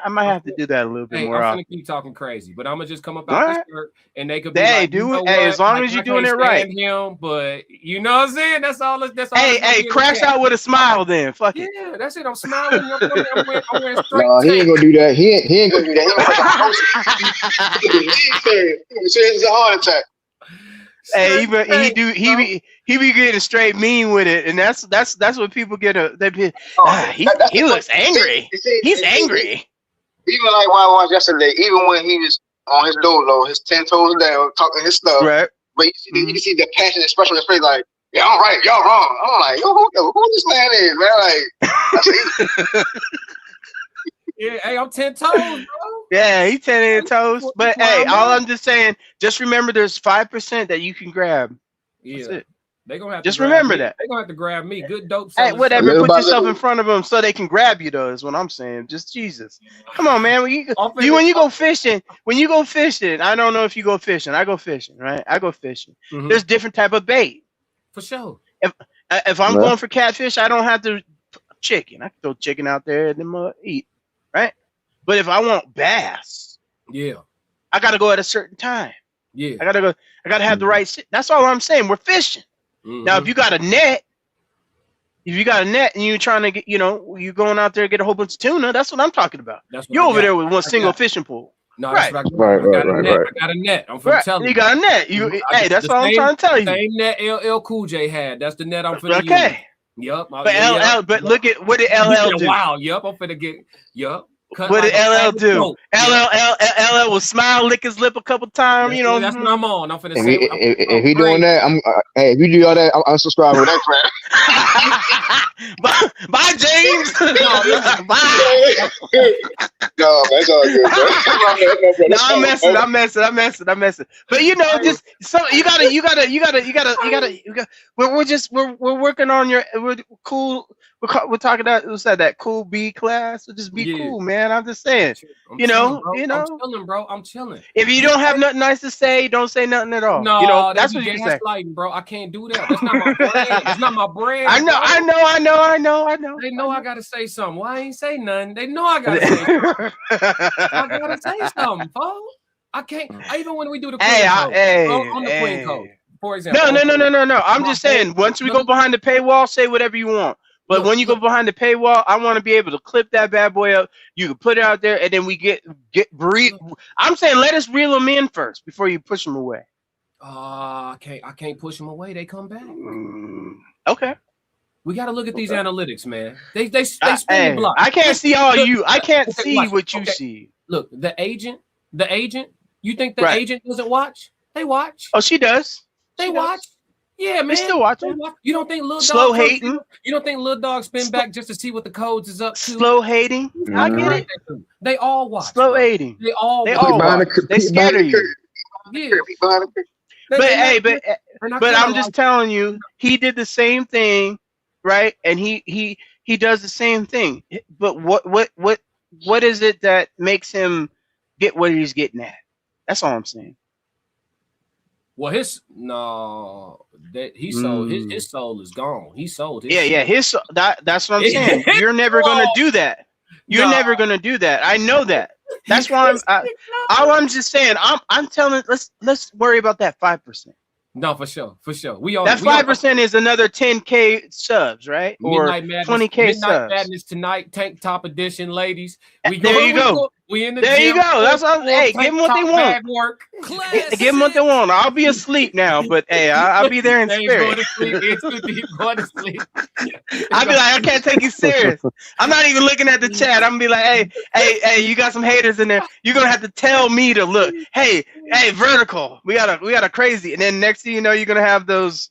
I might have to do that a little bit more. I'm gonna keep talking crazy, but I'm gonna just come up out this shirt and they could be like, do it. Hey, as long as you're doing it right. Him, but you know what I'm saying? That's all. Hey, crash out with a smile then. Fuck it. Yeah, that's it. I'm smiling. I'm wearing no, he ain't gonna do that. He ain't gonna do that. He says it's a heart attack. Hey, he be getting straight mean with it, and that's what people get. He looks angry. He's angry. Even like when I watched yesterday, even when he was on his dolo, his 10 toes down, talking his stuff, right? But you can see the passion expression on his face, like, yeah, I'm right, y'all wrong. I'm like, yo, who this man is, man? Like, yeah, hey, I'm 10 toes, bro. Yeah, he's 10 toes. But hey, all I'm just saying, just remember there's 5% that you can grab. Yeah. That's it. They gonna have just remember that. They're gonna have to grab me. Good dope. Hey, whatever. Put yourself in front of them so they can grab you, though, is what I'm saying. Just Jesus. Come on, man. When you go fishing, I don't know if you go fishing. I go fishing, right? I go fishing. Mm-hmm. There's different type of bait. For sure. If I'm going for catfish, I don't have to chicken. I can throw chicken out there and then eat, right? But if I want bass, I gotta go at a certain time. Yeah. I gotta have the right shit. That's all I'm saying. We're fishing. Mm-hmm. Now, if you got a net and you're trying to get, you're going out there and get a whole bunch of tuna, that's what I'm talking about. You're over there with one single fishing pole. No, right. That's right. I got a net. I'm finna tell you. You got a net. Hey, that's all I'm trying to tell you. Same net LL Cool J had. That's the net I'm finna use. Okay. Yup. But look at what did LL do? Wow. Yup. I'm finna get. Yup. What did LL do? LL will smile, lick his lip a couple times. That's what I'm on. I'm finna say. If he doing that, hey, if you do all that, I'm subscribing with that crap. Bye, James. Bye. No, that's all good. No, I'm messing. But just so you gotta. We're working on we're cool. We're talking about that cool B class. So just be cool, man. I'm just saying. I'm chilling, bro. I'm chilling. If you don't have nothing nice to say, don't say nothing at all. No, that's what you say, bro. I can't do that. That's not my brand. It's not my brand. I know. They know I gotta say something. Why I ain't say nothing? They know I gotta say something. I gotta say something, folks. I can't. Even when we do the Queen code, for example. No. I'm just saying. Once we go behind the paywall, say whatever you want. But when you go behind the paywall, I want to be able to clip that bad boy up. You can put it out there, and then we get breathe. I'm saying let us reel them in first before you push them away. I can't push them away. They come back. Okay. We got to look at these analytics, man. They spin the block. I can't see all you. I can't see what you see. Look, the agent. You think the agent doesn't watch? They watch. Oh, she does. They watch. Yeah, man. They still watching. You don't think Lil Dog slow hating? You don't think Lil Dog spin back just to see what the codes is up to? Slow hating. I get it. They all watch. Slow hating. They all watch. They scared of you. Yeah. But I'm just telling you, he did the same thing, right? And he does the same thing. But what is it that makes him get what he's getting at? That's all I'm saying. Well, that he sold his soul is gone. He sold his soul. That's what I'm saying. You're never gonna do that. You're never gonna do that. I know that. That's why all I'm just saying. I'm telling. Let's worry about that 5%. No, for sure. That 5% is another 10K subs, right? Or 20K subs. Madness tonight, tank top edition, ladies. There you go. We in the there gym. You go. That's what. Hey, give them what they want. Give them what they want. I'll be asleep now, but hey, I'll be there in spirit. Going to sleep. I'll be like, I can't take you serious. I'm not even looking at the chat. I'm gonna be like, hey, you got some haters in there. You're gonna have to tell me to look. Hey, vertical. We got a crazy. And then next thing you know, you're gonna have those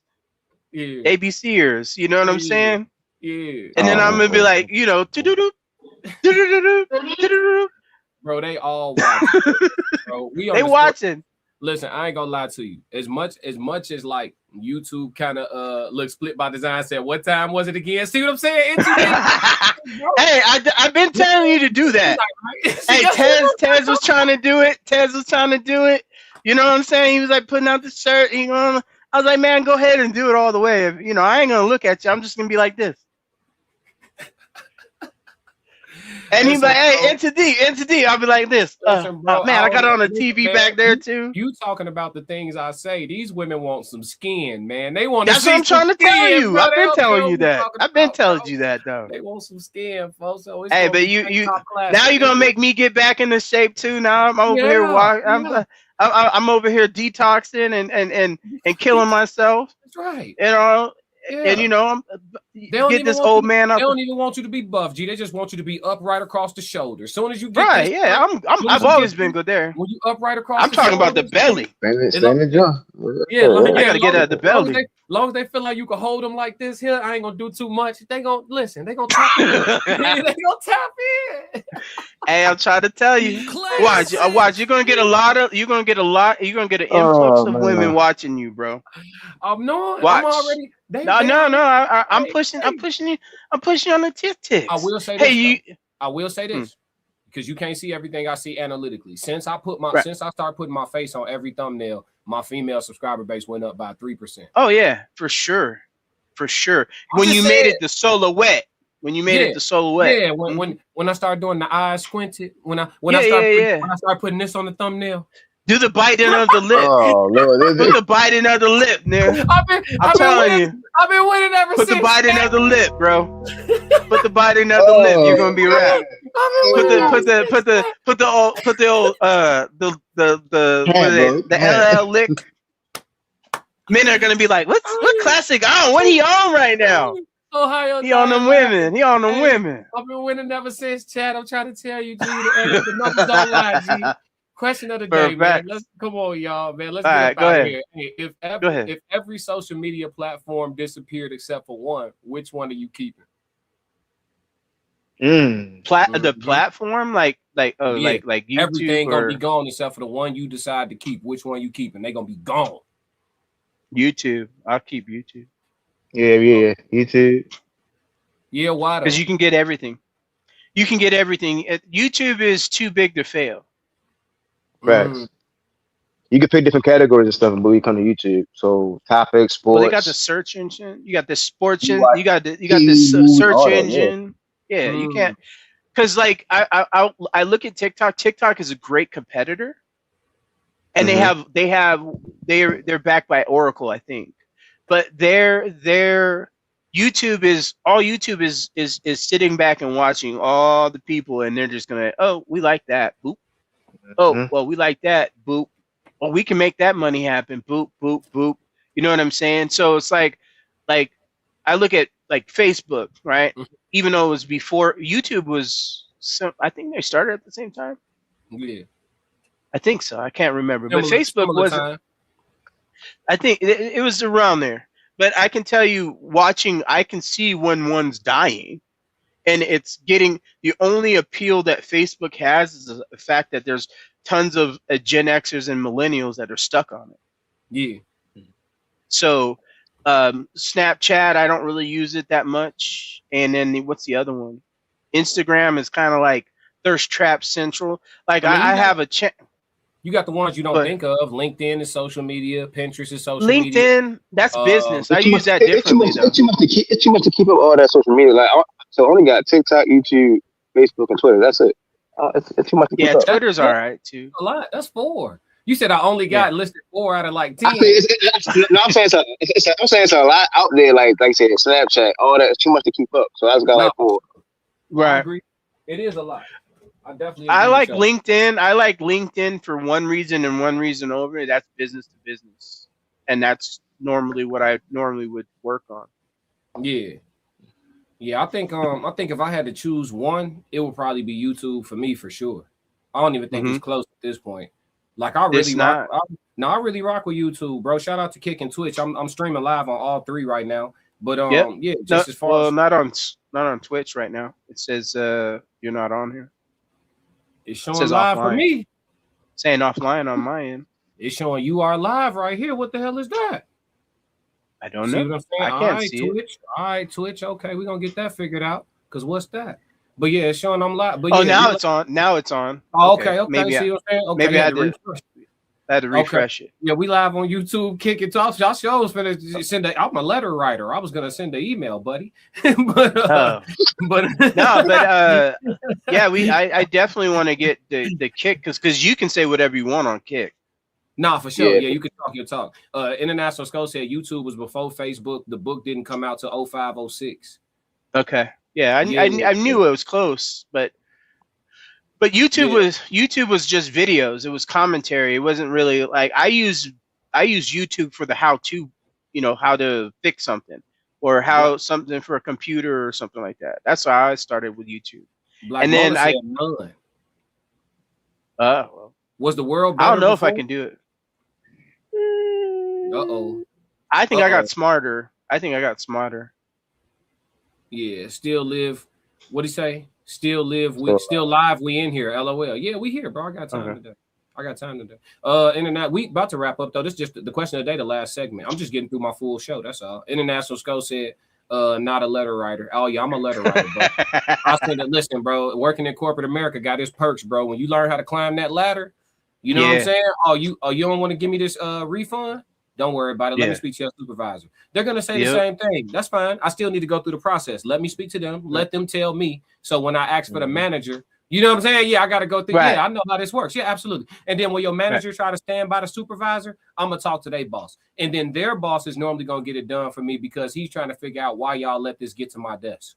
ABCers. You know what I'm saying? Yeah. And then I'm gonna be like, you know, bro, they all watching. Bro, they watching. Listen, I ain't gonna lie to you. As much as like YouTube kind of looks split by design. Said, what time was it again? See what I'm saying? Hey, I've been telling you to do that. Hey, Tez was trying to do it. You know what I'm saying? He was like putting out the shirt. I was like, man, go ahead and do it all the way. You know, I ain't gonna look at you. I'm just gonna be like this. And he's like, hey, into D. I'll be like this. Listen, bro, man, I got it on the TV back there too. You talking about the things I say. These women want some skin, man. They want. That's what I'm trying to tell you. I've been telling you that. I've been telling you that, though. They want some skin, folks. So hey, but you now you're gonna make me get back into shape too. Now I'm over here. I'm over here detoxing and killing myself. That's right. You know. Yeah. And you know, get this old man up. They don't even want you to be buff, G. They just want you to be upright across the shoulder. As soon as you get right, yeah, I've always been good there. When you upright across, I'm talking about the belly. Yeah, I gotta get at the belly. As long as they feel like you can hold them like this here, I ain't gonna do too much. They gonna listen. They gonna tap in. They gonna tap in. Hey, I'm trying to tell you. Watch. You're gonna get an influx of women watching you, bro. No, watch. I'm already. No. I'm pushing you. I'm pushing you on the TikToks. I will say this. I will say this because you can't see everything I see analytically. Since I started putting my face on every thumbnail, my female subscriber base went up by 3%. Oh yeah, for sure. When you made it the silhouette. Yeah, when I started doing the eyes squinted, when I started putting this on the thumbnail. Do the biting of the lip. Oh Lord, put the biting of the lip, man. I'm telling you. I've been winning ever since. Put the biting of the lip, bro. Put the biting of the lip. You're gonna be right. Put the old LL lick. Men are gonna be like, what classic on? What he on right now? Ohio. He on them women. I've been winning ever since, Chad. I'm trying to tell you, G. The numbers don't lie, G. Question of the day, man. Come on, y'all, man. Let's get up out of here. Hey, if every social media platform disappeared except for one, which one are you keeping? The platform, like YouTube, everything gonna be gone except for the one you decide to keep. Which one you keeping? They gonna be gone. YouTube. I'll keep YouTube. Yeah, YouTube. Yeah, why? Because you can get everything. YouTube is too big to fail. Right. You can pick different categories and stuff, but we come to YouTube. So topics, sports. Well, they got the search engine. You got the sports engine. You got the search engine. Yeah, you can't. Because like I look at TikTok. TikTok is a great competitor, and they're backed by Oracle, I think. But their YouTube is sitting back and watching all the people, and they're just gonna, oh, we like that, boop. Oh, well, we like that, boop. Well, we can make that money happen, boop, boop, boop. You know what I'm saying? So it's like I look at like Facebook, right? Even though it was before YouTube was, I think they started at the same time. Yeah, I think so. I can't remember, but Facebook wasn't. I think it was around there. But I can tell you, watching, I can see when one's dying. And it's getting, the only appeal that Facebook has is the fact that there's tons of Gen Xers and millennials that are stuck on it. Yeah. So Snapchat, I don't really use it that much. And then what's the other one? Instagram is kind of like thirst trap central. Like I have a You got the ones you don't But- think of. LinkedIn is social media. Pinterest is social media. LinkedIn, that's business. I It's too use much- that it's too differently much- though. It's too much to keep up all that social media. Like, so I only got TikTok, YouTube, Facebook, and Twitter. That's it. It's too much to keep Yeah, up. Twitter's all right too. A lot. That's 4. You said I only got listed 4 out of like 10. I say I'm saying it's a lot out there. Like you said, Snapchat, all that. It's too much to keep up. So I just got like 4. I Right. agree. It is a lot. I definitely. I agree like with you. LinkedIn. I like LinkedIn for one reason and one reason over. That's business to business, and that's normally what I normally would work on. Yeah. Yeah, I think if I had to choose one, it would probably be YouTube for me for sure. I don't even think it's close at this point. Like I It's really rock, I really rock with YouTube, bro. Shout out to Kick and Twitch. I'm streaming live on all 3 right now. But yeah, just as far as not on Twitch right now. It says you're not on here. it's showing says live for offline. me. Saying offline on my end. It's showing you are live right here. What the hell is that? I don't See know. what I'm saying? I can't All right, see it. Twitch. All right, Twitch. Okay, we're gonna get that figured out. Cause what's that? But yeah, it's showing I'm live. But Oh, yeah, now it's on. Now it's on. Oh, okay. Maybe See what I'm saying? Okay, maybe I had to did. refresh. I had to refresh it. Yeah, we live on YouTube, Kick It Talk. Y'all shows finna send I'm a letter writer. I was gonna send an email, buddy. but Yeah, I definitely want to get the Kick because you can say whatever you want on Kick. Nah, for sure. Yeah. Yeah, you can talk your talk. International Skull said YouTube was before Facebook. The book didn't come out till 05, 06. Okay. Yeah, Yeah, I knew it was close, but YouTube was just videos. It was commentary. It wasn't really like I use YouTube for the how to, how to fix something or how something for a computer or something like that. That's why I started with YouTube. Black And then Mona said none. Well, Was the world I better don't know before? if I can do it. Uh-oh. I think I Uh-oh. got smarter. Yeah, still live. What'd he say? Still live. We still live. We in here. LOL. Yeah, we here, bro. I got time today. Internet. We about to wrap up though. This is just the question of the day, the last segment. I'm just getting through my full show. That's all. International Skull said, not a letter writer. Oh yeah, I'm a letter writer, bro. I said that. Listen, bro. Working in corporate America got its perks, bro. When you learn how to climb that ladder, you know what I'm saying? Oh, you don't want to give me this refund? Don't worry about it. Let me speak to your supervisor. They're gonna say the same thing. That's fine. I still need to go through the process. Let me speak to them. Let them tell me. So when I ask for the manager, you know what I'm saying? Yeah, I gotta go through. Right. Yeah, I know how this works. Yeah, absolutely. And then when your manager try to stand by the supervisor, I'm gonna talk to their boss. And then their boss is normally gonna get it done for me because he's trying to figure out why y'all let this get to my desk.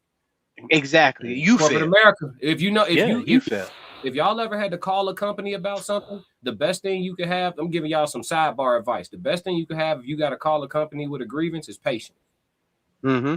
Exactly. You Corporate fail. America. If you know, you fail. if y'all ever had to call a company about something, the best thing you could have, I'm giving y'all some sidebar advice. The best thing you could have if you got to call a company with a grievance is patience. Mm-hmm.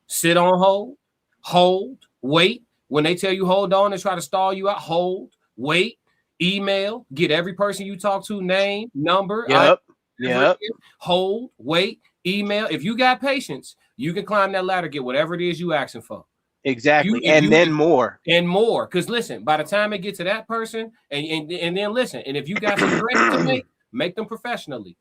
Sit on hold, wait. When they tell you hold on and try to stall you out, hold, wait, email, get every person you talk to, name, number. Yep. Hold, wait, email. If you got patience, you can climb that ladder, get whatever it is you asking for. Exactly. Then more. And more. Because listen, by the time it gets to that person, and then listen, and if you got some grades to make them professionally.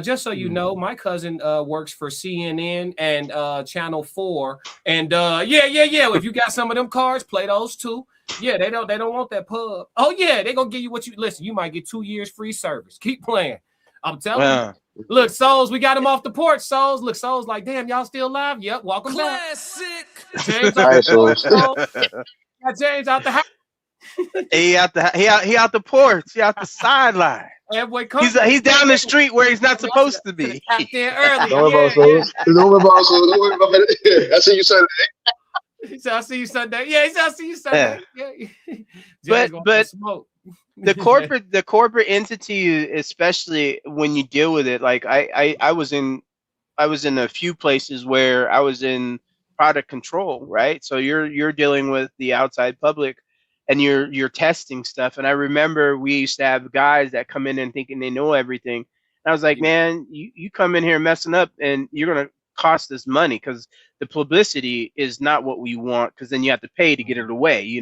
Just so you know, my cousin works for CNN and Channel 4. And if you got some of them cards, play those too. Yeah, they don't want that pub. Oh, yeah, they're gonna give you what you listen, you might get 2 years free service. Keep playing. I'm telling you. Look, Souls, we got him off the porch. Souls, look, Souls, like, damn, y'all still live? Yep, welcome back. James, Right, Souls. got James out the house. He out the porch. He out the sideline. He's down the street where he's not supposed to be. Early. Don't worry about Souls. Don't worry about Souls. Don't worry about it. I see you Sunday. He said, I'll see you Sunday. Yeah, he said, I'll see you Sunday. Yeah. But the corporate entity, especially when you deal with it, like I was in a few places where I was in product control, right? So you're dealing with the outside public and you're testing stuff. And I remember we used to have guys that come in and thinking they know everything. And I was like, man, you come in here messing up and you're gonna cost us money because the publicity is not what we want, because then you have to pay to get it away,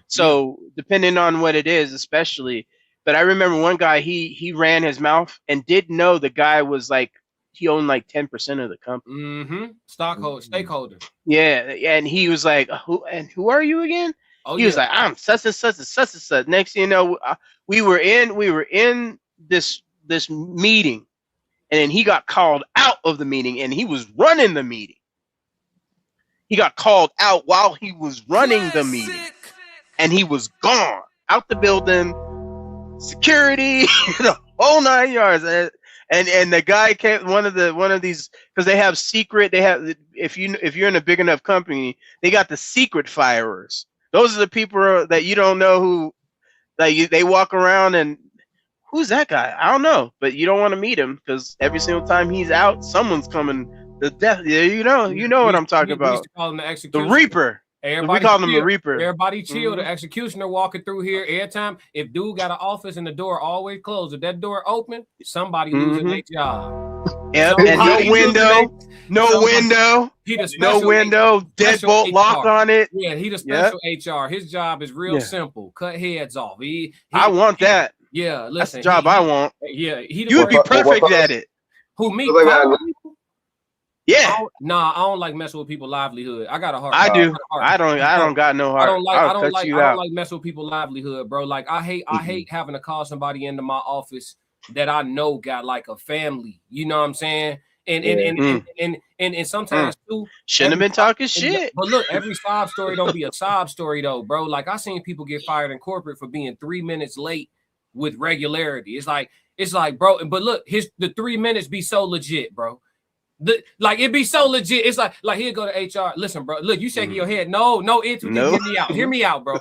So depending on what it is, especially. But I remember one guy, he ran his mouth and didn't know the guy was like, he owned like 10% of the company. Stakeholder. Yeah, and he was like, who are you again? Oh, He was like, I'm such and such and such and such. Next thing you know, we were in this meeting, and then he got called out of the meeting, and he was running the meeting. He got called out while he was running the meeting, and he was gone out the building, security, the whole 9 yards. And the guy came, one of these, because they have if you're in a big enough company, they got the secret firers. Those are the people that you don't know who, like they walk around and who's that guy? I don't know, but you don't want to meet him because every single time he's out, someone's coming. The death, yeah, you know what I'm talking about. We used to call him the executioner. The Reaper. Everybody we call him the Reaper. Everybody chill. The executioner walking through here every time. If dude got an office and the door always closed, if that door open, somebody losing their job. Yep, and no window, no window, no window, deadbolt lock on it. Yeah, he the special HR. His job is real simple: cut heads off. I want that. Yeah, listen, that's the job I want. Yeah, you'd be perfect at it. Who me? Yeah. I don't like messing with people's livelihood. I got a heart. I do. I don't got no heart. I don't like messing with people's livelihood, bro. Like I hate having to call somebody into my office that I know got like a family. You know what I'm saying? And sometimes too shouldn't have been talking shit. But look, every sob story don't be a sob story though, bro. Like I seen people get fired in corporate for being 3 minutes late with regularity. It's like, bro. But look, the 3 minutes be so legit, bro. Like it be so legit. It's like he'll go to HR. Listen, bro. Look, you shaking your head. No, hear me out, bro.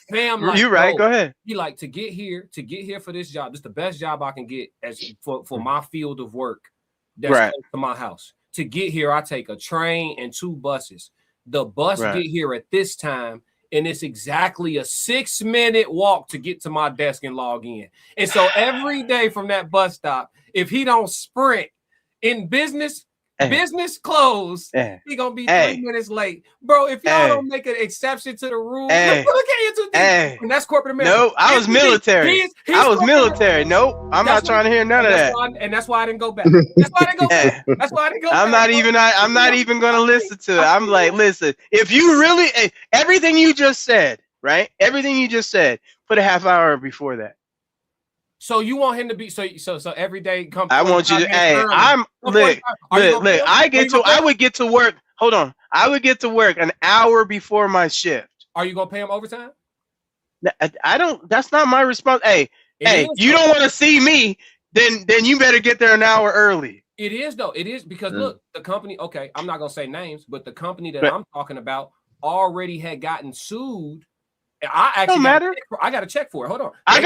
Fam, like, you right. Bro, go ahead. He like to get here for this job. This is the best job I can get for my field of work. That's close to my house. To get here, I take a train and 2 buses. The bus get here at this time, and it's exactly a 6-minute walk to get to my desk and log in. And so every day from that bus stop, if he don't sprint in business close, he gonna be 3 minutes late, bro. If y'all don't make an exception to the rule, look at you, and that's corporate America. No, I was military. I was military. Nope, I'm not trying to hear none of that. And that's why I didn't go back. That's why I didn't go back. I'm not even gonna listen to it. I'm like, listen, if you really everything you just said, right? Everything you just said, put a half hour before that. So you want him to be so every day come. I want you to. I would get to work. Hold on. I would get to work an hour before my shift. Are you gonna pay him overtime? I don't. That's not my response. Hey, you don't want to see me? Then you better get there an hour early. It is though. It is because look, the company. Okay, I'm not gonna say names, but the company that I'm talking about already had gotten sued. I actually I got a check for it. Hold on. I've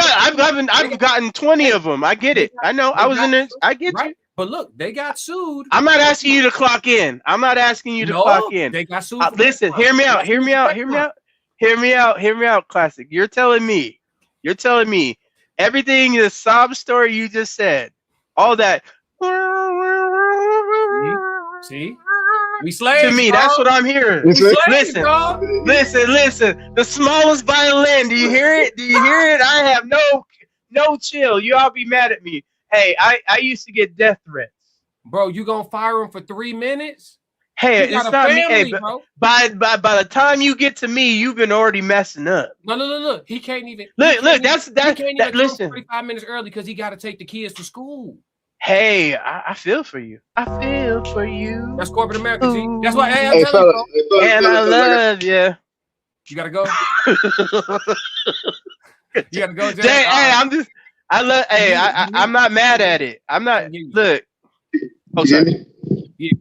gotten 20 of them. I get it. I know. I was in this. I get you. But look, they got sued. I'm not asking you to clock in. Clock in. They got sued. Listen, hear me out. Classic. You're telling me everything, the sob story you just said, all that. See? We slaves, to me, bro. That's what I'm hearing. Listen. The smallest violin. Do you hear it? I have no chill. You all be mad at me. Hey, I used to get death threats. Bro, you gonna fire him for 3 minutes? Hey, it's not family, me. Hey, bro. By the time you get to me, you've been already messing up. Look. He can't even. Look. Listen. 45 minutes early because he got to take the kids to school. Hey, I feel for you. That's corporate America, G. That's why. Hey, I'm telling you. And I love you. You gotta go. You gotta go, Jay. Hey, I'm not mad at it. I'm not. Look. Oh, sorry. Yeah.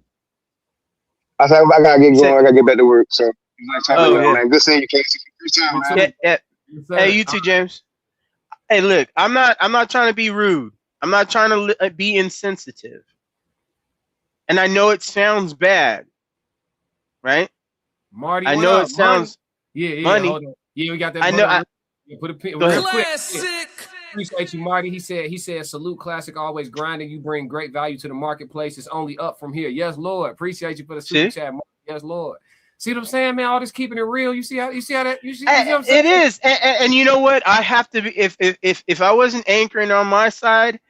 I said I gotta get going. I gotta get back to work. So, man. Good seeing you, Casey. Yeah. Hey, you too, James. Hey, look. I'm not trying to be rude. I'm not trying to be insensitive. And I know it sounds bad, right? Marty, I know it sounds money. Hold on. Yeah, we got that. I know. Put a pin. Classic. Appreciate you, Marty. He said, salute Classic, always grinding. You bring great value to the marketplace. It's only up from here. Yes, Lord. Appreciate you for the super chat, Marty. Yes, Lord. See what I'm saying, man? All this keeping it real. You see that? You see what I'm saying? It is. And you know what? I have to be. If I wasn't anchoring on my side,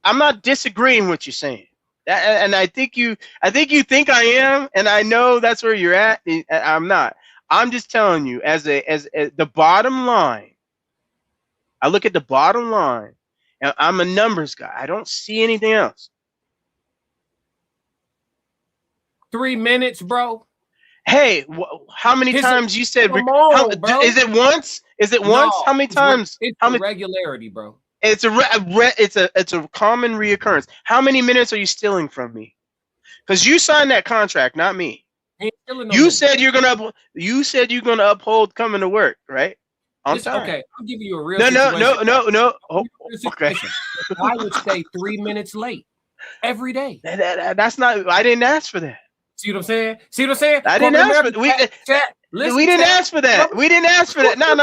I'm not disagreeing with you saying. And I think you think I am, and I know that's where you're at. I'm not. I'm just telling you, as the bottom line, I look at the bottom line, and I'm a numbers guy. I don't see anything else. 3 minutes, bro. Hey, how many times you said? Is it once? Is it once? How many times? It's how many regularity, bro? It's a common reoccurrence. How many minutes are you stealing from me? Because you signed that contract, not me. You said you're gonna uphold coming to work, right? On time. Okay, I'll give you a real. No. Oh, okay. I would stay 3 minutes late every day. That's not. I didn't ask for that. See what I'm saying? See what I'm saying? I didn't ask for that. We didn't ask for that. We didn't ask for that. No.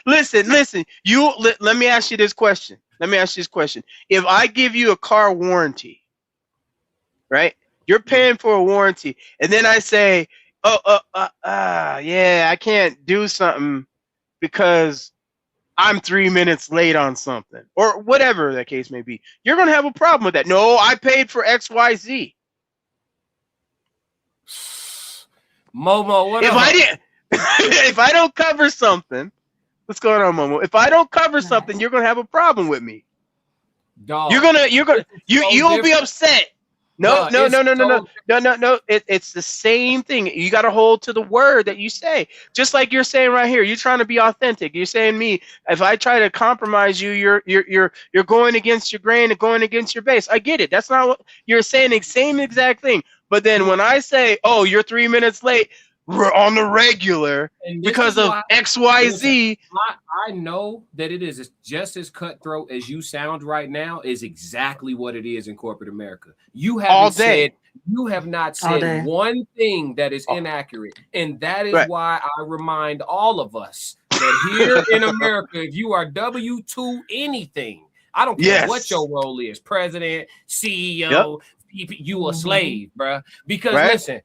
Listen. Let me ask you this question. If I give you a car warranty, right? You're paying for a warranty, and then I say, yeah, I can't do something because I'm 3 minutes late on something, or whatever the case may be. You're gonna have a problem with that. No, I paid for XYZ. Momo, what if I don't cover something, what's going on, Momo? If I don't cover something, you're gonna have a problem with me. Dog, you'll be upset. No. It's the same thing. You got to hold to the word that you say. Just like you're saying right here. You're trying to be authentic. You're saying me. If I try to compromise you, you're going against your grain and going against your base. I get it. That's not what you're saying. The same exact thing. But then when I say, "Oh, you're 3 minutes late," we're on the regular because of XYZ. I know that it is just as cutthroat as you sound right now. Is exactly what it is in corporate America. You have not said one thing that is inaccurate, and that is why I remind all of us that here in America, if you are W-2 anything, I don't care what your role is, president, CEO, you a slave, bruh. Because listen,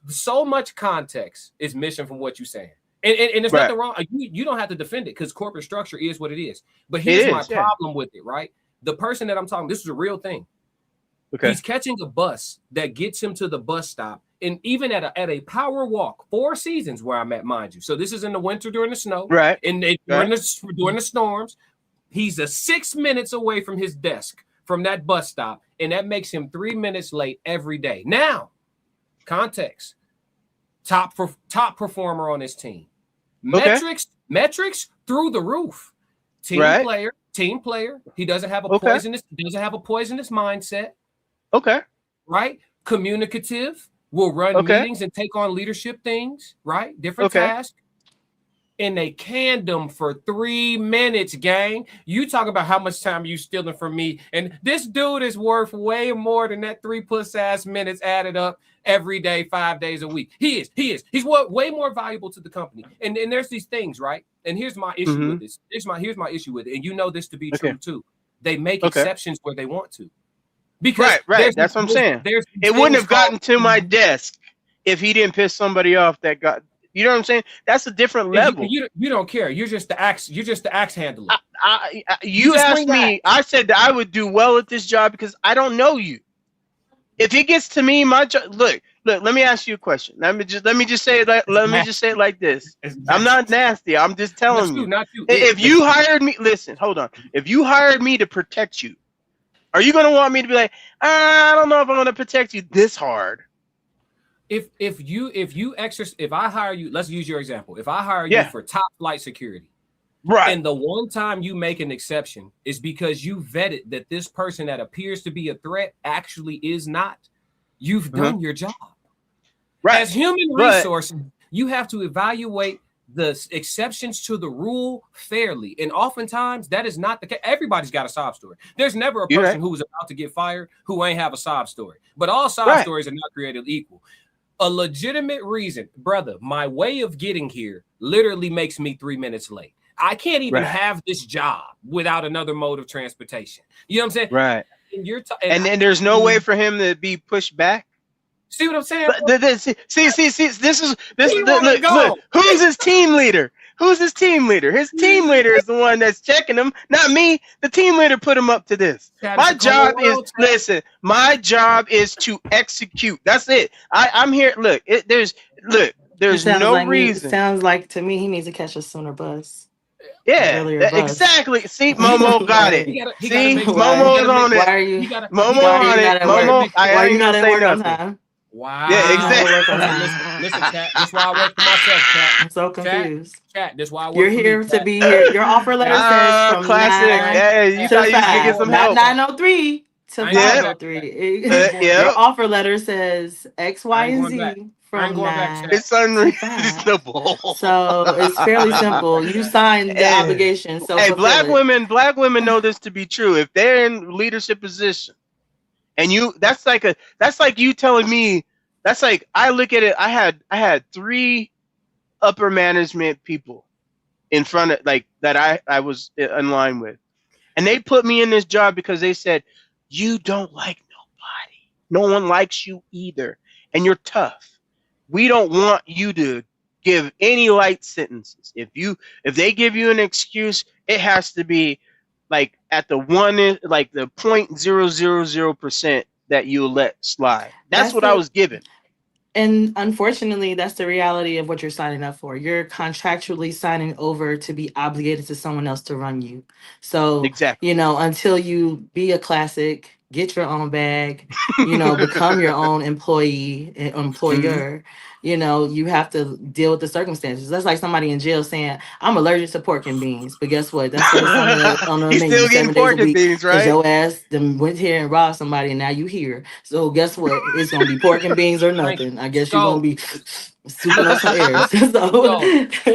so much context is missing from what you're saying. And it's nothing wrong. You don't have to defend it because corporate structure is what it is. But here's my problem with it, right? The person that I'm talking, this is a real thing. Okay. He's catching a bus that gets him to the bus stop. And even at a power walk, 4 seasons where I'm at, mind you. So this is in the winter during the snow. Right. And during the storms, he's 6 minutes away from his desk from that bus stop. And that makes him 3 minutes late every day. Now, context. Top performer on his team. Metrics through the roof. Team player. He doesn't have a poisonous mindset. Okay. Right? Communicative. Will run meetings and take on leadership things, right? Different tasks. And they canned him for 3 minutes, gang. You talk about how much time you stealing from me. And this dude is worth way more than that 3+ minutes added up every day, 5 days a week. He is. He's way more valuable to the company. And there's these things, right? And here's my issue with this. Here's my issue with it. And you know this to be true too. They make exceptions where they want to. Because right. That's what I'm saying. It wouldn't have gotten to my desk if he didn't piss somebody off that got. You know what I'm saying? That's a different level. You don't care. You're just the axe handler. You asked me. I said that I would do well at this job because I don't know you. If it gets to me, my job. Look. Let me ask you a question. Let me just say it like this. I'm not nasty. I'm just telling you. Not you. If you hired me, listen. Hold on. If you hired me to protect you, are you gonna want me to be like, I don't know if I'm gonna protect you this hard? If I hire you, let's use your example. If I hire you for top flight security, right, and the one time you make an exception is because you vetted that this person that appears to be a threat actually is not, you've done your job. Right. As human resources, you have to evaluate the exceptions to the rule fairly. And oftentimes that is not the case. Everybody's got a sob story. There's never a person who's about to get fired who ain't have a sob story. But all sob stories are not created equal. A legitimate reason, brother, my way of getting here literally makes me 3 minutes late. I can't even have this job without another mode of transportation. You know what I'm saying? Right. And then there's no way for him to be pushed back. See what I'm saying? Look, who's his team leader? Who's his team leader? His team leader is the one that's checking him, not me. The team leader put him up to this. My job is to execute. That's it. I'm here. Look, There's no reason. Sounds like to me he needs to catch a sooner bus. Yeah, exactly. See, Momo got it. See, Momo's on it. Why are you? Momo on it. Momo, why are you not at work on nothing. time? Wow. Yeah, exactly. Listen, chat. That's why I work for myself, chat. I'm so confused. Chat. That's why I work. You're here to be here. Your offer letter says from classic. 9 Yeah, you to thought you could 5, get some not help. 9:03 to 5:03. Your offer letter says X, Y, and Z from 9. It's unreasonable. So it's fairly simple. You signed the obligation. So hey, black women know this to be true. If they're in leadership position, and that's like you telling me, that's like, I look at it. I had 3 upper management people in front of, like, that I was in line with, and they put me in this job because they said, you don't like nobody. No one likes you either, and you're tough. We don't want you to give any light sentences. If they give you an excuse, it has to be like at the 0.000% that you'll let slide. That's what I was given. And unfortunately, that's the reality of what you're signing up for. You're contractually signing over to be obligated to someone else to run you. So, exactly. Until you be a classic, get your own bag, become your own employee and employer, you have to deal with the circumstances. That's like somebody in jail saying, I'm allergic to pork and beans. But guess what? That's what's on the He's menu still getting 7 days pork a and week. beans, right? Your ass went here and robbed somebody and now you here. So guess what? It's going to be pork and beans or nothing. I guess you're going to be souping up some air.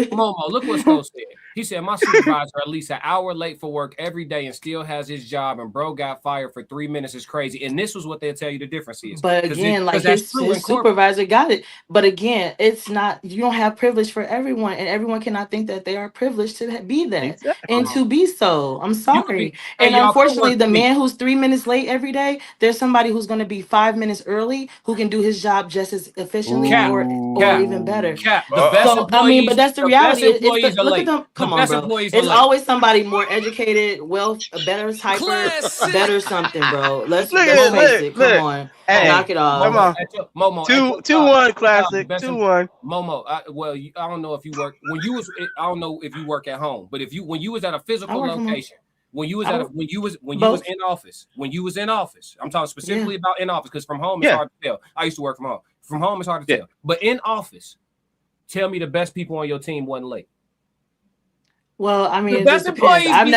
Momo, look what Sko said. He said, my supervisor at least an hour late for work every day and still has his job, and bro got fired for 3 minutes is crazy. And this was what they'll tell you the difference is. But again, like his supervisor got it. But again, it's not, you don't have privilege for everyone, and everyone cannot think that they are privileged to be that and to be so. I'm sorry. And unfortunately, the man who's 3 minutes late every day, there's somebody who's going to be 5 minutes early who can do his job just as efficiently or even better. But that's the reality. Look at them. Come on, bro. It's always somebody more educated, better typer, better something, bro. Let's face it. Come on. Hey, knock it off. Come on. Momo. 2-1 classic. 2-1. Momo. I don't know if you work when you was. I don't know if you work at home, but when you was at a physical location, when you was in office, I'm talking specifically about in office, because from home it's hard to tell. I used to work from home. From home it's hard to tell, but in office, tell me the best people on your team wasn't late. Well, I mean, it just depends. I've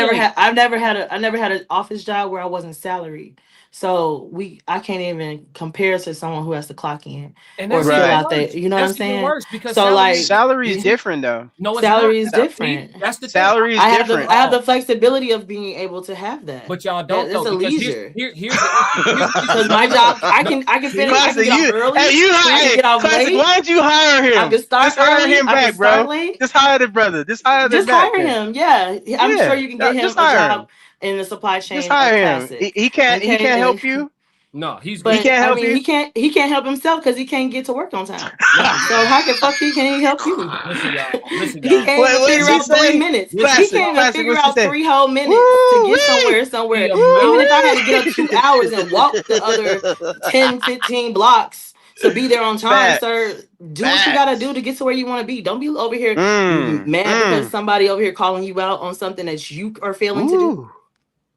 never had an office job where I wasn't salaried. So I can't even compare to someone who has to clock in or fill out that. You know what I'm saying? So salary is different though. No, salary is different. That's the salary is different. I have the flexibility of being able to have that. But y'all don't. It's a leisure. Here's because my job, I can finish. I can get off early. Hey, get off late. Why don't you hire him? I can start Just hire early. him back, bro. Just hire the brother. Just hire him. Yeah, I'm sure you can get him a job in the supply chain. Just hire him. He can't help you. No, he can't help you. He can't help himself because he can't get to work on time. So how can he help you? Listen, y'all. He can't even figure out 3 minutes. He can't even figure out 3 whole minutes to get somewhere. Even if I had to get up 2 hours and walk the other 10, 15 blocks to be there on time, sir, do what you gotta do to get to where you want to be. Don't be over here mad because somebody over here calling you out on something that you are failing to do.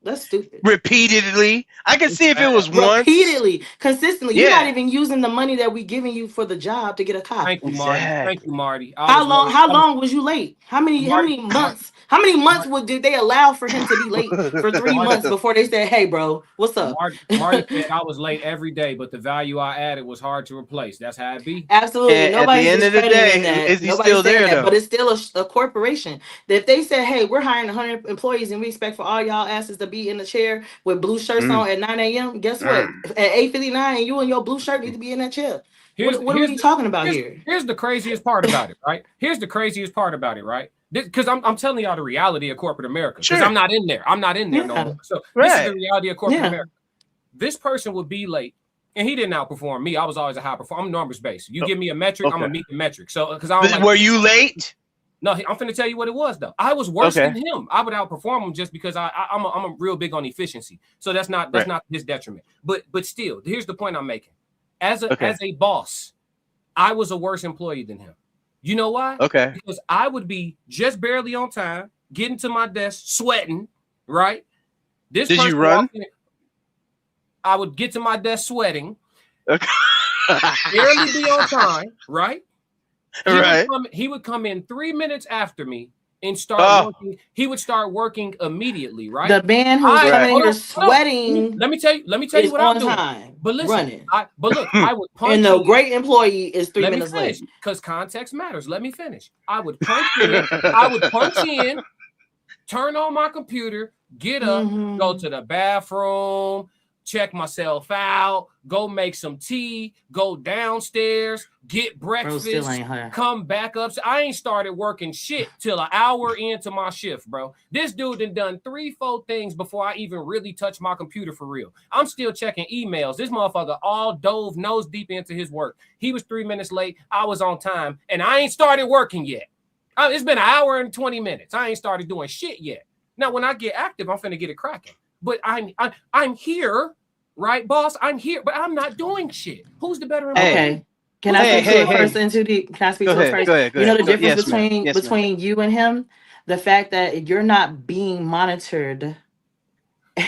That's stupid. Repeatedly. I can see if it was once. Repeatedly, consistently. You're not even using the money that we giving you for the job to get a cop. Thank you, Marty. Thank you, Marty. How long was you late? How many months? How many months did they allow for him to be late for 3 months before they said, "Hey, bro, what's up?" Marty said I was late every day, but the value I added was hard to replace. That's how it be. Absolutely. And nobody's at the end of the day, is he still there though? But it's still a corporation. If they said, "Hey, we're hiring 100 employees and we expect for all y'all asses to be in the chair with blue shirts on at 9 a.m., guess what? At 8:59, you and your blue shirt need to be in that chair." What are we talking about here? Here's the craziest part about it, right? Because I'm telling y'all the reality of corporate America. Because I'm not in there. I'm not in there no more. So this is the reality of corporate America. This person would be late, and he didn't outperform me. I was always a high performer. I'm numbers based. You give me a metric, I'm gonna meet the metric. So because were you late? No, I'm finna tell you what it was though. I was worse than him. I would outperform him just because I'm a real big on efficiency. So that's not his detriment. But still, here's the point I'm making. As a boss, I was a worse employee than him. You know why? Okay. Because I would be just barely on time, getting to my desk, sweating, right? Did you run? I would get to my desk sweating, okay. barely be on time, right? Right. He would come in 3 minutes after me and start working. He would start working immediately, right? The man who's coming in here sweating. Let me tell you what I'm doing. Time, but listen, running. But look, I would punch. And the great employee is 3 minutes late. Because context matters. Let me finish. I would punch in. I would punch in, turn on my computer, get up, go to the bathroom, check myself out, go make some tea, go downstairs, get breakfast, come back up. I ain't started working shit till an hour into my shift, bro. This dude done 3-4 things before I even really touch my computer for real. I'm still checking emails. This motherfucker all dove nose deep into his work. He was 3 minutes late. I was on time, and I ain't started working yet. It's been an hour and 20 minutes. I ain't started doing shit yet. Now, when I get active, I'm finna get it cracking. But I'm here, right, boss? I'm here, but I'm not doing shit. Who's the better employee? Okay. Can I speak to it first? Can I speak to it first? Go ahead. You know the difference between you and him? The fact that you're not being monitored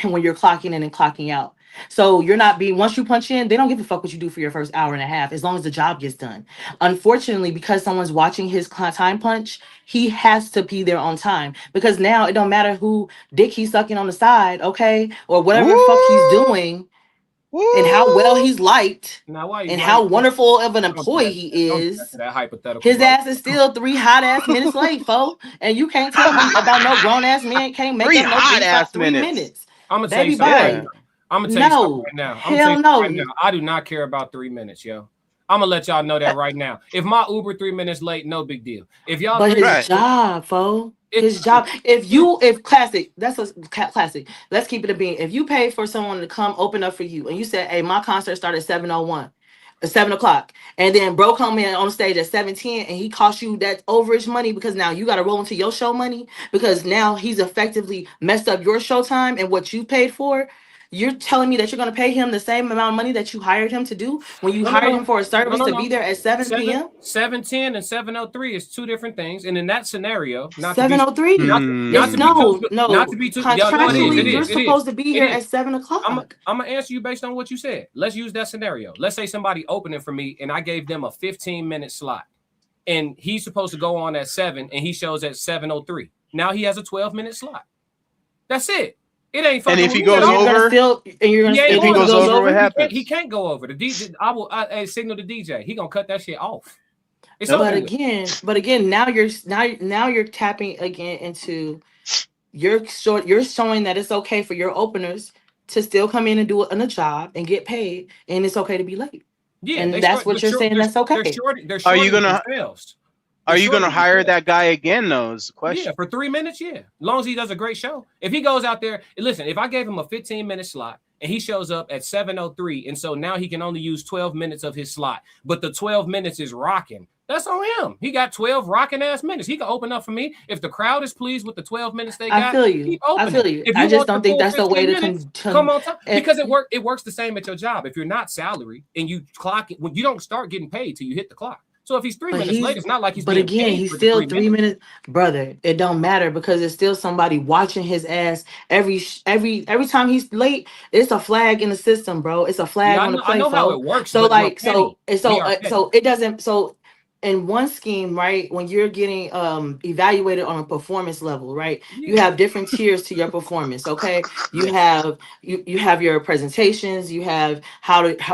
when you're clocking in and clocking out. So you're not being, once you punch in, they don't give a fuck what you do for your first hour and a half, as long as the job gets done. Unfortunately, because someone's watching his time punch, he has to be there on time, because now it don't matter who dick he's sucking on the side, okay, or whatever the fuck he's doing, and how well he's liked, and how wonderful of an employee he is. His ass is still 3 hot ass minutes late, folks, and you can't tell me about no grown ass man can't make up no 3 minutes. I'm gonna tell you something. I'm gonna tell you something right now. Right now. I do not care about 3 minutes, yo. I'm gonna let y'all know that right now. If my Uber 3 minutes late, no big deal. If y'all, but his job, fo. His job. If classic, that's a classic. Let's keep it a bean. If you pay for someone to come open up for you, and you said, "Hey, my concert started at 7:01, 7 o'clock," and then bro come in on stage at 7:10, and he cost you that overage money because now you got to roll into your show money because now he's effectively messed up your show time and what you paid for. You're telling me that you're going to pay him the same amount of money that you hired him to do when you hired him for a service to be there at 7 p.m.? 7:10 and 7:03 is 2 different things. And in that scenario, 7:03? Not to be too contractually, you're supposed to be here at 7 o'clock. I'm going to answer you based on what you said. Let's use that scenario. Let's say somebody opening for me and I gave them a 15-minute slot. And he's supposed to go on at 7 and he shows at 7:03. Now he has a 12-minute slot. That's it. It ain't fucking. And if he goes over, if he goes over, what happens? He can't go over. The DJ, I signal the DJ. He gonna cut that shit off. But again, now you're tapping again into you're showing that it's okay for your openers to still come in and do a job and get paid, and it's okay to be late. Yeah, and that's what you're saying. That's okay. Are you gonna hire that guy again, though, is the question. Yeah, for 3 minutes, yeah. As long as he does a great show. If he goes out there, listen, if I gave him a 15-minute slot and he shows up at 7:03, and so now he can only use 12 minutes of his slot, but the 12 minutes is rocking, that's on him. He got 12 rocking ass minutes. He can open up for me. If the crowd is pleased with the 12 minutes they got, I feel you. I just don't think that's the way to come on top, because it works the same at your job. If you're not salary and you clock it, when you don't start getting paid till you hit the clock. So if he's 3 minutes late, it's not like he's. But again, he's still 3 minutes, brother. It don't matter because it's still somebody watching his ass every time he's late. It's a flag in the system, bro. It's a flag on the play. I know how it works. So so it doesn't. So in one scheme, right, when you're getting evaluated on a performance level, right, you have different tiers to your performance. Okay, you have your presentations, you have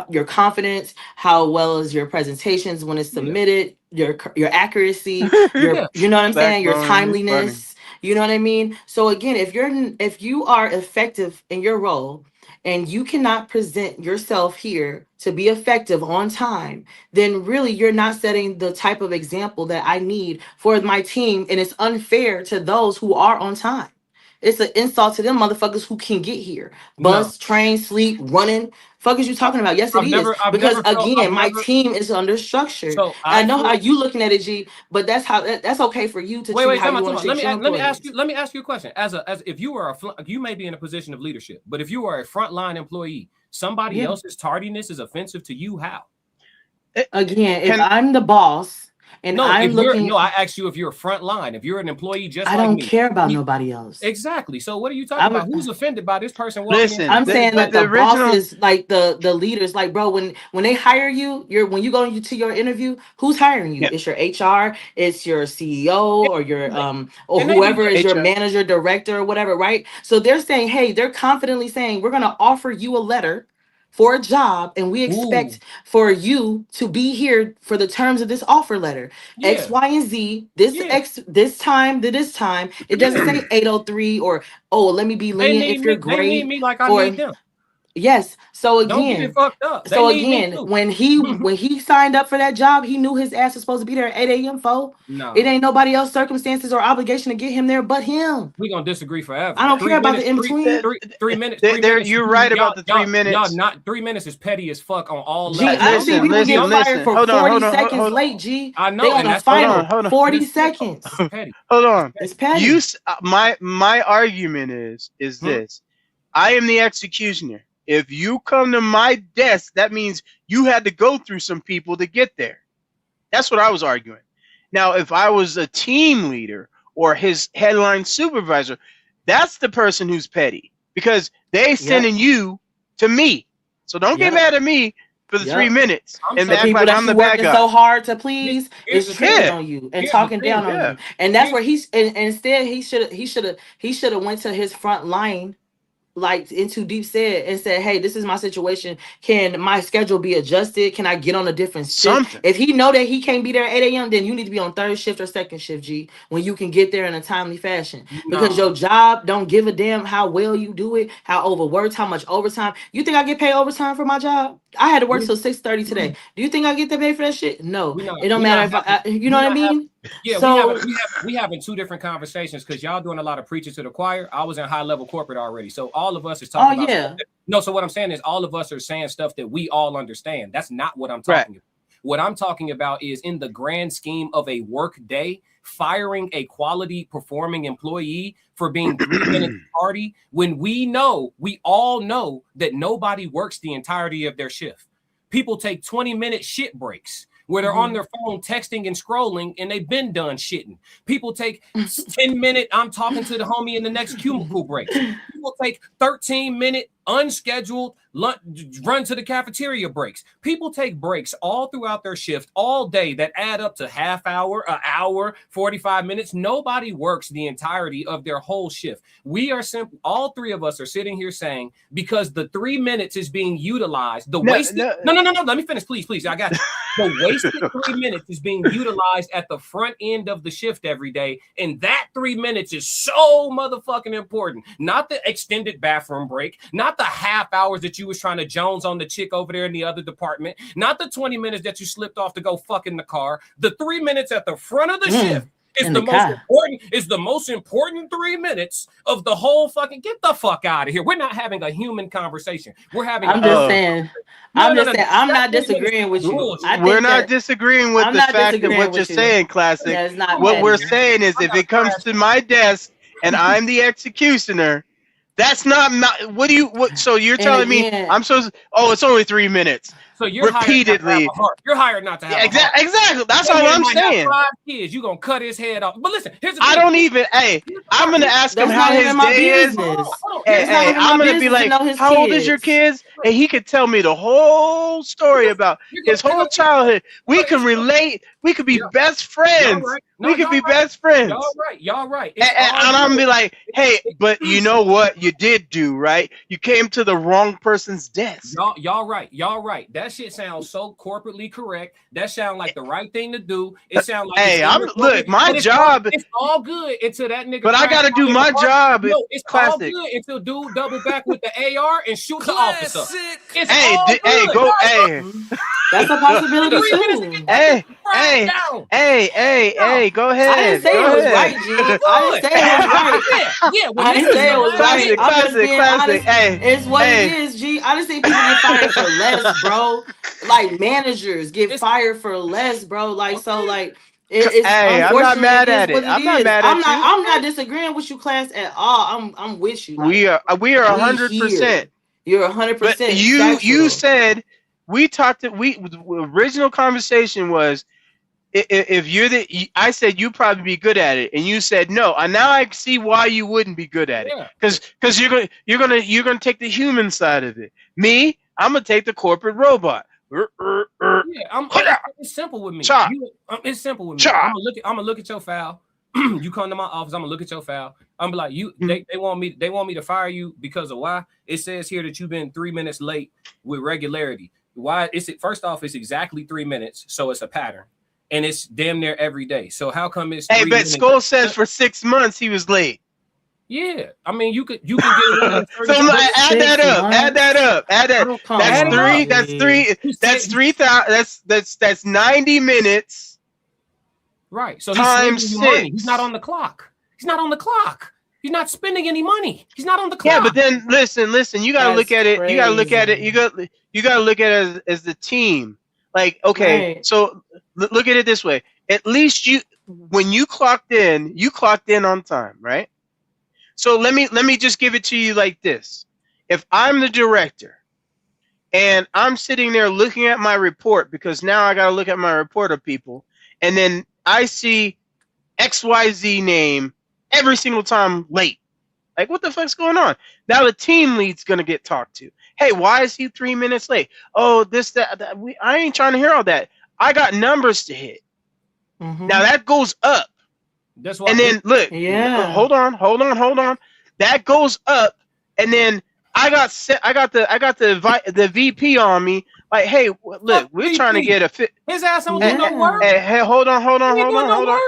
your confidence, how well is your presentations when it's submitted, your accuracy, you know what I'm saying, your timeliness. You know what I mean? So again, if you are effective in your role and you cannot present yourself here to be effective on time, then really you're not setting the type of example that I need for my team. And it's unfair to those who are on time. It's an insult to them motherfuckers who can get here. Bus, train, sleep, running. Fuck is you talking about? Yes, it is. Because again, my team is under structure. So I know how you looking at it, G, but that's okay for you to wait, how you want to let me ask you a question. As if you were you may be in a position of leadership, but if you are a frontline employee, somebody else's tardiness is offensive to you. How? Again, if I'm the boss And No, I'm if you're looking. no, I asked you if you're front line, if you're an employee just I like don't me. care about nobody else. Exactly. So what are you talking about? Who's offended by this person walking Listen, in? I'm the- saying but that the the original- bosses, like the leaders, like bro, when they hire you, when you go to your interview, who's hiring you? Yeah. It's your HR, it's your CEO, or your or And they whoever do is your HR. manager, director, or whatever, right? So they're saying, hey, they're confidently saying, we're gonna offer you a letter for a job, and we expect for you to be here for the terms of this offer letter. Yeah. X, Y, and Z. This time to this time. It doesn't say 803 or let me be They lenient need if you're me. They need great. me like I or need them. yes. So Don't get again, it fucked up. They so need me again, too. when he signed up for that job, he knew his ass was supposed to be there at 8 a.m. No. It ain't nobody else circumstances or obligation to get him there but him. We're gonna disagree forever. I don't care about the in-between. 3 minutes. You're right about the 3 minutes. Y'all not 3 minutes is petty as fuck on all G, levels. I see people get fired for Hold on, 40 hold on, seconds hold on. late, G. I know, They and on the that's final hold on. 40 seconds. Petty. Hold on. It's petty. My argument is this. I am the executioner. If you come to my desk, that means you had to go through some people to get there. That's what I was arguing. Now, if I was a team leader or his headline supervisor, that's the person who's petty because they sending you to me. So don't get mad at me for the 3 minutes and act like I'm the bad guy. So hard to please Here's is the tripping thing. on you and Here's talking the thing, down on you, and that's where he's. And instead, he should have went to his front line, like Into Deep said, and said, "Hey, this is my situation. Can my schedule be adjusted? Can I get on a different shift?" Something. If he know that he can't be there at 8 a.m., then you need to be on third shift or second shift, G, when you can get there in a timely fashion. Because your job don't give a damn how well you do it, how overworked, how much overtime. You think I get paid overtime for my job? I had to work till 6:30 today. Do you think I get paid for that shit? No. It don't matter if you know what I mean? Yeah, So we having two different conversations because y'all doing a lot of preaching to the choir. I was in high level corporate already, so all of us is talking about. yeah. No, so what I'm saying is all of us are saying stuff that we all understand. That's not what I'm talking about. What I'm talking about is in the grand scheme of a work day, firing a quality performing employee for being 3 minutes tardy when we all know that nobody works the entirety of their shift. People take 20-minute shit breaks where they're on their phone texting and scrolling and they've been done shitting. People take 10-minute, I'm talking to the homie in the next cubicle break. People take 13-minute unscheduled run to the cafeteria breaks. People take breaks all throughout their shift all day that add up to half hour, an hour, 45 minutes. Nobody works the entirety of their whole shift. We are simple. All three of us are sitting here saying because the 3 minutes is being utilized, the wasted. No. Let me finish, please. I got you. The wasted 3 minutes is being utilized at the front end of the shift every day, and that 3 minutes is so motherfucking important. Not the extended bathroom break, not the half hours that you was trying to Jones on the chick over there in the other department, not the 20 minutes that you slipped off to go fuck in the car. The 3 minutes at the front of the shift is the most important 3 minutes of the whole fucking. Get the fuck out of here. We're not having a human conversation. We're having. I'm just saying. I'm not disagreeing with you. We're not disagreeing with the fact that what you're saying, Classic. Yeah, it's not what petty. we're saying is if it comes to my desk and I'm the executioner, that's not what do you what so you're telling me I'm supposed to, it's only 3 minutes. So you're repeatedly hired not to have exactly. That's all I'm saying. 5 kids, you gonna cut his head off. But listen, here's the thing. I don't even I'm gonna ask him how his day is. Hey, I'm gonna be like, how old is your kids? And he could tell me the whole story about his whole childhood. We can relate. We could be best friends. We could be best friends. Y'all right. And I'm gonna be like, hey, but you know what you did do, right? You came to the wrong person's desk. Y'all right. That shit sounds so corporately correct. That sounds like the right thing to do. It sounds like look, my job. It's all good until that nigga. But I gotta do my job. No, it's Classic. all good until dude double back with the AR and shoot the officer. It's That's a possibility too. Hey, go ahead. I didn't say it was right, G. I didn't say it was right. I didn't say it was right. I'm just being honest. It's what it is, G. I just think people get fired for less, bro. Like managers get fired for less, bro. Like so, like. I'm not mad at it. I'm not mad at you. I'm not disagreeing with you, class, at all. I'm with you. Like, we are 100%. You're 100%. But you said we talked. The original conversation was if you're I said you'd probably be good at it, and you said no. And now I see why you wouldn't be good at it. Because you're gonna take the human side of it. Me, I'm gonna take the corporate robot. Yeah, it's simple with me. It's simple with me. I'm gonna look at your file. You come to my office, I'm gonna look at your file. I'm like, they want me to fire you because of why? It says here that you've been 3 minutes late with regularity. Why is it? First off, it's exactly 3 minutes, so it's a pattern, and it's damn near every day. So how come it's? Hey, but Skull says for 6 months he was late. Yeah, I mean you could get it. So add that up. That's 90 minutes. Right. So times 6. Money. He's not on the clock. He's not spending any money. He's not on the clock. Yeah, but then listen. You gotta look at it. You gotta look at it. You gotta look at it as the team. Like, okay, right. So look at it this way. At least when you clocked in on time, right? So let me just give it to you like this. If I'm the director and I'm sitting there looking at my report, because now I gotta look at my report of people, and then I see XYZ name every single time late. Like, what the fuck's going on? Now the team lead's gonna get talked to. Hey, why is he 3 minutes late? Oh, this, that. I ain't trying to hear all that. I got numbers to hit. Mm-hmm. Now that goes up. That's why. And then look, hold on. That goes up, and then I got the VP on me. Like, hey, look, we're trying to get a fit. His ass don't do no work. Hey, hold on.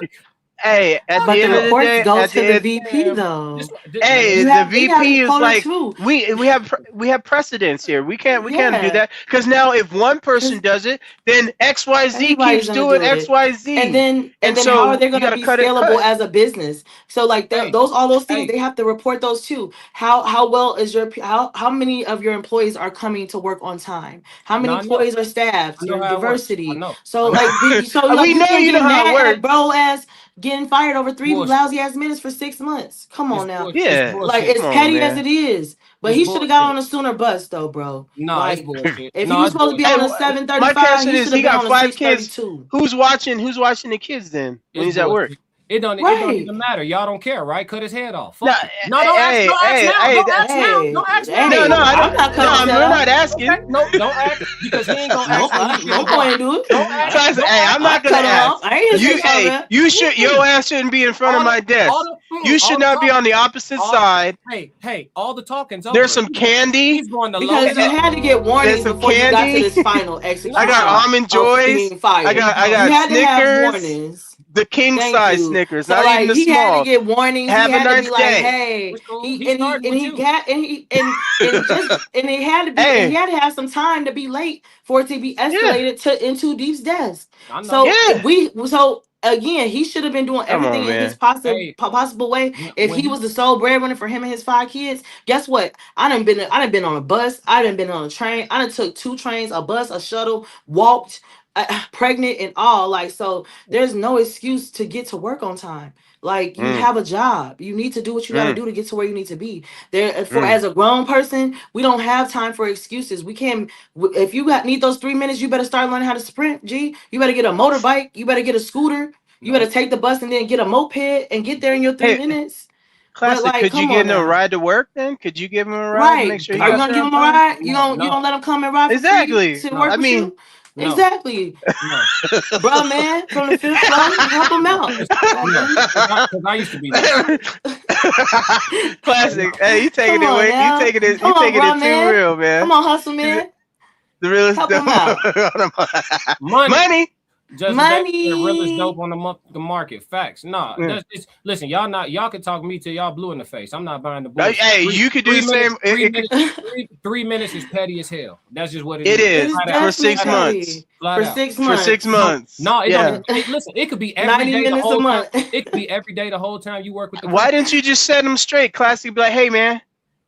Hey, at the end of the day, go to the VP though. Hey, the VP is like we have precedence here. We can't do that, because now if one person does it, then XYZ keeps doing XYZ, and then so how are they going to be scalable as a business? So like all those things they have to report those too. How well is how many of your employees are coming to work on time? How many employees are staffed? Your diversity. So like we know you know how it works, bro. As getting fired over 3 lousy ass minutes for 6 months. Come on now. Yeah. Like, it's petty as it is. But he should have got on a sooner bus though, bro. No, like, it's bullshit. If he was supposed to be on a 7:35, my question is, he got 5 kids. Who's watching the kids then when he's at work? It don't even matter. Y'all don't care, right? Cut his head off. Don't ask now. I'm not asking. No, don't ask, because he ain't gonna ask. No point, dude. Don't ask. Hey, I'm not gonna ask. You should. Your ass shouldn't be in front of my desk. You should not be on the opposite side. Hey, all the talking's over. There's some candy. He's going to because you had to get warnings before you got to this final execution. I got Almond Joys. I got Snickers. The king size Snickers, so not like, even the small. He had to get warnings. Have he had a nice to be day. Like, hey, he had to have some time to be late for it to be escalated into Deep's desk. So again, he should have been doing everything in his possible way. If he was the sole breadwinner for him and his 5 kids, guess what? I done been on a bus. I done been on a train. I done took 2 trains, a bus, a shuttle, walked. Pregnant and all, like, so there's no excuse to get to work on time. Like, you have a job, you need to do what you got to do to get to where you need to be there. As a grown person, we don't have time for excuses. We can't. If you need those 3 minutes, you better start learning how to sprint. You better get a motorbike, you better get a scooter, you better take the bus and then get a moped and get there in your 3 minutes. Classic. Like, could you give him a ride to work then? Could you give him a ride? Right. Make sure are you gonna give him a ride? You don't let him come and ride exactly. To work with you? No. Exactly, bro, man. From the 5th floor, help him out. Because I used to be there. Classic. Hey, you taking it away? You taking it too real, man. Come on, hustle, man. The realest help him out. Money. Just money. The realest dope on the market. Facts. Nah. Listen, y'all can talk me till y'all blue in the face. I'm not buying the bullshit. Hey, you could do the same. 3 minutes is petty as hell. That's just what it is. It is for 6 months. For 6 months. For 6 months. No, it don't. Listen, it could be every day. The whole time. It could be every day the whole time you work with the. Why didn't you just set them straight? Classic, be like, hey, man.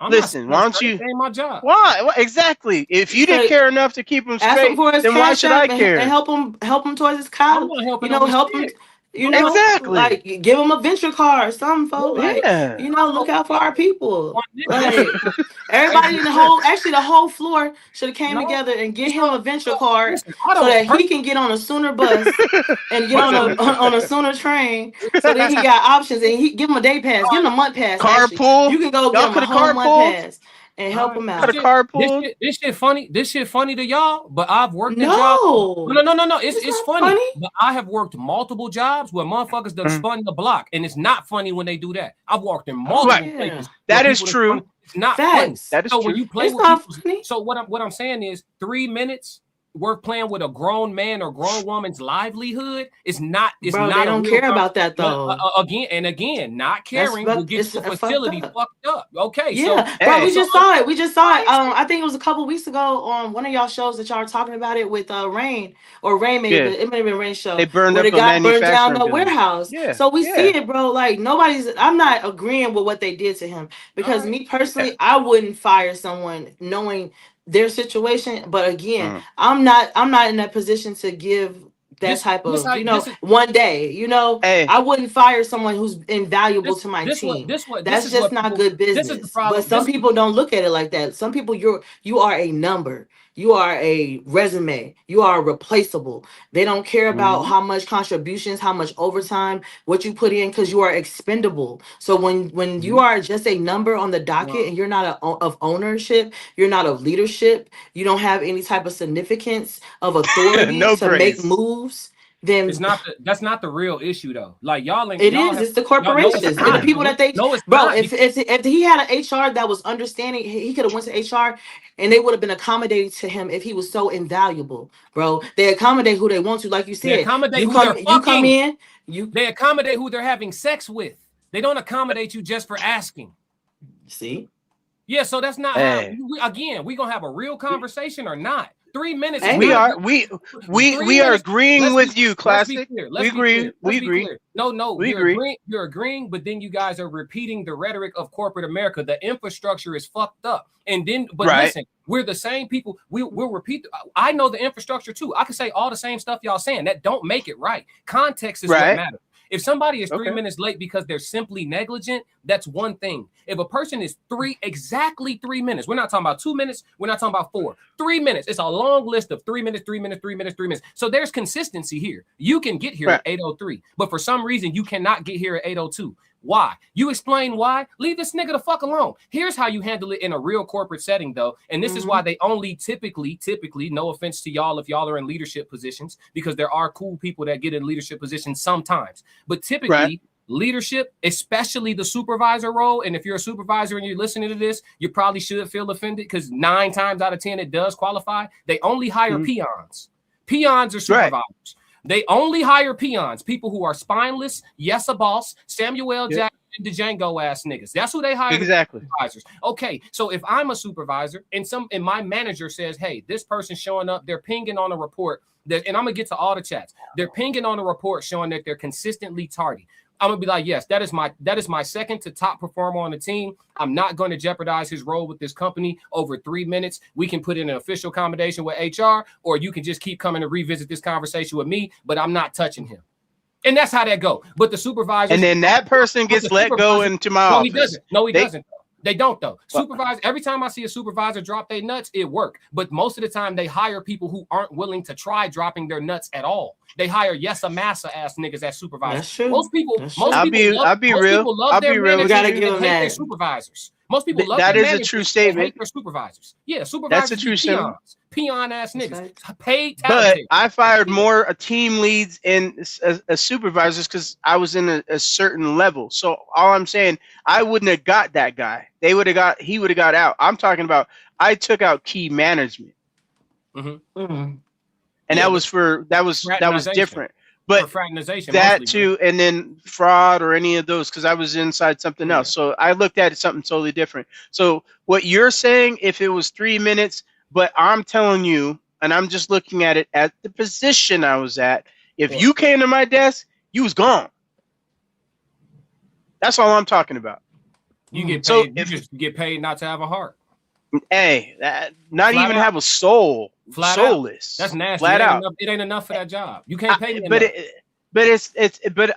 Listen, why don't you? My job. Why? Exactly. If you didn't care enough to keep him straight, then why should I care? And help him towards his college. Help him You know, Exactly. like give them a venture card or something, folks. Like, Yeah. you know, look out for our people. Like everybody in the whole floor should have came together and get him a venture card so that he can get on a sooner bus and get on a sooner train. So then he got options and he give him a day pass, give him a month pass. Carpool. You can go get him a whole month pass and help him out. This shit funny. This shit funny to y'all, but I've worked in No. jobs. No. It's not funny. funny. But I have worked multiple jobs where motherfuckers done spun the block, and it's not funny when they do that. I've worked in multiple places. That where is people true. done spun- It's not Facts. funny. That is so true. when you play It's with not people, funny. so what I'm saying is 3 minutes worth playing with a grown man or grown woman's livelihood is not. It's Bro, not. they a don't real care con- about that though. Again, not caring will get it's your fucked facility up. fucked up. Okay, Yeah, so bro, we just saw it. We just saw it. I think it was a couple weeks ago on one of y'all shows that y'all were talking about it with Rain or Rain made it. It may have been Rain show. They burned where up the a guy burned down manufacturing the building. warehouse. Yeah, So we yeah. see it, bro. Like I'm not agreeing with what they did to him because me personally, I wouldn't fire someone knowing their situation. But again, I'm not in that position to give that type of, one day, I wouldn't fire someone who's invaluable to my team. That's just not good business. This is the problem. But some people don't look at it like that. Some people, you are a number. You are a resume. You are replaceable. They don't care about how much contributions, how much overtime, what you put in, because you are expendable. So when you are just a number on the docket and you're not of ownership, you're not of leadership, you don't have any type of significance of authority to make moves. Then that's not the real issue though. Like y'all ain't. It's the corporations and the people that they. No, it's bro. not. If he had an HR that was understanding, he could have went to HR and they would have been accommodating to him if he was so invaluable, bro. They accommodate who they want to, like you said. They accommodate who they're fucking. They accommodate who they're having sex with. They don't accommodate you just for asking. See? Yeah, so that's not how. We gonna have a real conversation or not? 3 minutes. We are agreeing with you, Classic. We agree. We agree. No, we agree. You're agreeing, but then you guys are repeating the rhetoric of corporate America. The infrastructure is fucked up. And then, listen, we're the same people. We'll repeat. I know the infrastructure too. I can say all the same stuff y'all saying. That don't make it right. Context is what matters. If somebody is 3 minutes late because they're simply negligent, that's one thing. If a person is exactly 3 minutes, we're not talking about 2 minutes, we're not talking about 4. 3 minutes. It's a long list of 3 minutes, 3 minutes, 3 minutes, 3 minutes. So there's consistency here. You can get here at 8:03, but for some reason you cannot get here at 8:02. Why? You explain why. Leave this nigga the fuck alone. Here's how you handle it in a real corporate setting, though. And this is why they only typically, no offense to y'all if y'all are in leadership positions, because there are cool people that get in leadership positions sometimes. But typically, leadership, especially the supervisor role, and if you're a supervisor and you're listening to this, you probably should feel offended because 9 times out of 10 it does qualify. They only hire peons. Peons are supervisors. They only hire peons, people who are spineless, yes, a boss, Samuel L. Jackson, and Django ass niggas. That's who they hire. Exactly. Supervisors. Okay, so if I'm a supervisor and my manager says, hey, this person's showing up, they're pinging on a report, and I'm gonna get to all the chats. They're pinging on a report showing that they're consistently tardy. I'm gonna be like, yes, that is my second to top performer on the team. I'm not going to jeopardize his role with this company over 3 minutes. We can put in an official accommodation with HR, or you can just keep coming to revisit this conversation with me, but I'm not touching him. And that's how that go. But the supervisor, and then that person gets let go into my office. No, he doesn't. They don't though. Supervisor. Every time I see a supervisor drop their nuts, it work. But most of the time, they hire people who aren't willing to try dropping their nuts at all. They hire a massa ass niggas as supervisors. That's true. Most people. I'll be real. We gotta give them their that. supervisors. Most people love that their is a managers, true they statement. hate their supervisors. Yeah, supervisors. That's a true peons. statement. Peon ass niggas. Paid But talented. I fired more team leads and supervisors because I was in a certain level. So all I'm saying, I wouldn't have got that guy. He would have got out. I'm talking about I took out key management, and that was different. But fraternization, that mostly, too, and then fraud or any of those, because I was inside something else. So I looked at it something totally different. So what you're saying, if it was 3 minutes, but I'm telling you, and I'm just looking at it at the position I was at, if you came to my desk, you was gone. That's all I'm talking about. You get paid. You just get paid not to have a heart. Hey, not even have a soul. Flat soulless. Out. That's nasty. Flat out. It ain't enough for that job. You can't pay me but enough. But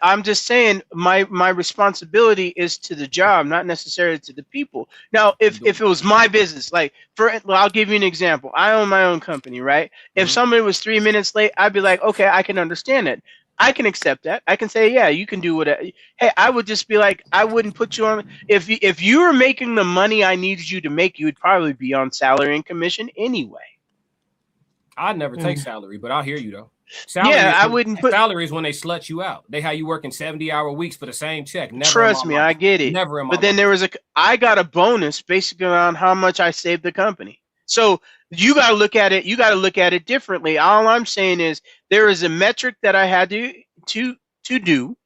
I'm just saying my responsibility is to the job, not necessarily to the people. Now, if it was my business, like I'll give you an example. I own my own company, right? If somebody was 3 minutes late, I'd be like, okay, I can understand it. I can accept that. I can say, yeah, you can do whatever. Hey, I would just be like, I wouldn't put you on. If you were making the money I needed you to make, you would probably be on salary and commission anyway. I'd never take salary, but I'll hear you though. I wouldn't put salaries when they slut you out. They have you working 70-hour weeks for the same check. Never trust me, I get it. Never in my but then I got a bonus basically on how much I saved the company. So you got to look at it. You got to look at it differently. All I'm saying is there is a metric that I had to do.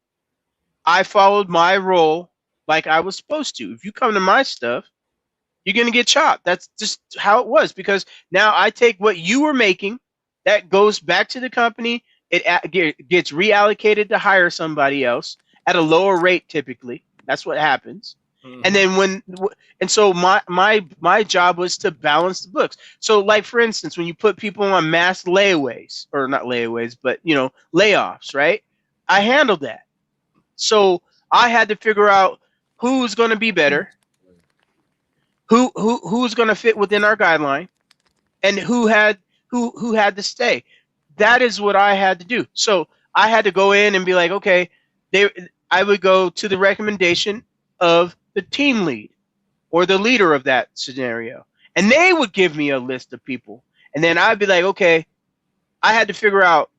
I followed my role like I was supposed to. If you come to my stuff, you're gonna get chopped. That's just how it was. Because now I take what you were making, that goes back to the company. It gets reallocated to hire somebody else at a lower rate. Typically, that's what happens. And then so my job was to balance the books. So like for instance, when you put people on mass layaways, or not layaways, but layoffs, right? I handled that. So I had to figure out who's going to be better, who's going to fit within our guideline, and who had to stay. That is what I had to do. So I had to go in and be like, okay, I would go to the recommendation of the team lead or the leader of that scenario, and they would give me a list of people, and then I'd be like, okay, I had to figure out,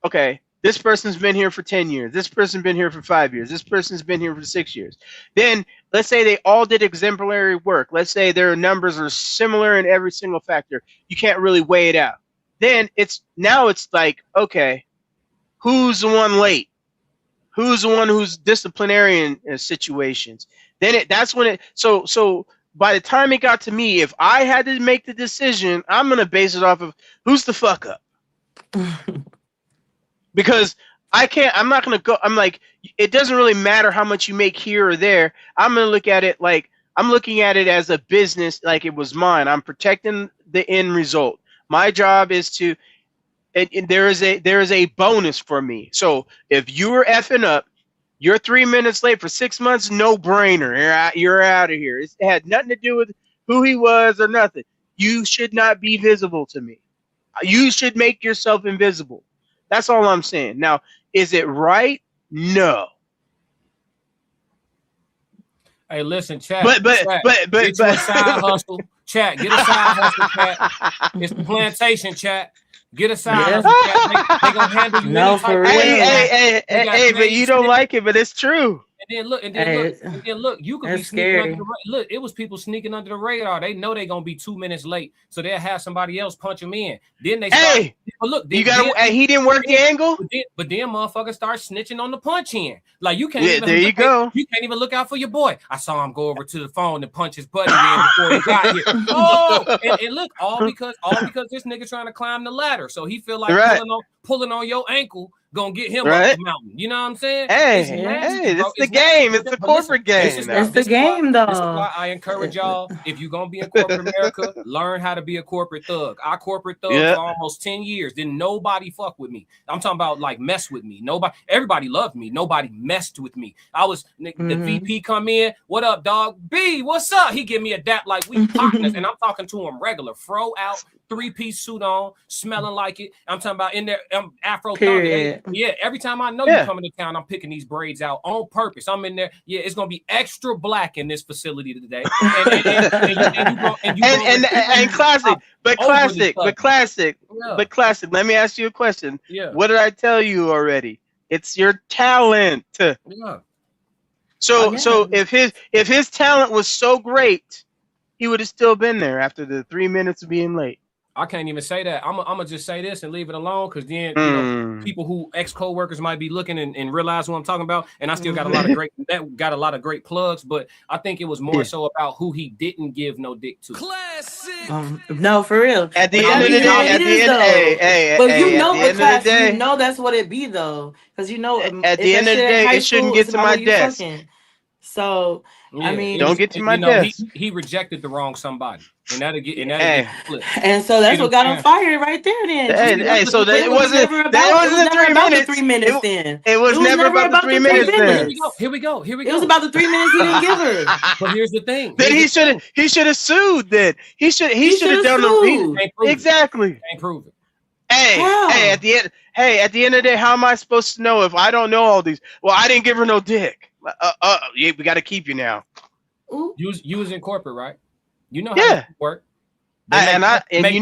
okay, this person's been here for 10 years, this person's been here for 5 years, this person's been here for 6 years. Then let's say they all did exemplary work. Let's say their numbers are similar in every single factor. You can't really weigh it out. Then it's like, okay, who's the one late? Who's the one who's disciplinarian situations? Then that's when it. So by the time it got to me, if I had to make the decision, I'm gonna base it off of who's the fuck up. Because I'm not gonna go. I'm like, it doesn't really matter how much you make here or there. I'm gonna look at it like I'm looking at it as a business, like it was mine. I'm protecting the end result. My job is to. And there is a bonus for me. So if you were effing up, you're 3 minutes late for 6 months, no brainer. You're out of here. It had nothing to do with who he was or nothing. You should not be visible to me. You should make yourself invisible. That's all I'm saying. Now, is it right? No. Hey, listen, chat. But get you a side hustle, chat. Get a side hustle, chat. It's the plantation, chat. Get a side hustle, chat. They gonna handle you. No, for real. Hey, but you don't like it, but it's true. And then look, you could be sneaking under the radar. Look, it was people sneaking under the radar. They know they're gonna be 2 minutes late, so they'll have somebody else punch them in. Then they start, but look, he didn't work the angle. But then motherfuckers start snitching on the punch in. Like you can't you can't even look out for your boy. I saw him go over to the phone and punch his buddy in before he got here. Oh, and look, all because this nigga trying to climb the ladder. So he feel like pulling on your ankle gonna get him up the mountain. You know what I'm saying? It's the game. It's the corporate game. It's the game, though. This is why I encourage y'all, if you're gonna be in corporate America, learn how to be a corporate thug. I corporate thug for almost 10 years. Didn't nobody fuck with me. I'm talking about like mess with me. Everybody loved me. Nobody messed with me. The VP come in, what up, dog? B, what's up? He give me a dap like we partners, and I'm talking to him regular, fro out, 3-piece suit on, smelling like it. I'm talking about in there, Afro thug. Yeah, every time I know you coming to town, I'm picking these braids out on purpose. I'm in there. Yeah, it's gonna be extra black in this facility today. And classic. Let me ask you a question. Yeah. What did I tell you already? It's your talent. Yeah. So if his talent was so great, he would have still been there after the 3 minutes of being late. I can't even say that. I'm gonna just say this and leave it alone, because then people who ex-co-workers might be looking and realize who I'm talking about. And I still got a lot of great plugs, but I think it was more so about who he didn't give no dick to. Classic. No, for real. At the end of the day, you know that's what it be though, because at the end of the day, it shouldn't get to my desk. So Yeah, I mean, Don't get to my you know, desk. he rejected the wrong somebody, and that'll get Hey. flipped. and so that's See what what got I'm him fired right there. Then Hey, so that it was never about the 3 minutes. Then It was never about the 3 minutes then. Here we go. It was about the 3 minutes he didn't give her. But here's the thing. Then he should have sued. Then he should have done the exactly. Can't prove it. Hey, at the end of the day, how am I supposed to know if I don't know all these? Well, I didn't give her no dick. Yeah, we got to keep you now. You was in corporate, right? You know how it work. You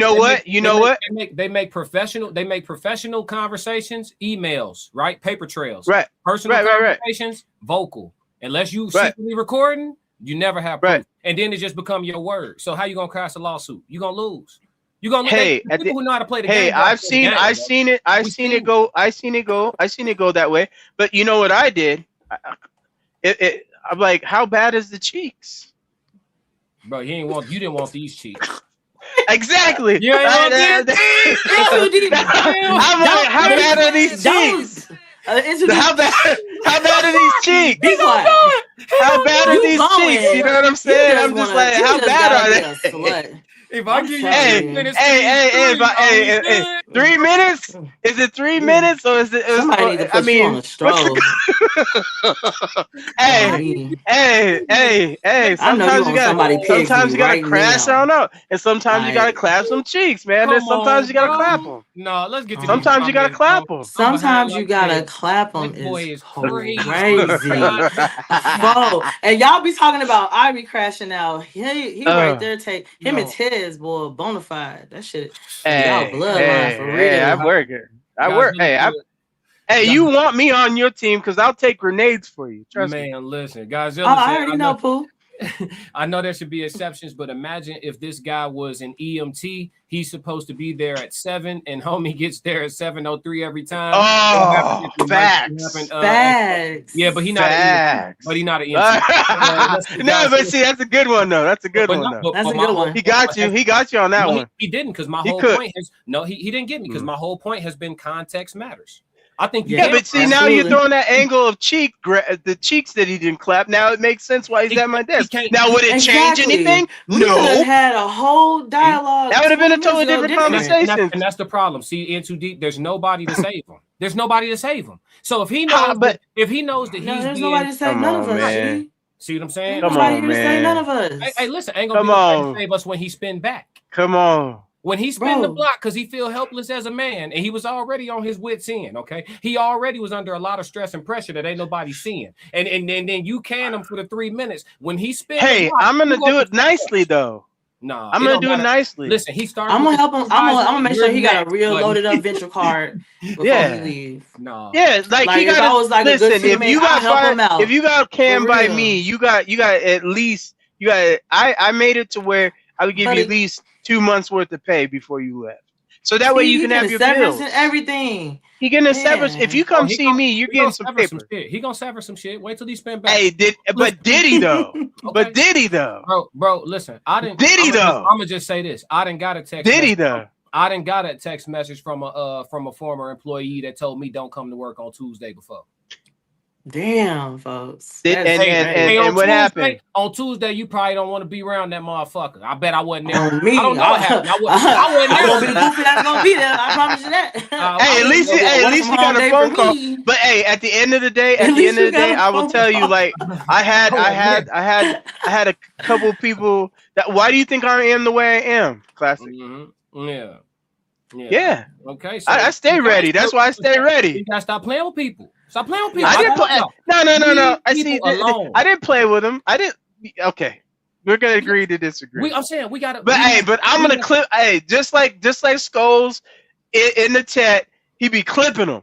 know what? They make professional conversations, emails, right? Paper trails, right? Personal conversations, vocal. Unless you secretly recording, you never have proof. And then it just become your word. So how you gonna cast a lawsuit? You gonna lose. You gonna people who know how to play the game. I've seen it go that way. But you know what I did? I'm like, how bad is the cheeks? Bro, you didn't want these cheeks. Exactly. You ain't want how bad are these cheeks? How bad are these cheeks? Be quiet. How bad are these cheeks? You know what I'm saying? I'm just like, how bad are they? If I give you 3 minutes, 3 minutes? Is it 3 minutes or is it? Somebody need to put you on a stroll. Hey. Sometimes you gotta crash on up, and sometimes you gotta clap some cheeks, man. And sometimes you gotta clap them. No, let's get to sometimes you gotta clap them. Sometimes you gotta clap them. This boy is crazy. Whoa. And y'all be talking about Ivy crashing out. He right there. Take him and Tez, boy, bona fide. That shit. Y'all bloodline for real. I work. Hey, you want me on your team because I'll take grenades for you. Trust me. Man, listen, guys. I already know, Pooh. I know there should be exceptions, but imagine if this guy was an EMT. He's supposed to be there at 7, and homie gets there at 7:03 every time. Oh, facts. Yeah, but he's not. But he's not an EMT. No, but see, that's a good one though. That's a good one. That's a good one. He got you. He got you on that one. He didn't, because my whole point is he didn't get me, because my whole point has been context matters. I think but see, now you're throwing that angle of the cheeks that he didn't clap. Now it makes sense why he's at my desk. Now would it change anything? We could have had a whole dialogue. That would have been a totally different conversation. And that's the problem. See, in too deep, there's nobody to save him. There's nobody to save him. So if he knows, that there's nobody to save none of us. See what I'm saying? Nobody here to save none of us. Hey, listen, ain't gonna be nobody to save us when he spin back. Come on. When he spin the block, because he feel helpless as a man, and he was already on his wits end, okay? He already was under a lot of stress and pressure that ain't nobody seeing. And then you can him for the 3 minutes. When he spin the block, I'm gonna do it nicely though. Nah, I'm gonna do it nicely. Listen, he started. I'm gonna help him. I'm gonna make sure he got a real loaded up venture card before he leaves. No. Yeah, like he got. If I was like listen, a good teammate, if you got help him out. if you got canned by me, you got at least I made it to where I would give you at least 2 months worth of pay before you left. So that way you can have your bills and everything. He getting a severance. If you come see me, you're getting some paper. He gonna sever some shit. Wait till he spend back. Hey, did he though? But did he though? Bro, listen. I didn't. Did he though? I'm gonna just say this. I didn't got a text. Did he though? I didn't got a text message from a former employee that told me don't come to work on Tuesday before. Damn, folks. And what happened? On Tuesday, you probably don't want to be around that motherfucker. I bet I wasn't there. On me. I don't know what happened. I wasn't there. I'm gonna be the goofy that's gonna be there. I promise you that. Hey, at least you got a phone call. But hey, at the end of the day, I will tell you, like, I had a couple people that. Why do you think I am the way I am? Classic. Mm-hmm. Yeah. Okay. So I stay ready. That's why I stay ready. You gotta stop playing with people. Stop playing with people. I didn't play. No. I didn't play with them. I didn't. Okay. We're gonna agree to disagree. I'm saying we gotta. But I'm gonna clip. Hey, just like Scholes in the chat, he be clipping them,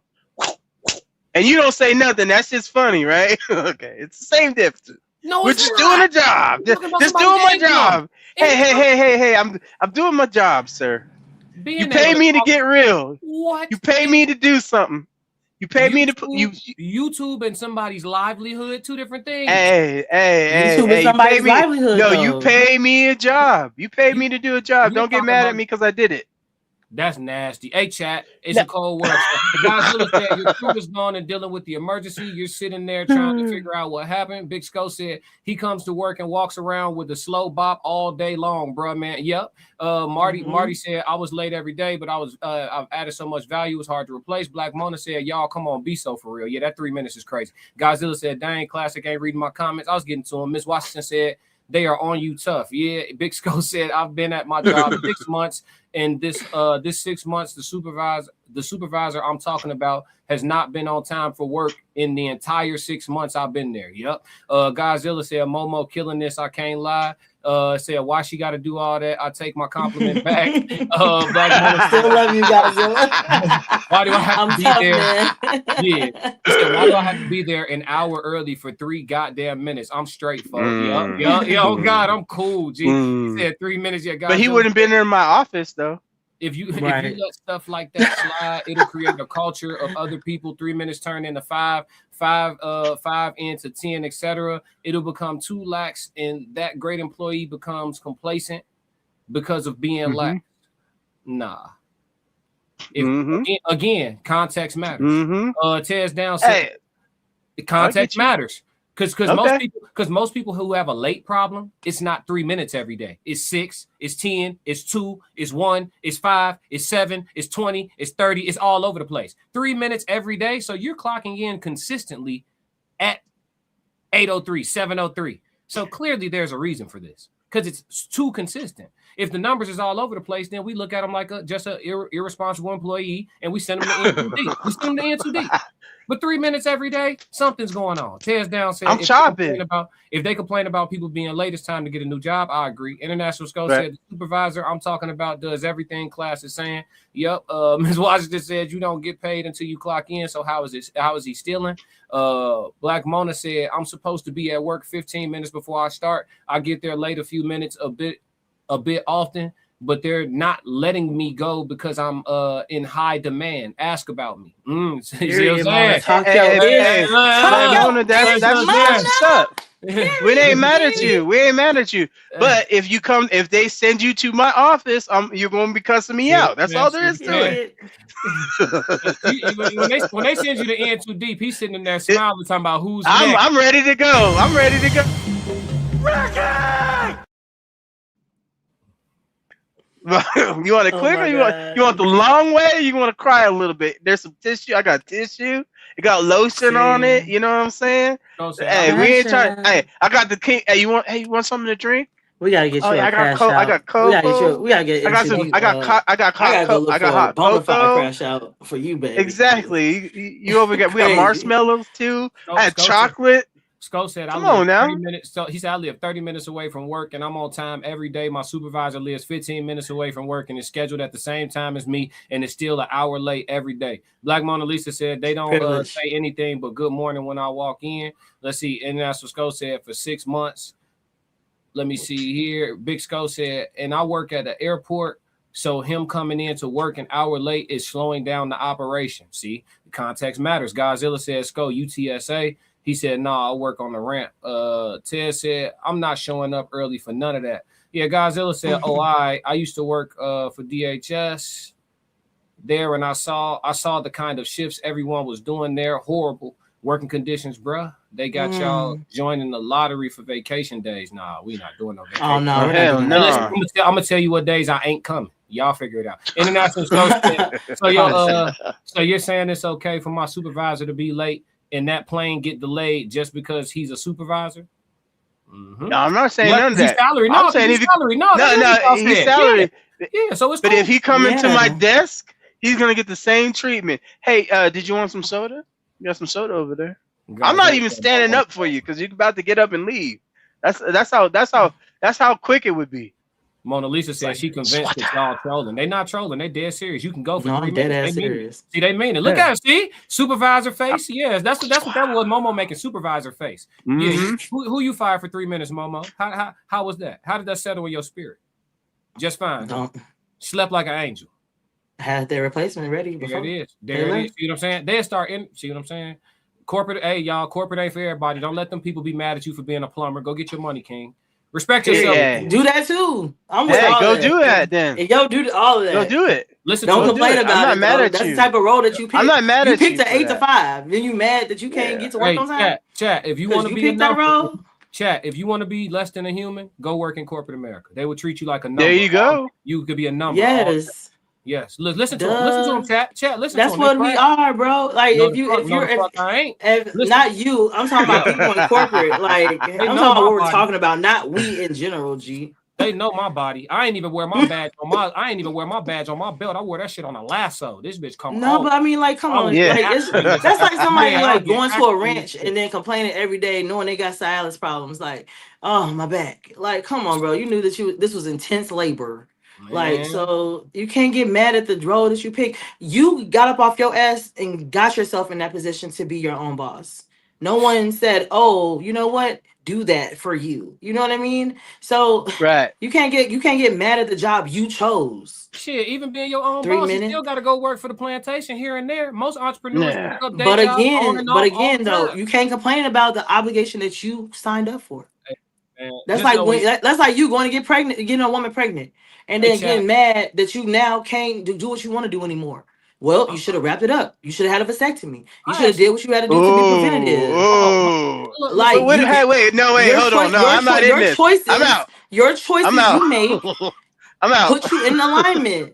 and you don't say nothing. That's just funny, right? Okay, it's the same difference. No, we're just doing a job. Just doing my job. Hey! I'm doing my job, sir. You pay me to get real. What? You pay me to do something. You pay me to put YouTube and somebody's livelihood, two different things. Hey, YouTube and somebody's livelihood. No, you pay me a job. You pay me to do a job. Don't get mad at me because I did it. That's nasty. Hey, chat, it's a cold world. Godzilla said your crew is gone and dealing with the emergency. You're sitting there trying to figure out what happened. Big Sco said he comes to work and walks around with a slow bop all day long, bro, man. Yep. Marty said I was late every day, but I've added so much value, it's hard to replace. Black Mona said, y'all, come on, be so for real. Yeah, that 3 minutes is crazy. Godzilla said, dang, classic, ain't reading my comments. I was getting to him. Miss Washington said, they are on you tough. Yeah, Big Sco said, I've been at my job 6 months, and this 6 months, the supervisor I'm talking about has not been on time for work in the entire 6 months I've been there. Yep. Godzilla said, Momo killing this, I can't lie. Said, why she got to do all that? I take my compliment back. Black still love you, Godzilla. Why do I have to be there? Yeah. He said, why do I have to be there an hour early for 3 goddamn minutes? I'm straight, folks. Oh God, I'm cool. G. He said 3 minutes. Yeah, but he wouldn't have been in my office though. If you let stuff like that slide, it'll create a culture of other people. 3 minutes turn into 5 into 10, etc. It'll become too lax, and that great employee becomes complacent because of being lax. Nah. Again, context matters. Tears down said context matters. Because most people who have a late problem, it's not 3 minutes every day. It's 6, it's 10, it's 2, it's 1, it's 5, it's 7, it's 20, it's 30, it's all over the place. 3 minutes every day. So you're clocking in consistently at 8:03, 7:03. So clearly there's a reason for this because it's too consistent. If the numbers is all over the place, then we look at them like just an irresponsible employee and we send them to N2D. We send them to N2D. But 3 minutes every day, something's going on. Tears down said, if they complain about people being late, it's time to get a new job. I agree. International Sco said, the supervisor I'm talking about does everything class is saying. Yep. Ms. Washington said, you don't get paid until you clock in. So how is he stealing? Black Mona said, I'm supposed to be at work 15 minutes before I start. I get there late a few minutes a bit often, but they're not letting me go because I'm in high demand. Ask about me. That's what's up. We ain't mad at you. We ain't mad at you. But if they send you to my office, you're gonna be cussing me out. That's all there is to it. When they send you to N2D, he's sitting in there smiling, talking about who's I'm ready to go. I'm ready to go. You want it quick or you want the long way? Or you want to cry a little bit? There's some tissue. I got tissue. It got lotion on it. You know what I'm saying? Hey, we ain't trying. Hey, I got the king. Hey, you want something to drink? We gotta get you. I got coke. I got cocoa. We gotta get. I got hot cocoa. Crash out for you, baby. Exactly. You over got. We got marshmallows too. I had chocolate. Sco said, I live 30 minutes. So he said, I live 30 minutes away from work and I'm on time every day. My supervisor lives 15 minutes away from work and is scheduled at the same time as me and is still an hour late every day. Black Mona Lisa said, they don't say anything but good morning when I walk in. Let's see. International Sco said, for 6 months. Let me see here. Big Sco said, and I work at the airport. So him coming in to work an hour late is slowing down the operation. See, the context matters. Godzilla said, Sco, UTSA. He said, nah, I work on the ramp. Ted said, I'm not showing up early for none of that. Yeah, Godzilla said, I used to work for DHS there, and I saw the kind of shifts everyone was doing there. Horrible working conditions, bruh. They got y'all joining the lottery for vacation days. Nah, we not doing no vacation. Oh, no. I'm going to tell you what days I ain't coming. Y'all figure it out. International so you're saying it's okay for my supervisor to be late and that plane get delayed just because he's a supervisor? No, I'm not saying none of that. Salary. No, I'm saying he's salary. No, he's salary. Yeah, so it's but if he come into my desk, he's gonna get the same treatment. Hey, did you want some soda? You got some soda over there. I'm not even standing up for you because you're about to get up and leave. That's how quick it would be. Mona Lisa said she convinced that y'all trolling. They not trolling. They dead serious. You can go for 3 minutes. Dead ass serious. See, they mean it. Look at it. See, supervisor face. Yes, that's what that was. Momo making supervisor face. Yeah, who you fired for 3 minutes, Momo? How was that? How did that settle in your spirit? Just fine. Slept like an angel. Had their replacement ready. There it is. There it is. See what I'm saying? They start in. See what I'm saying? Corporate, hey y'all, corporate ain't for everybody. Don't let them people be mad at you for being a plumber. Go get your money, King. Respect yourself. Yeah. Do that too. I'm with Hey, all go that. do that then. And yo, do all of that. Go do it. Listen, Don't to complain I'm about not it. mad Though. at That's you. the type of role that you picked. I'm not mad you at picked you the for 8 to that. 5. Then you mad that you can't get to work Hey, on time. chat. If you 'Cause want to you be picked that enough, role. chat. If you want to be less than a human, go work in corporate America. They will treat you like a number. There you go. You could be a number. all the time. Yes. Yes. Listen to him. Listen to him, chat. Chat. Listen That's to him. what we are, bro. Like No, if you're I ain't. if Listen. not you, I'm talking about people in corporate. Like I'm talking know about my what we're body. talking about, not we in general, G. They know my body. I ain't even wear my badge on my. I ain't even wear my badge on my belt. I wore that shit on a lasso. This bitch come. No, but I mean, like, come on, Yeah. like that's like somebody Yeah, like I get going to a accident. ranch and then complaining every day, knowing they got silence problems. Like, oh my back. Like, come on, bro. You knew that this was intense labor. Like, Man. so you can't get mad at the role that you pick. You got up off your ass and got yourself in that position to be your own boss. No one said, "Oh, you know what? Do that for you." You know what I mean? So Right. you can't get mad at the job you chose. Shit, even being your own 3 boss, you minutes. still got to go work for the plantation here and there. Most entrepreneurs Yeah. pick up day But jobs on again, and off all the though, time. you can't complain about the obligation that you signed up for. Man, That's just like know when that's like you going to get pregnant, getting a woman pregnant, and then Hey, getting mad that you now can't do what you want to do anymore. Well, you should have wrapped it up. You should have had a vasectomy. You should have did what you had to do to be preventative. Oh. Like, Wait, wait, no, wait, hold on. No, I'm not in this. I'm out. Your choices I'm out. you make I'm out. put you in alignment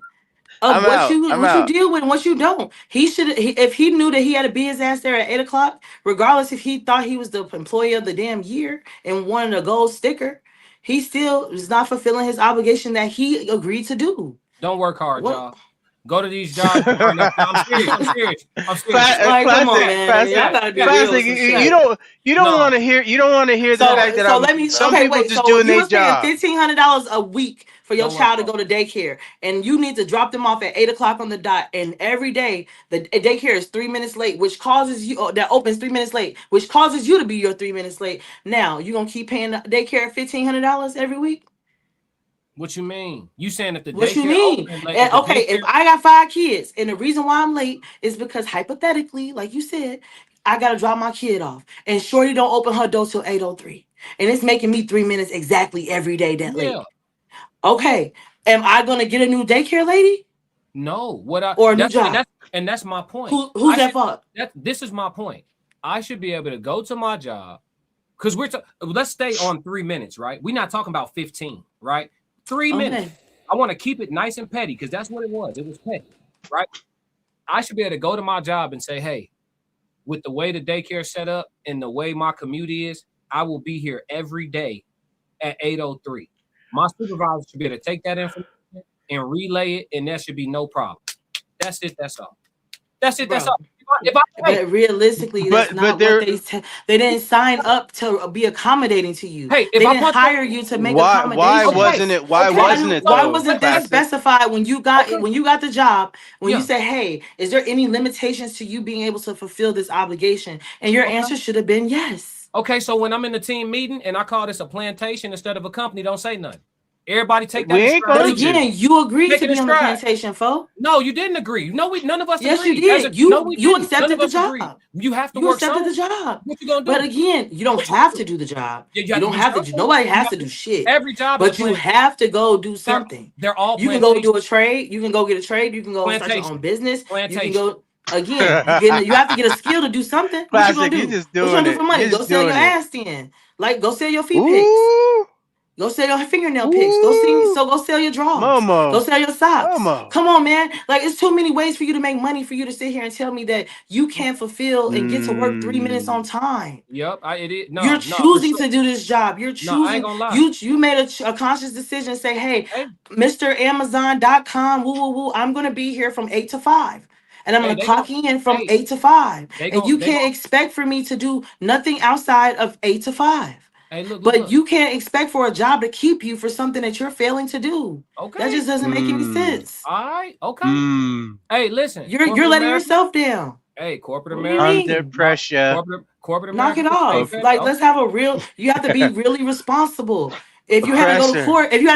of I'm what out. you I'm what out. you deal with and what you don't. He should if he knew that he had to be his ass there at 8 o'clock, regardless if he thought he was the employee of the damn year and wanted a gold sticker, he still is not fulfilling his obligation that he agreed to do. Don't work hard, What? y'all. Go to these jobs. I'm serious. Like, come on, man. Y'all gotta be real with some shit. You don't want to hear the fact that some people just doing their job. $1,500 a week for your child to go to daycare, and you need to drop them off at 8 o'clock on the dot. And every day the daycare is 3 minutes late, which causes you that opens 3 minutes late, which causes you to be your 3 minutes late. Now you gonna keep paying the daycare $1,500 every week? What you mean? You saying if the What you daycare mean? open, like, And, if the okay, if daycare- I got 5 kids, and the reason why I'm late is because hypothetically, like you said, I gotta drop my kid off, and Shorty don't open her door till 8:03, and it's making me 3 minutes exactly every day that late. Okay, am I gonna get a new daycare lady? No, or a new job? And that's my point. Who's at fault? This is my point. I should be able to go to my job because let's stay on 3 minutes, right? We're not talking about 15, right? 3 minutes. I want to keep it nice and petty because that's what it was. It was petty, right? I should be able to go to my job and say, hey, with the way the daycare set up and the way my commute is, I will be here every day at 8:03. My supervisor should be able to take that information and relay it, and that should be no problem. That's it. That's all. That's it. That's all. But realistically, that's not what they didn't sign up to be accommodating to you. Hey, they didn't hire you to make accommodations. Why wasn't it? Why wasn't that specified when you got the job? When you said, "Hey, is there any limitations to you being able to fulfill this obligation?" And your answer should have been yes. Okay, so when I'm in the team meeting and I call this a plantation instead of a company, don't say nothing. Everybody take that. But again, you agreed to be on the plantation, folks. No, you didn't agree. No, none of us yes, agreed. Yes, you did. You accepted the job. Agreed. You have to you work. Accepted the job. What you gonna do? But again, you don't have to do the job. You don't have to. Nobody has to do shit. Every job, but you have to go do something. They're all. You can go do a trade. You can go get a trade. You can go start your own business. You can go. Again, you have to get a skill to do something. What you gonna do? What you gonna do for money? Go sell your ass then. Like, go sell your feet pics. Go sell your fingernail picks. Go sell your drawers. Go sell your socks. Come on, man. Like, it's too many ways for you to make money for you to sit here and tell me that you can't fulfill and get to work 3 minutes on time. Yep, it is. No, you're choosing to do this job. You're choosing. No, I ain't gonna lie. You made a conscious decision to say, hey, Mr. Amazon.com, woo, I'm gonna be here from 8 to 5. And I'm going to clock in from 8 to 5. And you can't expect for me to do nothing outside of 8 to 5. Hey, look. You can't expect for a job to keep you for something that you're failing to do. Okay. That just doesn't make any sense. All right. Okay. Hey, listen. You're letting yourself down. Hey, corporate America. Under pressure. Corporate America. Knock it off. Like, let's have a real, you have to be really responsible. If you had to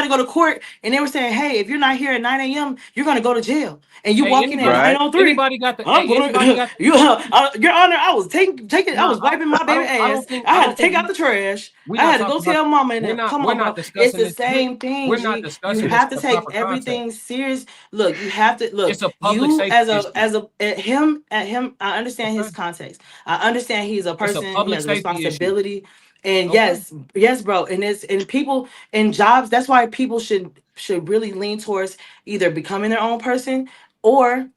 go to court, and they were saying, hey, if you're not here at 9 a.m., you're gonna go to jail. And you walk in at 9:03. Anybody got the? Your Honor, I was taking. I was wiping my baby ass. I had to take out the trash. I had to go tell mama. And come on, bro. It's the same thing. We're not discussing. You have to take everything serious. Look, you have to look. It's a public you safety as a at him. I understand his context. I understand he's a person. He has a responsibility. And yes, bro. And people in jobs. That's why people should really lean towards either becoming their own person or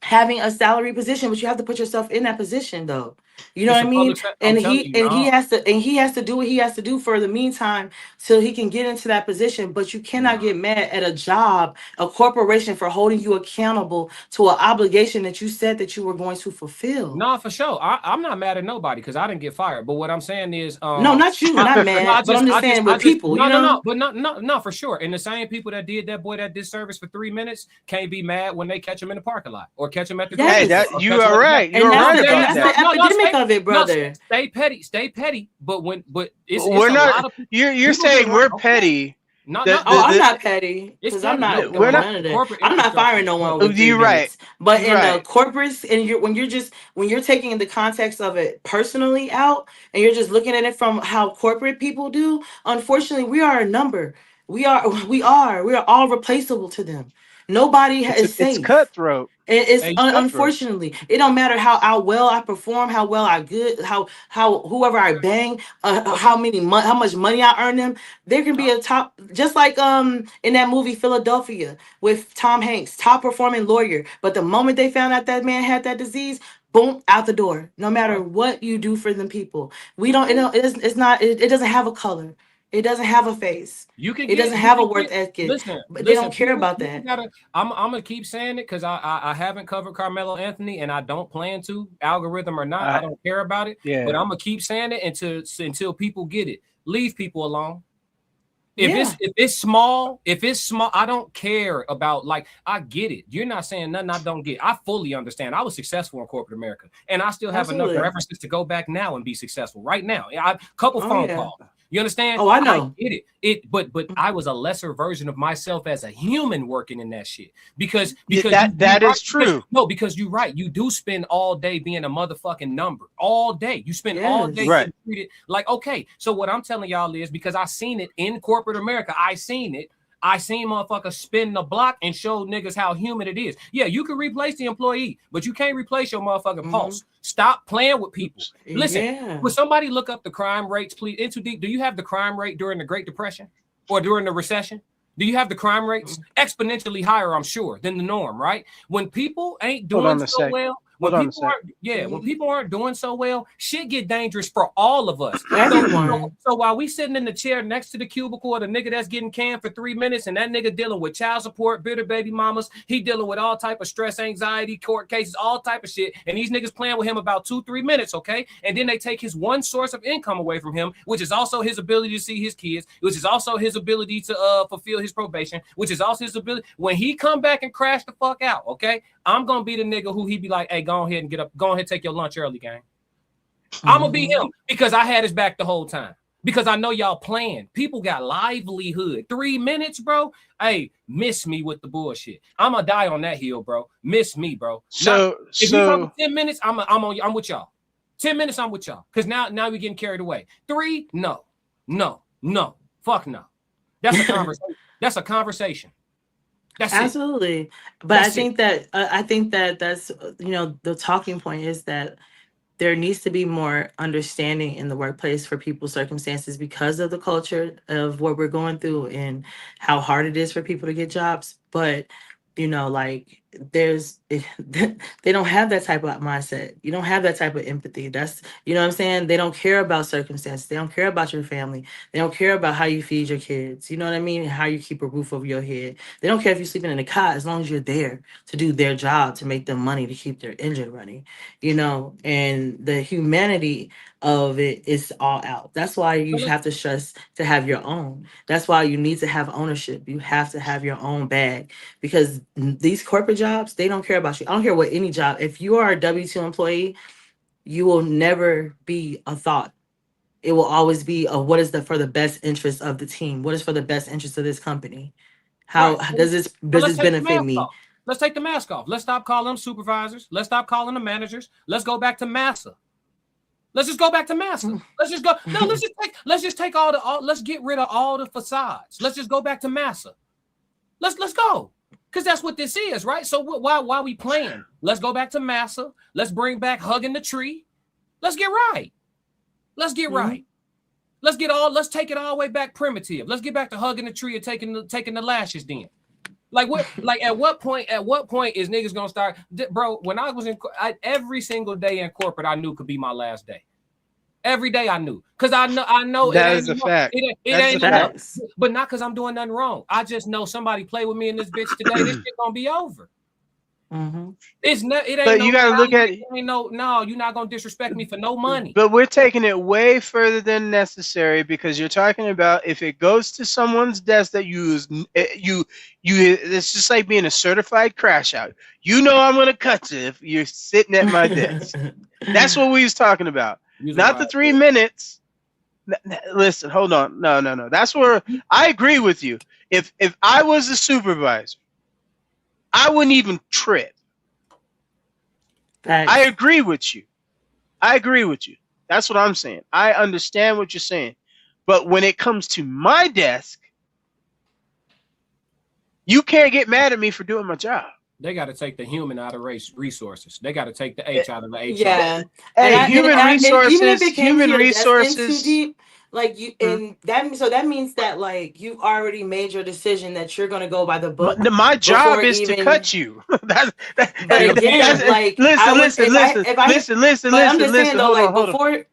having a salary position. But you have to put yourself in that position, though. You know what I mean? And he has to do what he has to do for the meantime till he can get into that position. But you cannot get mad at a job, a corporation, for holding you accountable to an obligation that you said that you were going to fulfill. No, for sure. I'm not mad at nobody because I didn't get fired. But what I'm saying is, no, not you, not mad. But I'm just saying with people. No, for sure. And the same people that did that boy that disservice for 3 minutes can't be mad when they catch him in the parking lot or catch him at the. Hey, you are right. You're right about that. Of it, brother. Stay petty. But it's we're not. You're saying we're petty. I'm not petty because I'm not. I'm not firing no one. You're right. But in the corporates, and when you're taking the context of it personally out, and you're just looking at it from how corporate people do. Unfortunately, we are a number. We are all replaceable to them. Nobody is safe. It's cutthroat. It's unfortunately, it don't matter how well I perform, how well I good, how whoever I bang, how much money I earn them. There can be a top, just like in that movie Philadelphia with Tom Hanks, top performing lawyer. But the moment they found out that man had that disease, boom, out the door. No matter what you do for them people, it doesn't have a color. It doesn't have a face. It doesn't have a worth ethic. But they don't care about that. I'm gonna keep saying it because I haven't covered Carmelo Anthony and I don't plan to, algorithm or not. I don't care about it. Yeah. But I'm gonna keep saying it until people get it. Leave people alone. If it's small, I don't care about, like, I get it. You're not saying nothing I don't get. I fully understand. I was successful in corporate America, and I still have enough references to go back now and be successful right now. A couple phone calls. You understand? Oh, I know. I get it. But I was a lesser version of myself as a human working in that shit. Because that is true. No, because you're right. You do spend all day being a motherfucking number. All day. You spend all day treated like, okay. So what I'm telling y'all is, because I seen it in corporate America, I seen motherfuckers spin the block and show niggas how human it is. Yeah, you can replace the employee, but you can't replace your motherfucking pulse. Stop playing with people. Listen, would somebody look up the crime rates, please? Into deep. Do you have the crime rate during the Great Depression or during the recession? Do you have the crime rates exponentially higher, I'm sure, than the norm, right? When people ain't doing so well, when people aren't doing so well, shit get dangerous for all of us. So while we sitting in the chair next to the cubicle of the nigga that's getting canned for 3 minutes, and that nigga dealing with child support, bitter baby mamas, he dealing with all type of stress, anxiety, court cases, all type of shit, and these niggas playing with him about 2-3 minutes, okay? And then they take his one source of income away from him, which is also his ability to see his kids, which is also his ability to fulfill his probation, which is also his ability. When he come back and crash the fuck out, okay, I'm gonna be the nigga who he be like, hey, go ahead and get up, go ahead and take your lunch early, gang. I'm gonna be him because I had his back the whole time. Because I know y'all playing. People got livelihood. 3 minutes, bro. Hey, miss me with the bullshit. I'm gonna die on that hill, bro. Miss me, bro. If you come 10 minutes, I'm with y'all. 10 minutes, I'm with y'all. Because now we're getting carried away. 3, no. Fuck no. That's a conversation. That's a conversation. That's absolutely it. But I think that that's the talking point is that there needs to be more understanding in the workplace for people's circumstances because of the culture of what we're going through and how hard it is for people to get jobs. But like they don't have that type of mindset. You don't have that type of empathy. That's, what I'm saying? They don't care about circumstances. They don't care about your family. They don't care about how you feed your kids. You know what I mean? How you keep a roof over your head. They don't care if you're sleeping in a cot as long as you're there to do their job, to make them money, to keep their engine running, and the humanity of it is all out. That's why you have to stress to have your own. That's why you need to have ownership. You have to have your own bag because these corporate jobs, they don't care about you. I don't care what any job. If you are a W-2 employee, you will never be a thought it will always be what is for the best interest of the team? What is for the best interest of this company? How does this benefit me? Let's take the mask off. Let's stop calling them supervisors. Let's stop calling them managers. Let's go back to massa. Let's just go back to massa. Let's just go. No, let's just take let's get rid of all the facades. Let's just go back to massa. Let's go. Because that's what this is, right? So why we playing? Let's go back to massa. Let's bring back hugging the tree. Let's get right. Let's get right. Let's take it all the way back primitive. Let's get back to hugging the tree and taking the lashes then. Like what? Like at what point is niggas gonna start, bro? When I was every single day in corporate, I knew could be my last day. Every day I knew, cause I know that is a fact. It ain't enough, but not cause I'm doing nothing wrong. I just know somebody play with me in this bitch today. This shit gonna be over. Mm-hmm. It's not. It ain't. But you gotta look at it. No, you're not gonna disrespect me for no money. But we're taking it way further than necessary because you're talking about if it goes to someone's desk that you it's just like being a certified crash out. You know I'm gonna cut you if you're sitting at my desk. That's what we was talking about. Not the 3 minutes. Listen, hold on. No. That's where I agree with you. If I was a supervisor, I wouldn't even trip. Thanks. I agree with you. That's what I'm saying. I understand what you're saying. But when it comes to my desk, you can't get mad at me for doing my job. They got to take the human out of resources. They got to take the H out of the HR. Yeah. Hey, human resources. Too deep, like you, and that means that like you already made your decision that you're gonna go by the book. My job is to cut you. But again, like listen. I'm just saying though, like before.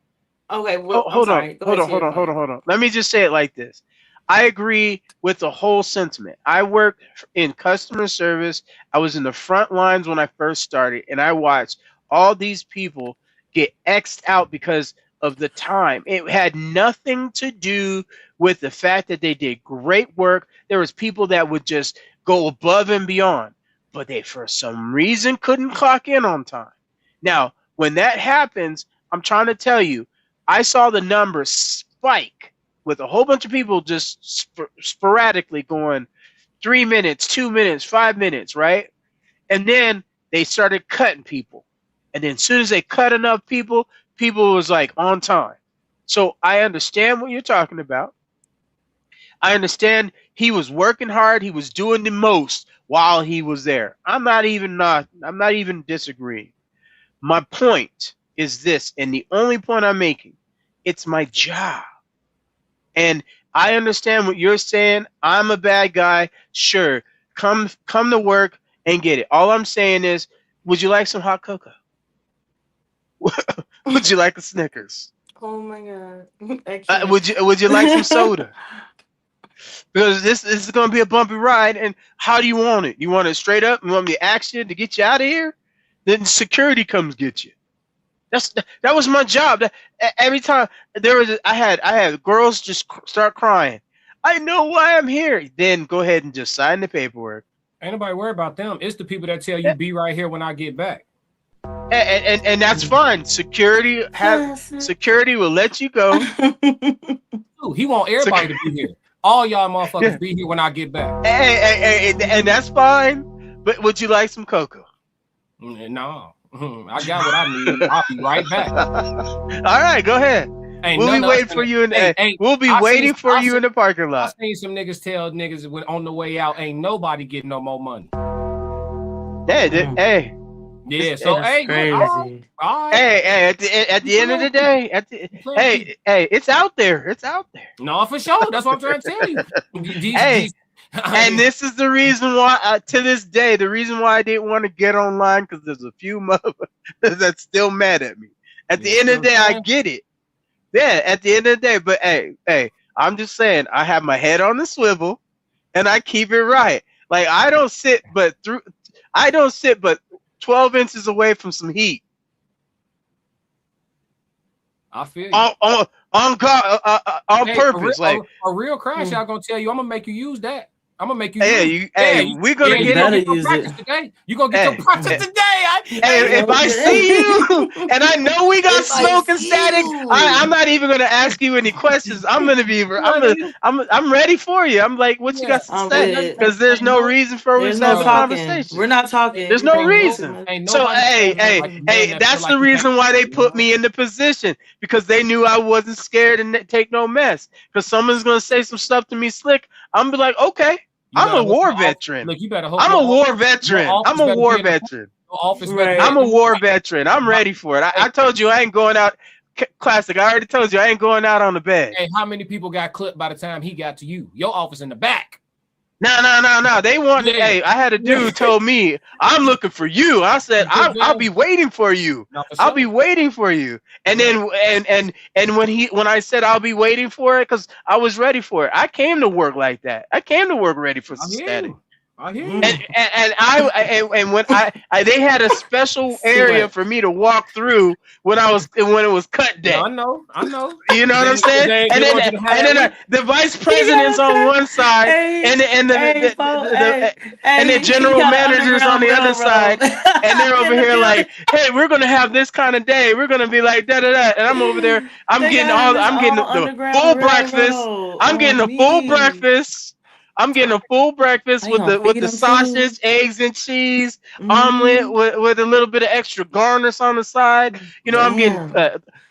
Okay, well, hold on. Let me just say it like this. I agree with the whole sentiment. I worked in customer service. I was in the front lines when I first started, and I watched all these people get X'd out because of the time. It had nothing to do with the fact that they did great work. There was people that would just go above and beyond, but they for some reason couldn't clock in on time. Now, when that happens, I'm trying to tell you, I saw the numbers spike with a whole bunch of people just sporadically going 3 minutes, 2 minutes, 5 minutes, right? And then they started cutting people. And then as soon as they cut enough people was like on time. So I understand what you're talking about. I understand he was working hard. He was doing the most while he was there. I'm not even disagreeing. My point is this, and the only point I'm making, it's my job. And I understand what you're saying. I'm a bad guy. Sure, come to work and get it. All I'm saying is, would you like some hot cocoa? Would you like a Snickers? Oh my god! Would you like some soda? Because this is going to be a bumpy ride. And how do you want it? You want it straight up? You want me to ask you to get you out of here? Then security comes get you. That was my job. Every time I had girls just start crying. I know why I'm here. Then go ahead and just sign the paperwork. Ain't nobody worried about them. It's the people that tell you be right here when I get back. And that's fine. Security will let you go. Ooh, he want everybody to be here. All y'all motherfuckers be here when I get back. And that's fine. But would you like some cocoa? No. I got what I need. I'll be right back. All right, go ahead. We'll be waiting for you in the parking lot. I seen some niggas tell niggas when on the way out, ain't nobody getting no more money. Hey. Yeah, so hey, crazy. All right. Hey, at the end of the day, hey, it's out there. It's out there. No, for sure. That's what I'm trying to tell you. And this is the reason why, to this day, the reason why I didn't want to get online, because there's a few motherfuckers that's still mad at me. At the end of the day, I get it. Yeah, at the end of the day, but hey, I'm just saying, I have my head on the swivel, and I keep it right. Like I don't sit but 12 inches away from some heat. I feel you. On purpose. A real crash, y'all gonna tell you, I'm gonna make you use that. I'm gonna make you. We're gonna get your practice today. You gonna get your practice today. If I see you, and I know we got smoke and static, I'm not even gonna ask you any questions. I'm gonna be. I'm ready for you. I'm like, what you got to say? Because there's no reason for us to have a conversation. We're not talking. There's no reason. So hey, that's the reason why they put me in the position, because they knew I wasn't scared and take no mess. Because someone's gonna say some stuff to me slick, I'm gonna be like, okay, I'm a war veteran. Look, you better hope I'm a war veteran. I'm a war veteran. I'm a war veteran. I'm ready for it. I told you I ain't going out. Classic. I already told you I ain't going out on the bed. Hey, how many people got clipped by the time he got to you? Your office in the back. No. They wanted. Yeah. Hey, I had a dude told me I'm looking for you. I said I'll be waiting for you. I'll be waiting for you. And then and when I said I'll be waiting for it, because I was ready for it. I came to work like that. I came to work ready for static. I hear you. And when they had a special area for me to walk through when it was cut day. I know. You know what I'm saying? And then the vice president's on one side, and the general manager's on the other side, and they're over here like, hey, we're gonna have this kind of day. We're gonna be like da da da, and I'm over there. I'm getting the full breakfast. I'm getting a full breakfast. I'm getting a full breakfast with the sausage, eggs, and cheese, omelet with a little bit of extra garnish on the side. You know, I'm getting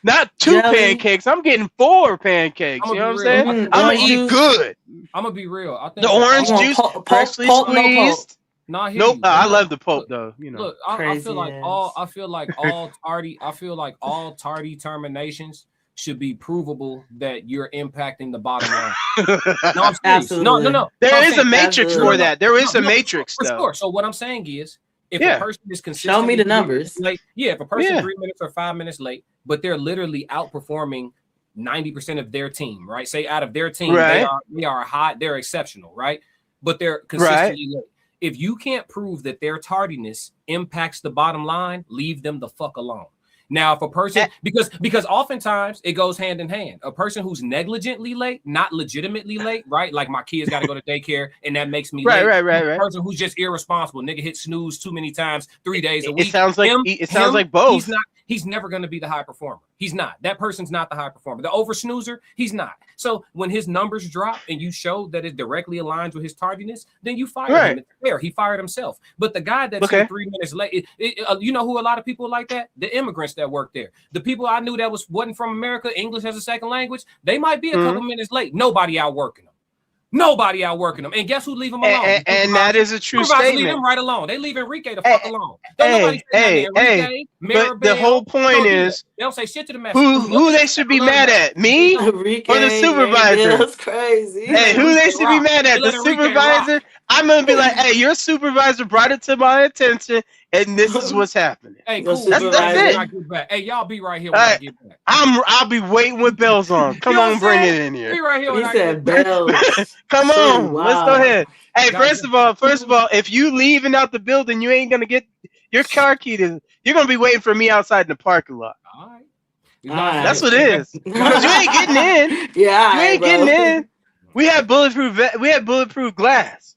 not 2 pancakes. I'm getting 4 pancakes. You know what I'm saying? I'm gonna eat good. I'm gonna be real. I think the orange juice, freshly squeezed. Nope. I love the pulp though. You know. Look, I feel like all tardy terminations should be provable that you're impacting the bottom line. No, I'm serious. No. There is a matrix for that. There is a matrix, for sure. So what I'm saying is, if a person is consistently show me the numbers. Late, if a person 3 minutes or 5 minutes late, but they're literally outperforming 90% of their team, right? Say out of their team, they are hot, they're exceptional, right? But they're consistently late. If you can't prove that their tardiness impacts the bottom line, leave them the fuck alone. Now, if a person, because oftentimes it goes hand in hand. A person who's negligently late, not legitimately late, right? Like my kids got to go to daycare, and that makes me late. Right. A person who's just irresponsible, nigga hit snooze too many times, 3 days a week. It sounds like both. He's never going to be the high performer. He's not. That person's not the high performer. The over snoozer, he's not. So when his numbers drop and you show that it directly aligns with his tardiness, then you fire him. It's fair. He fired himself. But the guy that's 3 minutes late, you know who a lot of people like that? The immigrants that work there. The people I knew that wasn't from America, English as a second language, they might be a couple minutes late. Nobody outworking them. And guess who leave them alone? And that is a true statement. Leave them right alone. They leave Enrique the fuck alone. Enrique, but the whole point is, they don't say shit to the message. Who they should be mad at? Me or the supervisor? That's crazy. Hey, who they should be mad at? The supervisor? I'm gonna be like, hey, your supervisor brought it to my attention, and this is what's happening. Hey, cool. That's it. Hey, y'all be right here when I get back. I'll be waiting with bells on. Come on, bring it in here. Be right here when I get back. Bells. Come on, let's go ahead. Hey, first of all, if you leaving out the building, you ain't gonna get your car key. You're gonna be waiting for me outside in the parking lot. All right. That's what it is. Because you ain't getting in. Yeah, you ain't getting in. We had bulletproof glass.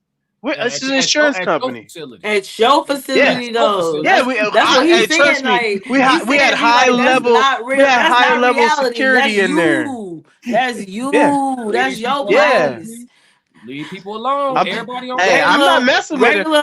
It's an insurance company. At your facility, though. Yeah, that's what he's saying. Like, we had high level security in there. That's you. That's your place. Leave people alone. Everybody on. Hey, I'm not messing with it. Hey, look,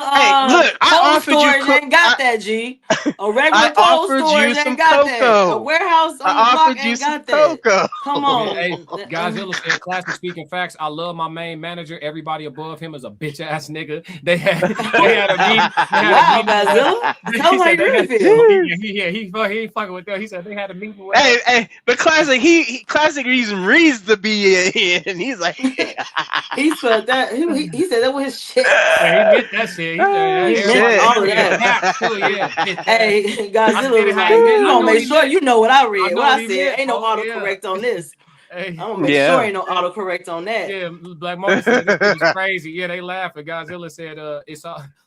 I offered you. Ain't got that, G. A regular cold storage ain't got that. A warehouse on the block ain't got that. Come on. Hey, Godzilla said, classic speaking facts. I love my main manager. Everybody above him is a bitch ass nigga. They had a meeting. Wow, Godzilla. Tell me how you really feel. Yeah, he ain't fucking with them. He said they had a meeting. Hey, but classic. Classic reads the BA, and he's like, he's that he said that was his shit. Yeah, he meant that shit. He meant all of that. Hey, Godzilla was like, you gonna make sure you know what I read. What I said. Ain't no autocorrect on this. I'm gonna make sure ain't no autocorrect on that. Yeah, Black Market said it's crazy. Yeah, they laugh. And Godzilla said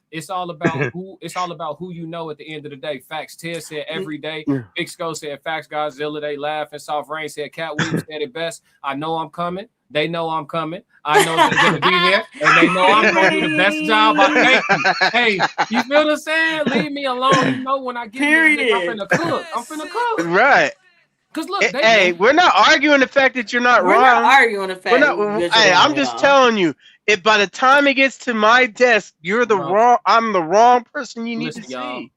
it's all about who you know at the end of the day. Facts. Ted said every day. Big Skull said facts. Godzilla, they laugh. And Soft Rain said Cat Williams said it best. I know I'm coming. They know I'm coming. I know they're gonna be there, and they know I'm gonna do the best job. Hey, you feel what I'm saying? Leave me alone. You know when I get this, I'm finna cook. I'm finna cook. Right. Cause look, we're not arguing the fact that you're not wrong. We're not arguing the fact. I'm just telling you. If by the time it gets to my desk, you're the wrong. I'm the wrong person you need to see. I'm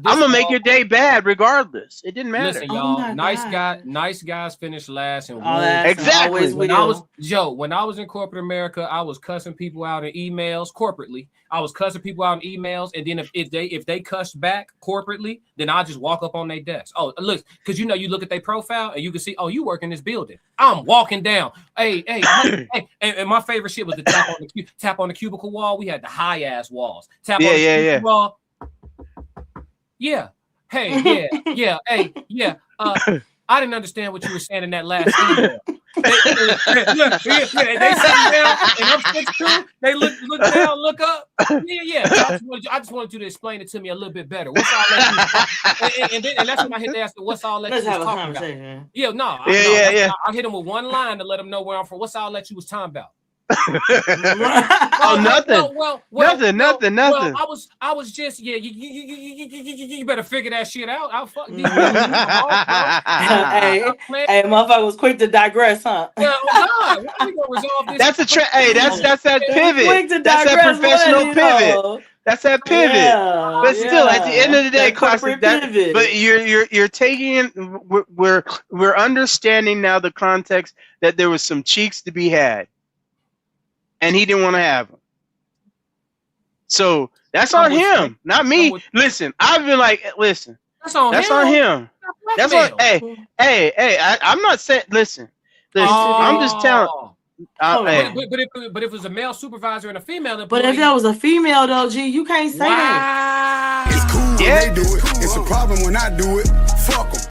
gonna make your day bad regardless. It didn't matter. Listen, y'all. Nice guys finish last, and exactly. When I was in corporate America, I was cussing people out in emails corporately. I was cussing people out in emails, and then if they cussed back corporately, then I just walk up on their desk. Oh, look, because you look at their profile and you can see, oh, you work in this building. I'm walking down. Hey, and my favorite shit was the tap on the cubicle wall. We had the high ass walls. Tap on the cubicle wall. Yeah. Hey, yeah. Hey, yeah. I didn't understand what you were saying in that last email. They sit down and I'm 6'2". They look down, look up. Yeah. I just wanted you to explain it to me a little bit better. What's all that? And that's when I hit the ask. What's all that? Let's you have was a talking conversation. about? Yeah, no. I hit them with one line to let them know where I'm from. What's all that you was talking about? Nothing. Nothing. Well, I was just you better figure that shit out. I'll fuck these. Hey, motherfucker was quick to digress, huh? Yeah, God, we gonna resolve this. That's that pivot. That's that professional pivot. That's that pivot. Yeah, but still, at the end of the day, classic. Pivot. But you're taking. We're understanding now the context that there was some cheeks to be had. And he didn't want to have them. So that's on him, not me. Listen, I've been like, listen. That's on him. That's on. Hey. I'm not saying. Listen. I'm just telling. But if it was a male supervisor and a female employee. But if that was a female though, G, you can't say that. It's cool when they do it. It's a problem when I do it. Fuck them.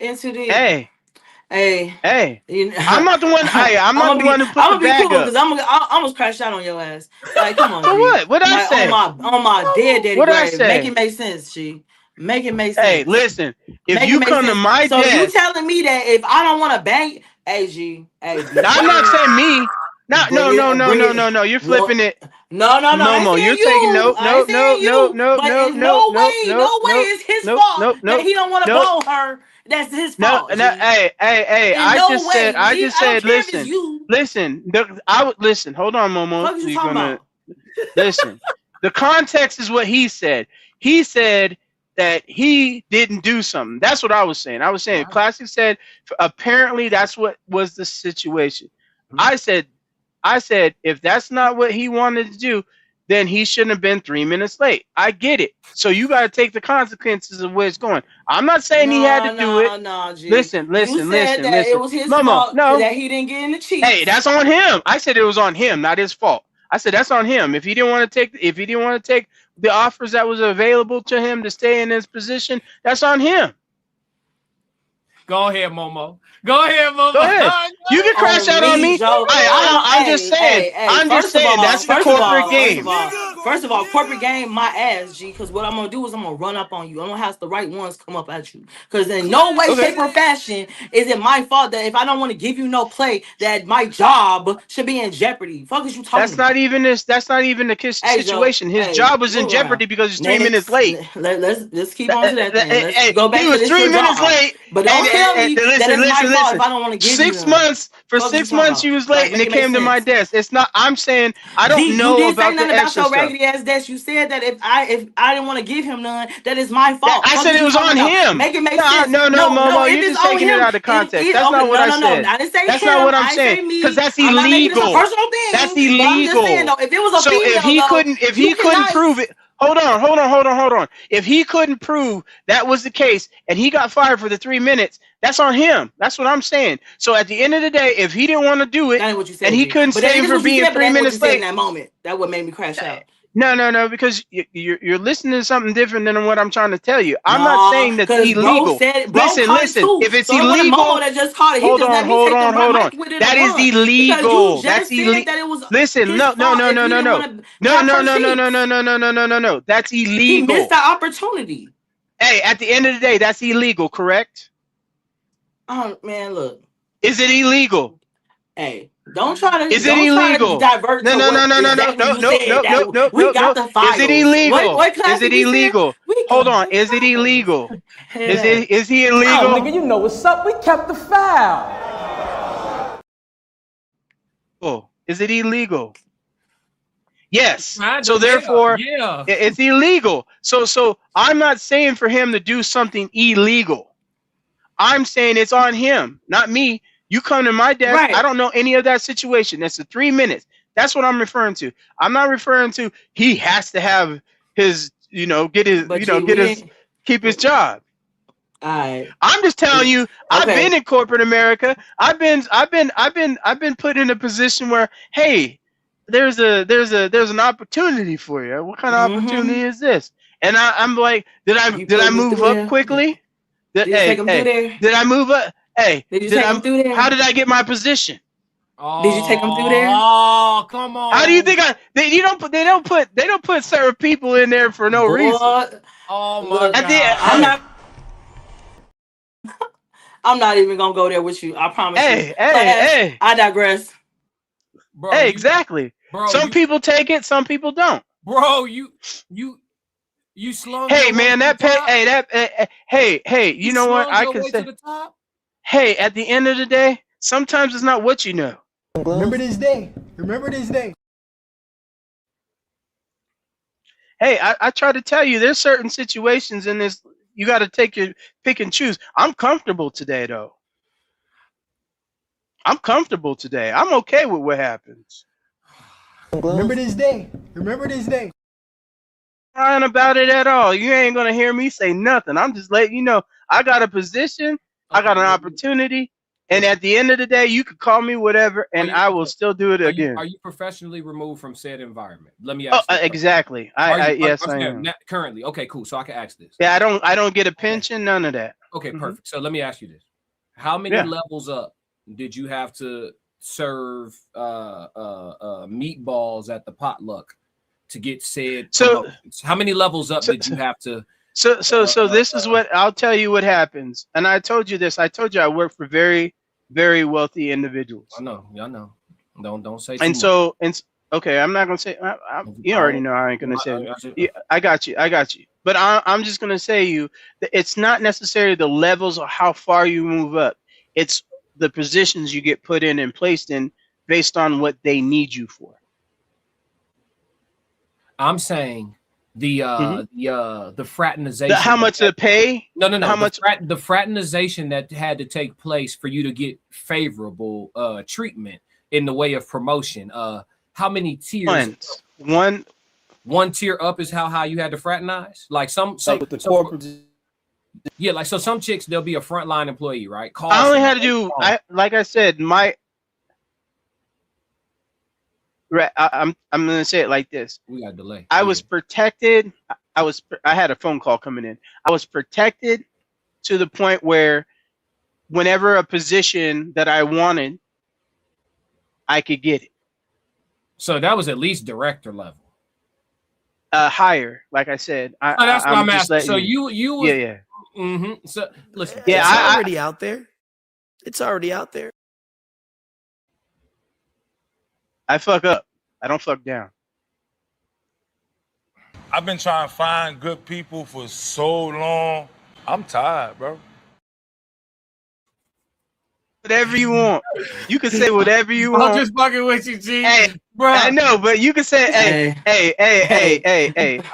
Into the Hey, I'm not the one. I'm not the one who put the bag up. Because I'm gonna crash out on your ass. Like, come on. For what? What I say? On my dead daddy grave. Make it make sense, G. Make it make sense. Hey, listen. If you come to my desk, so you telling me that if I don't want to bang, G. I'm not saying me. No. You're flipping it. No. You're taking no. No way. It's his fault that he don't want to bone her. That's his fault. Hey. I just said. Listen. Listen. Hold on, Momo. You're gonna listen. The context is what he said. He said that he didn't do something. That's what I was saying. I was saying, Classic said apparently that's what was the situation. Mm-hmm. I said if that's not what he wanted to do, then he shouldn't have been 3 minutes late. I get it. So you got to take the consequences of where it's going. I'm not saying he had to do it. No, G. Listen. It was his fault that he didn't get in the cheeks. Hey, that's on him. I said it was on him, not his fault. I said that's on him. If he didn't want to take the offers that was available to him to stay in his position, that's on him. Go ahead, Momo. Go ahead. You can crash out on me. I'm just saying. That's the corporate game. First of all, corporate game, my ass, G. Because what I'm gonna do is I'm gonna run up on you. I'm gonna have the right ones come up at you. Because in no way, shape, or fashion is it my fault that if I don't want to give you no play, that my job should be in jeopardy. Fuck is you talking? That's not even the situation. His job was in jeopardy because he's 3 minutes late. Let's keep on to that thing. Let's go back to this. He was 3 minutes late. But don't tell me that it's my fault if I don't want to give you 6 months. For 6 months, you was late, and it came to my desk. It's not. I'm saying I don't know about the extra stuff. Raggedy ass desk. You said that if I didn't want to give him none, that is my fault. I said it was on him. Make it make sense. No, Momo, you're just taking it out of context. That's not what I said. I didn't say that's not what I'm saying. Because that's illegal. That's illegal. If it was a female, if he couldn't prove it. Hold on. If he couldn't prove that was the case and he got fired for the 3 minutes, that's on him. That's what I'm saying. So at the end of the day, if he didn't want to do it and he couldn't stay for being 3 minutes late, in that moment, that would make me crash out. No, because you're listening to something different than what I'm trying to tell you. I'm not saying that's illegal. Listen. If it's illegal, hold on. That is illegal. That's illegal. Listen, no. That's illegal. He missed that opportunity. Hey, at the end of the day, that's illegal, correct? Oh man, look. Is it illegal? Hey, don't try to. Is it Don't try to illegal? divert No, to no, what no, no, no, no, exactly no, you no, said. no, That no, no, we no, got no. the files. Is it illegal? What class Is it did you say? illegal? We Hold got on. the Is it files. illegal? Hey. Is he Oh, illegal? nigga, you know what's up. We kept the file. Is it illegal? Yes. Kinda, So therefore, yeah. it's illegal. So I'm not saying for him to do something illegal. I'm saying it's on him, not me. You come to my desk. Right. I don't know any of that situation. That's the 3 minutes. That's what I'm referring to. I'm not referring to he has to have his, get his, But keep his job. Alright. I'm just telling you, I've Okay. been in corporate America. I've been put in a position where, hey, there's an opportunity for you. What kind of opportunity is this? And I'm like, did I move up quickly? Did you take him through there? Did I move up? Hey, Did you take him through there? How did I get my position? Did you take him through there? Oh, come on. How do you think they don't put certain people in there for no reason? Oh my God. I'm not even gonna go there with you. I promise you. Hey. I digress. Bro, hey, exactly. Some people take it, some people don't. Bro, you slung. Hey your man, way to the top? hey, you know what? slung I your can way say, to the top? hey, at the end of the day, sometimes it's not what you know. Remember this day. Remember this day. Hey, I try to tell you, there's certain situations in this you got to take your pick and choose. I'm comfortable today, though. I'm comfortable today. I'm okay with what happens. Remember this day. Remember this day. Crying about it at all. You ain't gonna hear me say nothing. I'm just letting you know I got a position, I got an opportunity, and at the end of the day, you could call me whatever, and I will still do it again. Are you professionally removed from said environment? Let me ask. Exactly. Yes, I am. Currently, okay, cool. So I can ask this. Yeah, I don't get a pension, none of that. Okay, perfect. So let me ask you this: how many levels up did you have to serve meatballs at the potluck to get said? So how many levels up did you have to? So this is what I'll tell you what happens. And I told you this. I told you I work for very, very wealthy individuals. I know. Don't say. And so okay, I'm not gonna say. You already know I ain't gonna say. I got you. But I'm just gonna say that it's not necessarily the levels or how far you move up. It's the positions you get put in and placed in based on what they need you for. I'm saying the fraternization. How much to pay? No. How much? The fraternization that had to take place for you to get favorable treatment in the way of promotion. How many tiers? One tier up is how high you had to fraternize. Like some with the corporate. Yeah, like so some chicks they'll be a frontline employee, right? I only had to do. Like I said, I'm gonna say it like this. We got a delay. I was protected. I had a phone call coming in. I was protected to the point where whenever a position that I wanted, I could get it. So that was at least director level. Higher, like I said. That's what I'm asking. So you yeah. Mm-hmm. So listen, it's already out there. It's already out there. I fuck up. I don't fuck down. I've been trying to find good people for so long. I'm tired, bro. Whatever you want. You can say whatever you want. I'm just fucking with you, G. Hey, bro. I know, but you can say, hey.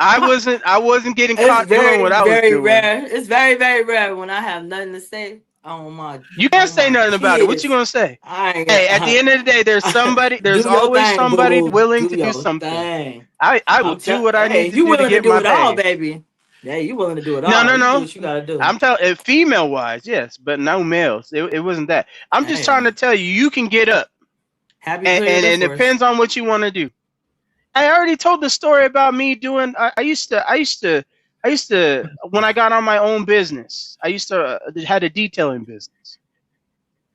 I wasn't getting caught doing what I was doing. Rare. It's very, very rare when I have nothing to say. Oh my! You can't say nothing about it. What you gonna say? Hey, at the end of the day, there's somebody. There's always somebody willing to do something. I will do what I need to do to get my pay. All, baby. Yeah, you willing to do it all? No. Do what you gotta do. I'm telling, female wise, yes, but no males. It wasn't that. I'm just trying to tell you, you can get up, and it depends on what you want to do. I already told the story about me doing. I used to when I got on my own business, I used to had a detailing business,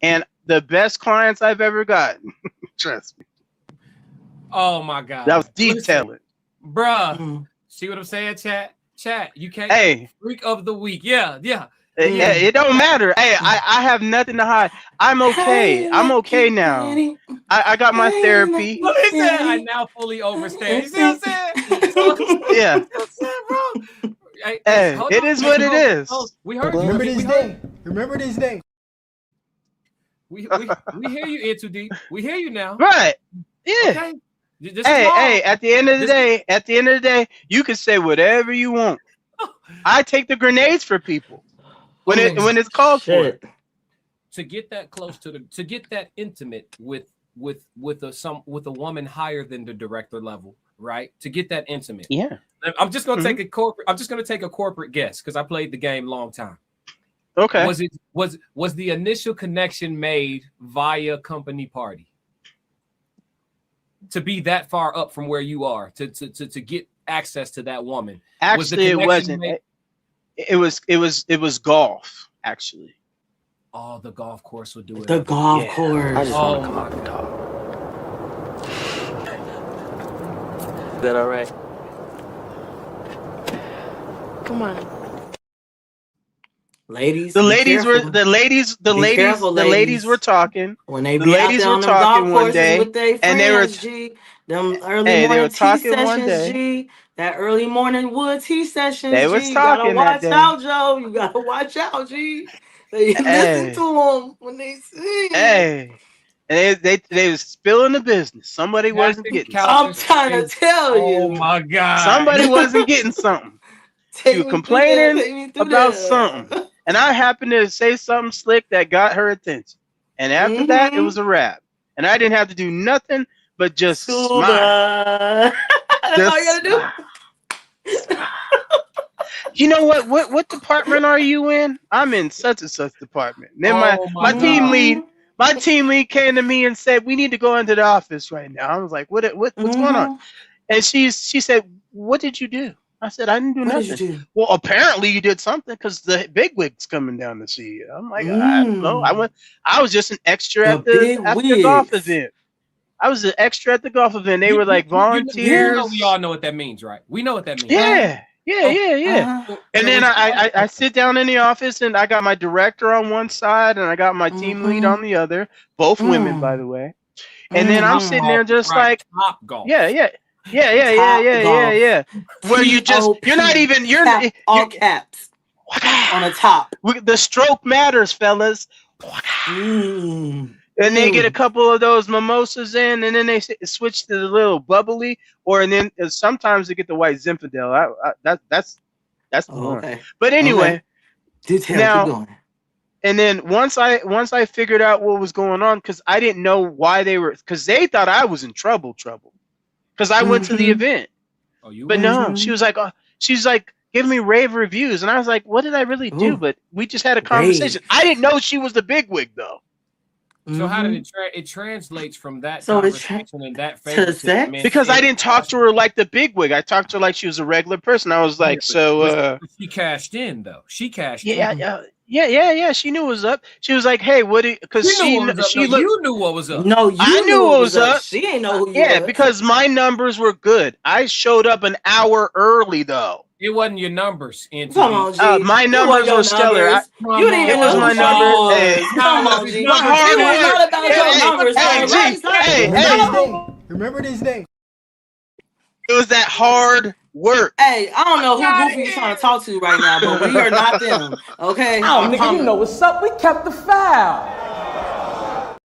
and the best clients I've ever gotten, trust me. Oh my God, that was detailing, bruh. See what I'm saying, chat? You can't. Hey, freak of the week. Yeah. It don't matter. Hey, I have nothing to hide. I'm okay. I'm okay now. I got my therapy. What he said? I now fully understand. You see what I'm saying? Yeah. Bro. Hey, it is what it is. We heard you. Remember this day. Remember this day. We hear you, Ear Too Deep. We hear you now. Right. Yeah. Okay. Hey, at the end of the day, you can say whatever you want. I take the grenades for people when it's called for. To get that close to get that intimate with a woman higher than the director level, right? To get that intimate. Yeah. I'm just gonna take a corporate guess because I played the game long time. Okay. Was the initial connection made via company party? To be that far up from where you are, to get access to that woman. Actually, it wasn't. It was golf, actually. Oh, the golf course would do it. The golf course. I just want to come out and talk. Is that all right? Come on. Ladies, the ladies were talking when they be out there on them golf courses with their friends, and they were them early morning tea sessions, G. That early morning wood tea sessions, they G. was You gotta talking watch that day. out, Joe. You gotta watch out, G. You listen to them when they sing. Hey, and they was spilling the business. Somebody wasn't getting. I'm trying to tell you. Oh my God. Somebody wasn't getting something. You complaining about something. And I happened to say something slick that got her attention. And after that, it was a wrap. And I didn't have to do nothing but just smile. That's all you gotta do. You know what? What department are you in? I'm in such and such department. And then my team lead came to me and said, "We need to go into the office right now." I was like, "What's going on?" And she said, "What did you do?" I said, "I didn't do nothing." Well, apparently you did something because the bigwig's coming down to see you. I'm like, I don't know. I was just an extra at the golf event. I was an extra at the golf event. They were like volunteers. We all know what that means, right? We know what that means. Yeah. And then I sit down in the office and I got my director on one side and I got my team lead on the other. Both women, by the way. And then I'm sitting there just like, top golf. Yeah. Where you're all caps on the top. The stroke matters, fellas. And they get a couple of those mimosas in, and then they switch to the little bubbly, and then sometimes they get the white Zinfandel. That's the one. But anyway, and then once I figured out what was going on, because I didn't know why because they thought I was in trouble. Because I went to the event. But no, she was like giving me rave reviews. And I was like, what did I really do? But we just had a conversation. I didn't know she was the bigwig, though. So how did it translates from that conversation and that favor to because I didn't talk to her like the bigwig. I talked to her like she was a regular person. I was like, she cashed in, though. She cashed in. Yeah. She knew what was up. She was like, "Hey, what?" Because you knew what was up. No, I knew what was up. She ain't know who you was. Because my numbers were good. I showed up an hour early, though. It wasn't your numbers. Come on, G. My numbers were stellar. You didn't even know my numbers. Hey, come on, G. It was not about your numbers. Remember this day. It was that hard work. Hey, I don't know who goofy you trying to talk to right now, but we are not them. Okay? Oh, nigga, you know what's up. We kept the foul.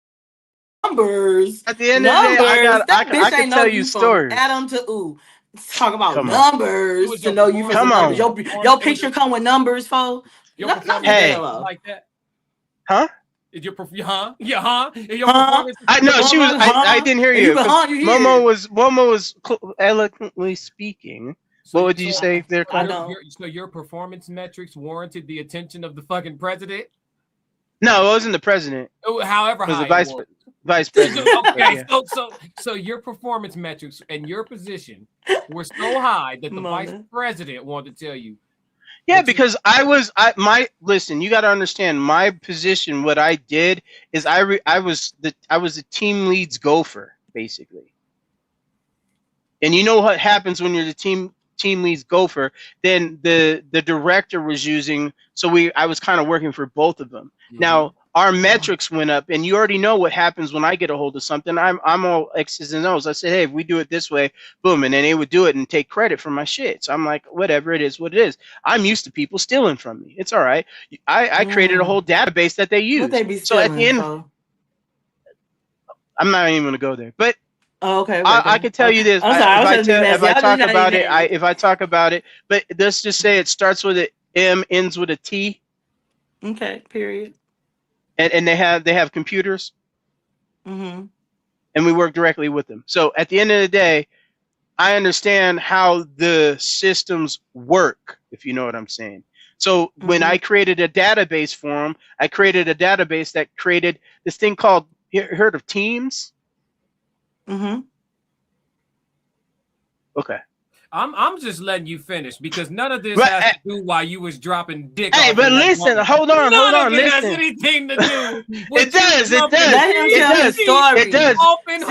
Numbers. At the end of the day, I can tell you stories. Adam to ooh. Talk about numbers to know you from some numbers. Your picture come with numbers, folks. Hey, like that. Huh? Is your performance? I know she was. I didn't hear you. Momo was eloquently speaking. What would you say there? So your performance metrics warranted the attention of the fucking president? No, it wasn't the president. However, it was the vice president. Okay, so your performance metrics and your position were so high that the vice president wanted to tell you. Yeah, because listen, you got to understand my position. What I did is I was the team lead's gopher, basically. And you know what happens when you're the team team leads Gopher, then the director was using. So I was kind of working for both of them. Now our metrics went up, and you already know what happens when I get a hold of something. I'm all X's and O's. I said, hey, if we do it this way, boom, and then they would do it and take credit for my shit. So I'm like, whatever, it is what it is. I'm used to people stealing from me. It's all right. I created a whole database that they use. What they be So at stealing, the end, so? I'm not even gonna go there, but. Oh, okay. I can tell you this. I'm sorry, If I talk about it, but let's just say it starts with an M, ends with a T. Okay. Period. And they have computers. Mm-hmm. And we work directly with them. So at the end of the day, I understand how the systems work, if you know what I'm saying. So when I created a database for them, I created a database that created this thing called, you heard of Teams? Mm-hmm. Okay. I'm just letting you finish because none of this has to do while you was dropping dick. Hey, but listen, hold on, listen. Has anything to do. It does.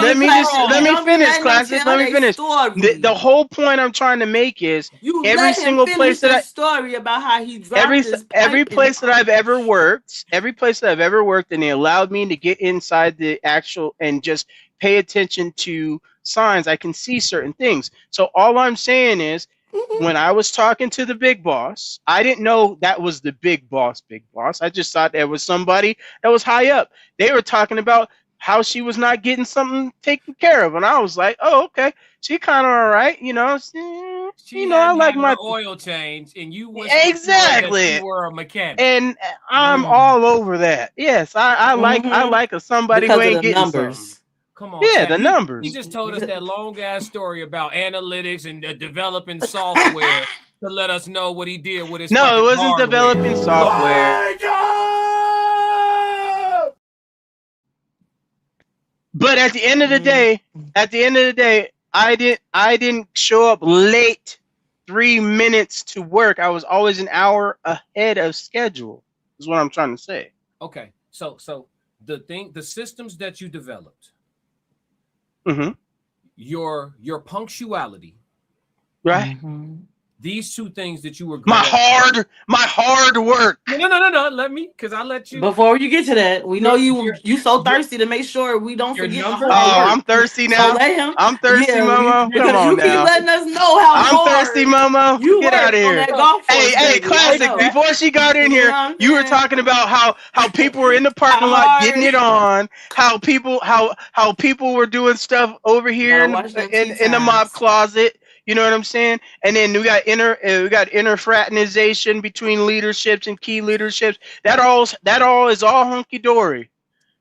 Let me finish, Classic. Let me finish. The whole point I'm trying to make is every single place that story about how he dropped every place that I've ever worked, and they allowed me to get inside the actual and just pay attention to signs, I can see certain things. So all I'm saying is, when I was talking to the big boss, I didn't know that was the big boss. I just thought there was somebody that was high up. They were talking about how she was not getting something taken care of, and I was like, oh, okay, she kind of all right, you know. I like my oil change, and you exactly. You were a mechanic, and I'm all over that. Yes, I like somebody because who ain't of the getting numbers. something. Come on, yeah, man. the numbers. You just told us that long ass story about analytics and developing software to let us know what he did with his. No, it wasn't developing software. But at the end of the day, I didn't show up late 3 minutes to work. I was always an hour ahead of schedule. Is what I'm trying to say. Okay, so the systems that you developed. Mm-hmm. Your punctuality, right? Mm-hmm. These two things that you were my hard work. No. Let me, because I let you. Before you get to that, we know you so thirsty to make sure we don't forget. I'm thirsty now. So let him. I'm thirsty, Momo. Come on you now. keep letting us know how I'm thirsty, Momo. Get out of here. Hey, Classic. Before she got in here, you were talking about how people were in the parking lot getting it on. How people were doing stuff over here in the mop closet. You know what I'm saying? And then we got inner fraternization between leaderships and key leaderships. That all is all hunky dory.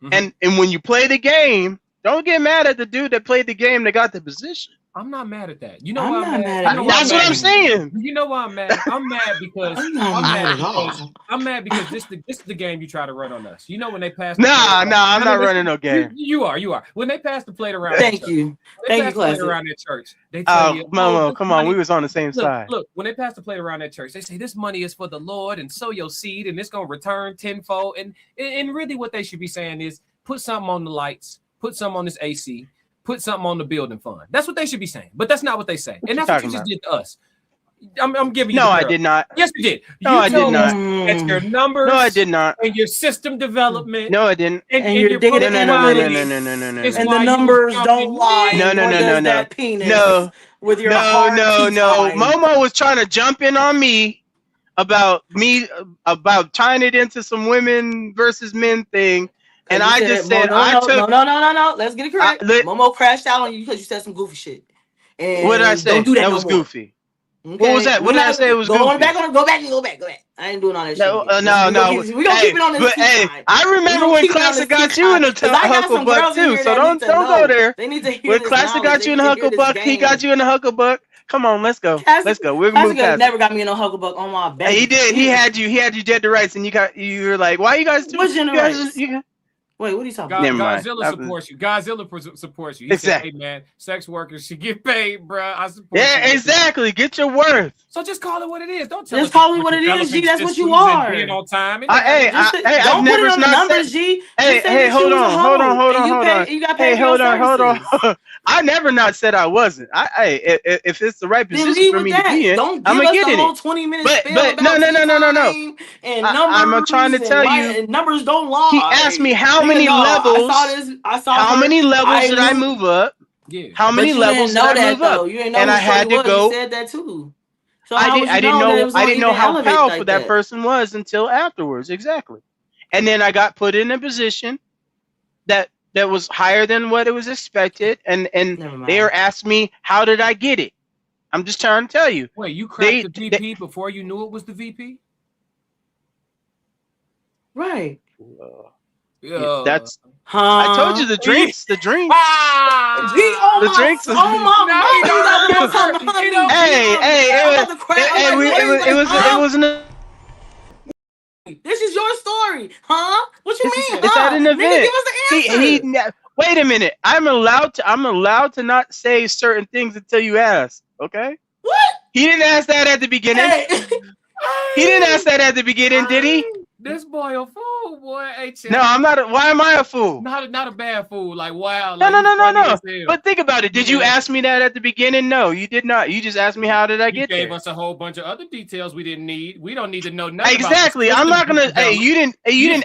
Mm-hmm. And when you play the game, don't get mad at the dude that played the game that got the position. I'm not mad at that. You know why I'm mad? That's what I'm saying. You know why I'm mad? I'm mad because I'm mad because this is the game you try to run on us. You know when they pass. I'm not running no game. You are. When they pass the plate around. Thank you, Classic. Around their church, they tell you, Momo, come on, we was on the same side. Look, when they pass the plate around that church, they say this money is for the Lord and sow your seed and it's gonna return tenfold. And really, what they should be saying is put something on the lights, put something on this AC. Put something on the building fund. That's what they should be saying, but that's not what they say, and that's what you just did to us. I'm giving you. No, I did not. Yes, you did. No, I did not. That's your numbers. No, I did not. And your system development. No, I didn't. And your data analytics. No. And the numbers don't lie. No. Penis no. With your no. Momo was trying to jump in on me about tying it into some women versus men thing. And I just said, no. Let's get it correct. Momo crashed out on you because you said some goofy shit. And what did I say? Don't do that. That was goofy. Okay. What was that? What did I say? It was goofy. Go back. I ain't doing all that shit. No. We gonna keep it on this. Hey, I remember when Classic got you in a Hucklebuck too. So don't go there. They need to hear when Classic got you in a Hucklebuck, he got you in a Hucklebuck. Come on, let's go. Let's go. We're moving past. Never got me in a Hucklebuck on my back. He did. He had you dead to rights, and you were like, why you guys doing? What's in the rights? Wait, what are you talking about? Never mind. Godzilla supports you. Godzilla supports you. He Exactly. said, "Hey man, sex workers should get paid, bro. I support Yeah, you." exactly. Get your worth. So just call it what it is. Don't tell Just us call it what it is, G. That's what you are. Being on time. Don't put it on the numbers, G. Hey, hold on. Hey, hold on. I never not said I wasn't. If it's the right position for me to be in, I'm gonna get in it. 20 minutes. But no. And I'm trying to tell you, numbers don't lie. He asked me how many levels. I saw how many levels did I move up? Yeah. How many levels did I move up? And I had to go. You said that too. So I didn't know how powerful that person was until afterwards. Exactly. And then I got put in a position that was higher than what it was expected, and they were asking me, how did I get it? I'm just trying to tell you. Wait, you cracked the VP before you knew it was the VP? Right. That's I told you the drinks. The drinks. The drinks. It was. This is your story, huh? What you mean? It's at an event. Nigga, give us the answer. Wait a minute. I'm allowed to not say certain things until you ask. Okay. What? He didn't ask that at the beginning. He didn't ask that at the beginning, did he? This boy a fool, boy. No, I'm not. Why am I a fool? Not a bad fool. Like, wow. No. But think about it. Did you ask me that at the beginning? No, you did not. You just asked me how did I get there. You gave us a whole bunch of other details we didn't need. We don't need to know nothing. Exactly. I'm not gonna. Hey, you didn't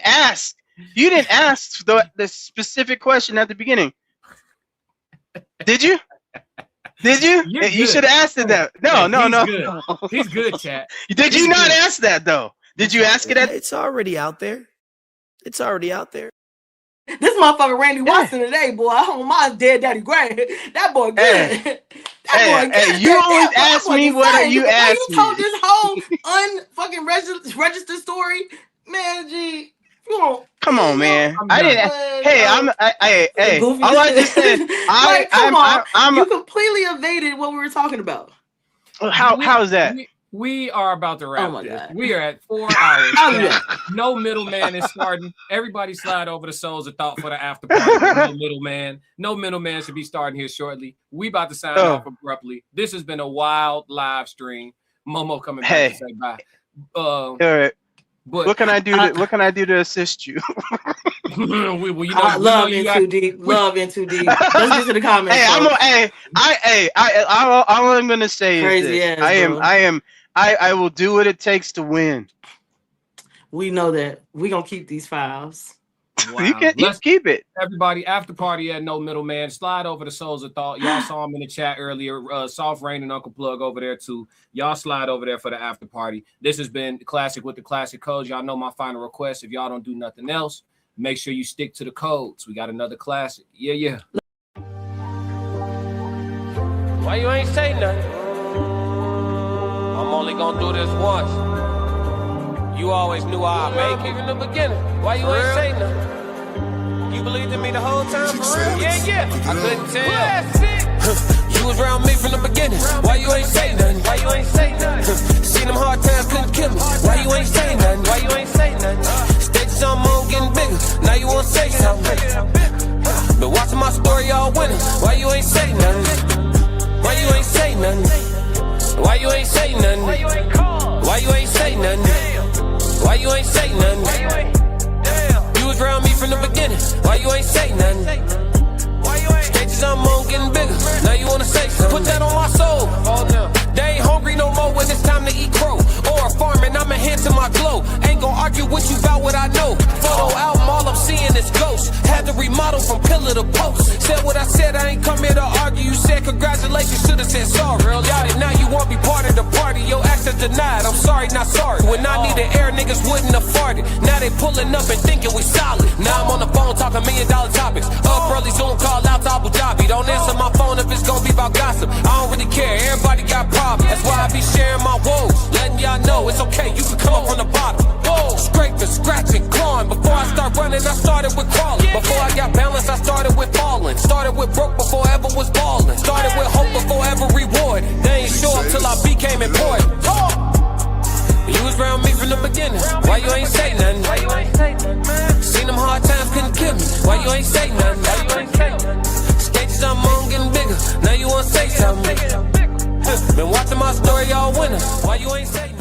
ask. You didn't ask the specific question at the beginning. Did you? Did you? You should have asked it that. No. He's good, chat. Did you not ask that though? Did you ask it at? It's already out there. It's already out there. This motherfucker Randy Watson today, boy. I don't mind Dead Daddy Gray. That boy good. Hey, you always ask me what you asked me. You told this whole unfucking registered story, man. G, you don't. Come on, man. I didn't. Hey, hey. All I just said. You completely evaded what we were talking about. How's that? We are about to wrap this. We are at 4 hours. No middleman is starting. Everybody slide over to Souls of Thought for the after party. No middleman. No middleman should be starting here shortly. We about to sign off abruptly. This has been a wild live stream. Momo coming back to say bye. All right. But what can I do? What can I do to assist you? Love in too deep. Love in too deep. Let's get to the comments. All I'm gonna say is this. I will do what it takes to win. We know that. We gonna keep these files. Wow. You keep it. Everybody, after party at No Middleman. Slide over to Souls of Thought. Y'all saw him in the chat earlier. Soft Rain and Uncle Plug over there too. Y'all slide over there for the after party. This has been Classic with the Classic Codes. Y'all know my final request. If y'all don't do nothing else, make sure you stick to the codes. We got another classic. Yeah. Why you ain't say nothing? I'm only gonna do this once. You always knew I'd make it in the beginning. Why you ain't say nothing? You believed in me the whole time, for real? Yeah. I couldn't tell. You was around me from the beginning. Why you ain't say nothing? Why you ain't say nothing? Seen them hard times couldn't kill me. Why you ain't say nothing? Why you ain't say nothing? Stages on more getting bigger. Now you wanna say something. Been watching my story all winter. Why you ain't say nothing? Why you ain't say nothing? Why you ain't say nothing? Why you ain't call? Why you ain't say nothing? Why you ain't say nothing? You was around me from the beginning. Why you ain't say nothing? Stages I'm on getting bigger. Now you wanna say something? Put that on my soul. They ain't hungry no more when it's time to eat crow. Or farming, I'm enhancing my glow. Ain't gon' argue with you about what I know. Photo album, all I'm seeing is ghosts. Had to remodel from pillar to post. Said what I said, I ain't come here to argue. You said congratulations, should've said sorry. Got it, now you won't be part of the party. Your access denied, I'm sorry, not sorry. When I needed air, niggas wouldn't afford it. Now they pulling up and thinking we solid. Now I'm on the phone talking $1 million topics. Up early, Zoom call out to Abu Dhabi. Don't answer my phone if it's gonna be about gossip. I don't really care, everybody got problems. That's why I be sharing my woes. Letting y'all know it's okay, you can come up from the bottom. Whoa, scraping, scratching, clawing. Before I start running, I started with crawling. Before I got balance, I started with falling. Started with broke before I ever was balling. Started with hope before ever reward. They ain't show up till I became important. You was around me from the beginning. Why you ain't say nothing? Seen them hard times couldn't kill me. Why you ain't say nothing? Stages I'm on getting bigger. Now you wanna say something? Been watching my story all winter. Why you ain't say nothing?